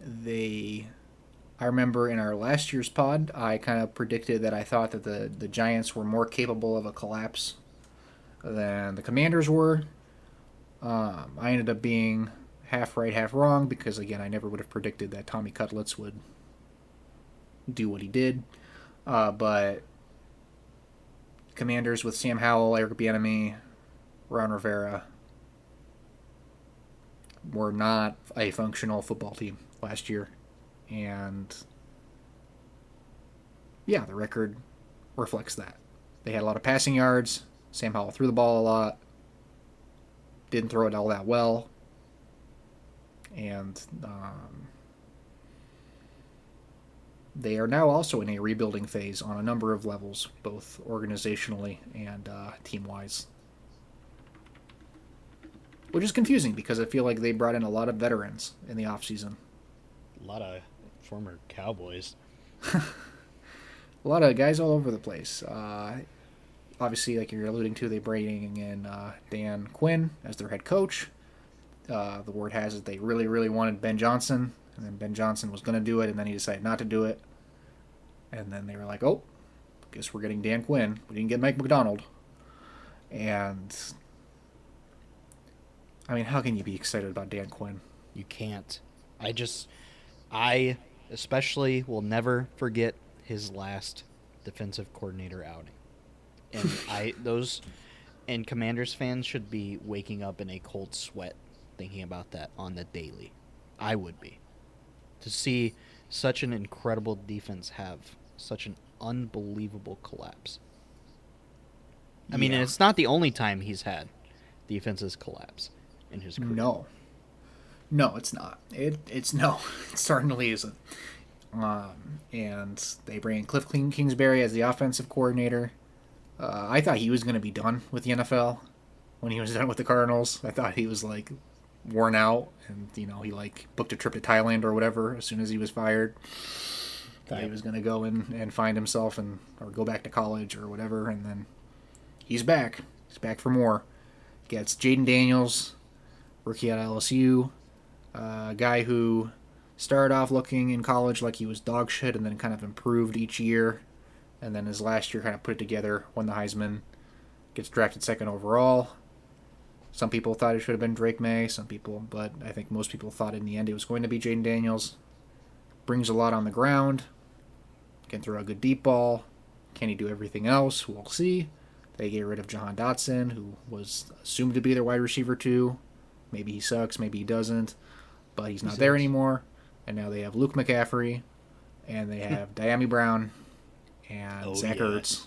I remember in our last year's pod, I kind of predicted that I thought that the Giants were more capable of a collapse than the Commanders were. I ended up being half right, half wrong because, again, I never would have predicted that Tommy Cutlets would do what he did. But Commanders with Sam Howell, Eric Bieniemy, Ron Rivera were not a functional football team last year. And yeah, the record reflects that. They had a lot of passing yards. Sam Howell threw the ball a lot. Didn't throw it all that well. And they are now also in a rebuilding phase on a number of levels, both organizationally and team-wise. Which is confusing because I feel like they brought in a lot of veterans in the offseason. A lot of former Cowboys. A lot of guys all over the place. Obviously, like you're alluding to, they bringing in Dan Quinn as their head coach. The word has it they really, really wanted Ben Johnson, and then Ben Johnson was going to do it, and then he decided not to do it. And then they were like, oh, guess we're getting Dan Quinn. We didn't get Mike McDonald. And, I mean, how can you be excited about Dan Quinn? You can't. I especially will never forget his last defensive coordinator outing. And Commanders fans should be waking up in a cold sweat thinking about that on the daily. I would be. To see such an incredible defense have such an unbelievable collapse. I mean, and it's not the only time he's had defenses collapse in his career. No, it's not. It certainly isn't. And they bring in Cliff Kingsbury as the offensive coordinator. I thought he was going to be done with the NFL when he was done with the Cardinals. I thought he was like worn out, and he like booked a trip to Thailand or whatever as soon as he was fired. Thought he was going to go in and find himself or go back to college or whatever, and then he's back. He's back for more. Gets Jaden Daniels, rookie at LSU. A guy who started off looking in college like he was dog shit and then kind of improved each year. And then his last year kind of put it together, won the Heisman, gets drafted second overall. Some people thought it should have been Drake May, but I think most people thought in the end it was going to be Jaden Daniels. Brings a lot on the ground, can throw a good deep ball. Can he do everything else? We'll see. They get rid of Jahan Dotson, who was assumed to be their wide receiver too. Maybe he sucks, maybe he doesn't, but he's not there anymore. And now they have Luke McCaffrey, and they have Diami Brown, and Zach Ertz.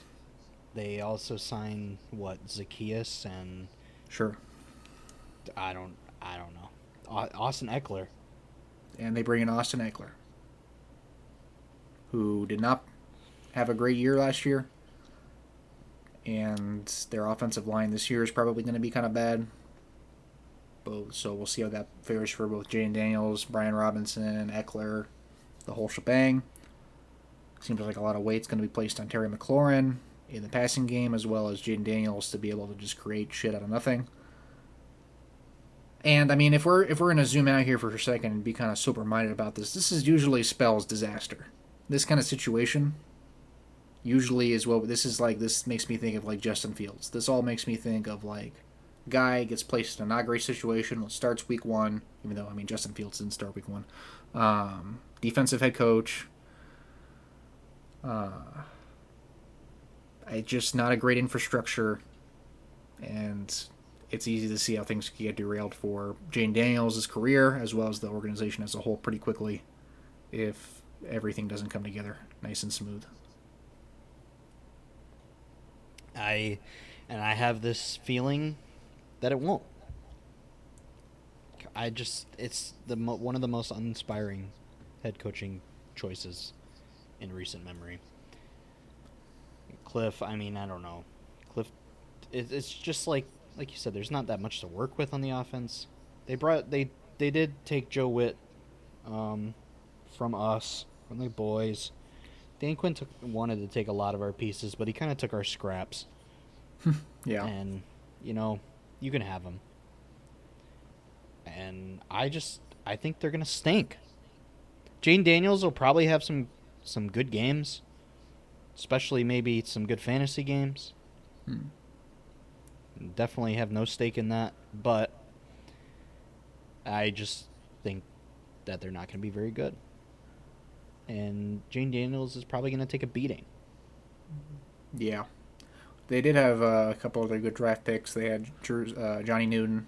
They also signed Zacchaeus and Sure. I don't know. Austin Eckler. And they bring in Austin Eckler, who did not have a great year last year. And their offensive line this year is probably going to be kind of bad. So we'll see how that fares for both Jaden Daniels, Brian Robinson, Eckler, the whole shebang. Seems like a lot of weight's going to be placed on Terry McLaurin in the passing game, as well as Jaden Daniels to be able to just create shit out of nothing. And I mean, if we're going to zoom out here for a second and be kind of sober-minded about this, this is usually spells disaster. This kind of situation usually is what this is like. This makes me think of like Justin Fields. This all makes me think of like guy gets placed in a not great situation, starts week one, even though I mean Justin Fields didn't start week one. Defensive head coach. Just not a great infrastructure, and it's easy to see how things can get derailed for Jaden Daniels' career as well as the organization as a whole pretty quickly if everything doesn't come together nice and smooth. I have this feeling that it won't. It's one of the most uninspiring head coaching choices in recent memory. Cliff, I mean, I don't know. Cliff, it's just like you said, there's not that much to work with on the offense. They did take Joe Witt from us, from the boys. Dan Quinn wanted to take a lot of our pieces, but he kind of took our scraps. Yeah. And, you can have them. And I think they're going to stink. Jaden Daniels will probably have some good games, especially maybe some good fantasy games. Definitely have no stake in that, but I just think that they're not going to be very good. And Jaden Daniels is probably going to take a beating. Yeah. They did have a couple of their good draft picks. They had Johnny Newton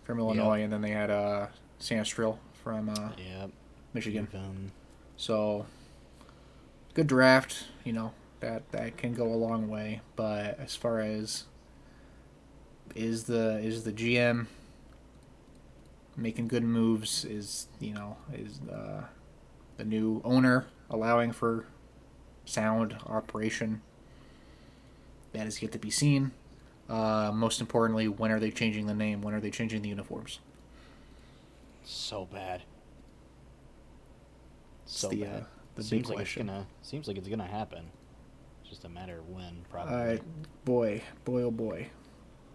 from Illinois, and then they had Sandstrill from Michigan. So, good draft, that can go a long way. But as far as is the GM making good moves, is the new owner allowing for sound operation, that is yet to be seen. Most importantly, when are they changing the name? When are they changing the uniforms? So bad. The seems big like question. Seems like it's gonna happen. It's just a matter of when, probably. Boy, oh boy.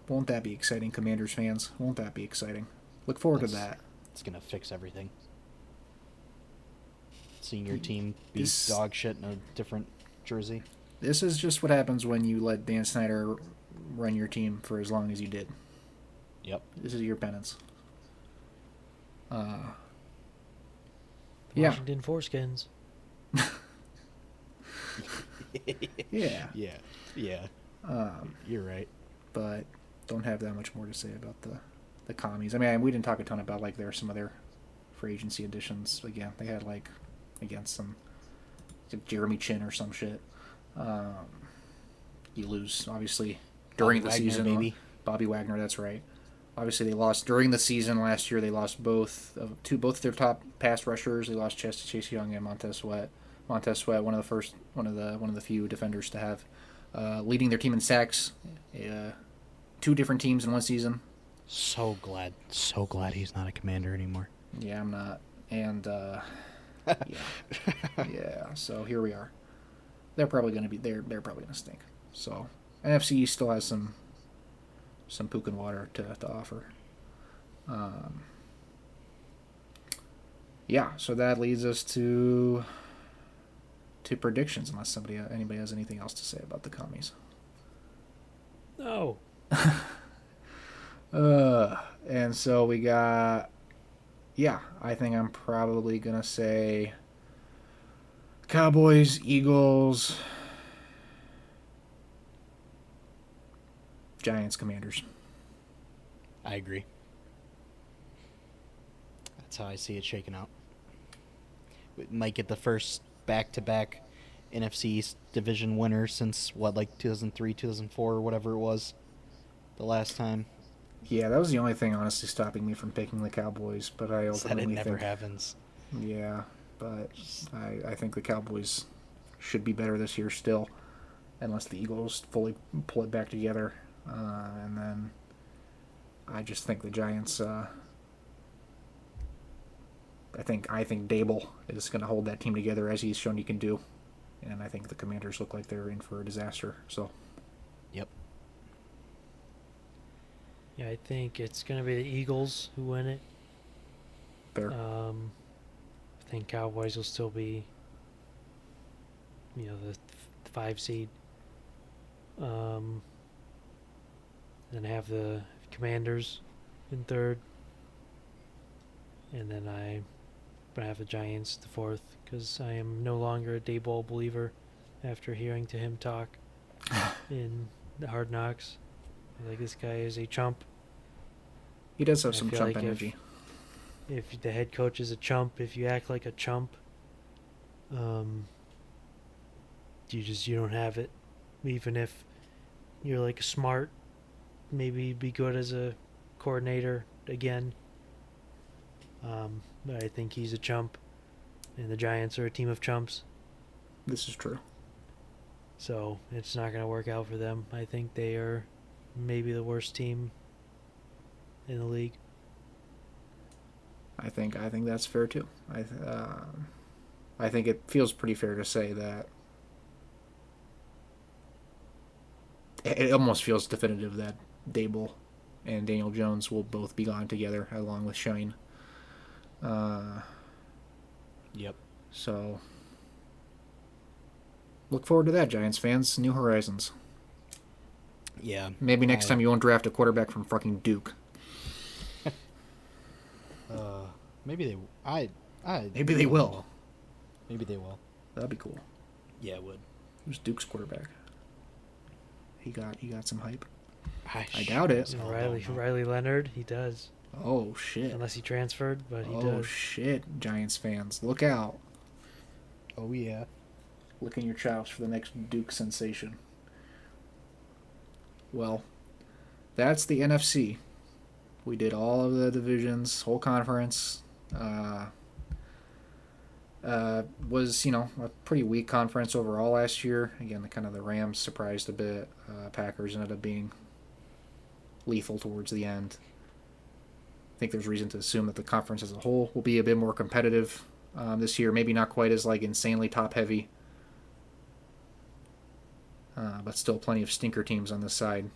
Won't that be exciting, Commanders fans? Won't that be exciting? Look forward to that. It's gonna fix everything. Seeing your team be dog shit in a different jersey. This is just what happens when you let Dan Snyder run your team for as long as you did. Yep. This is your penance. Washington Foreskins. Yeah. Yeah. You're right. But don't have that much more to say about the commies. I mean, we didn't talk a ton about there are some other free agency additions. Again, they had against some Jeremy Chin or some shit. You lose obviously during the season. Baby. Bobby Wagner, that's right. Obviously, they lost during the season last year. They lost both of their top pass rushers. They lost Chase Young and Montez Sweat. Montez Sweat, one of the few defenders to have leading their team in sacks. Two different teams in one season. So glad he's not a Commander anymore. Yeah, I'm not. And yeah. So here we are. They're probably going to be they're probably going to stink. So NFC still has some puke and water to offer. Yeah, so that leads us to predictions, unless anybody has anything else to say about the commies. No. And so we got, yeah, I think I'm probably gonna say Cowboys, Eagles, Giants, Commanders. I agree. That's how I see it shaking out. We might get the first back-to-back NFC East division winner since, like 2003, 2004, or whatever it was the last time. Yeah, that was the only thing honestly stopping me from picking the Cowboys, but I Is that it ultimately never think, happens. yeah, but I think the Cowboys should be better this year still, unless the Eagles fully pull it back together, and then I just think the Giants. I think Dable is going to hold that team together as he's shown he can do, and I think the Commanders look like they're in for a disaster. So. Yep. Yeah, I think it's going to be the Eagles who win it. Fair. I think Cowboys will still be, the 5 seed. Then have the Commanders in third. And then I'm going to have the Giants the fourth because I am no longer a Dayball believer after hearing to him talk in the Hard Knocks. Like, this guy is a chump. He does have I some feel chump like energy. If the head coach is a chump, if you act like a chump, you don't have it. Even if you're like smart, maybe be good as a coordinator again. But I think he's a chump, and the Giants are a team of chumps. This is true. So it's not going to work out for them. I think they are maybe the worst team in the league. I think that's fair too. I think it feels pretty fair to say that it almost feels definitive that Dable and Daniel Jones will both be gone together along with Shine. Yep. So look forward to that, Giants fans. New horizons. Yeah. Maybe next time you won't draft a quarterback from fucking Duke. Maybe they. Maybe they will. Maybe they will. That'd be cool. Yeah, it would. Who's Duke's quarterback? He got some hype. I doubt it. Riley Leonard, he does. Oh shit. Unless he transferred, but he does. Oh shit, Giants fans, look out! Oh yeah. Licking your chops for the next Duke sensation. Well, that's the NFC. We did all of the divisions, whole conference. Was a pretty weak conference overall last year. Again, the Rams surprised a bit. Packers ended up being lethal towards the end. I think there's reason to assume that the conference as a whole will be a bit more competitive this year. Maybe not quite as insanely top heavy, but still plenty of stinker teams on this side.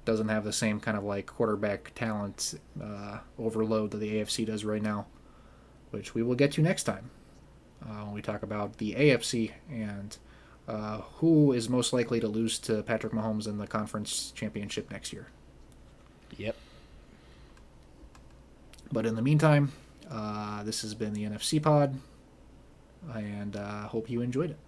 Doesn't have the same kind of quarterback talent overload that the AFC does right now, which we will get to next time when we talk about the AFC and who is most likely to lose to Patrick Mahomes in the conference championship next year. Yep. But in the meantime, this has been the NFC pod, and hope you enjoyed it.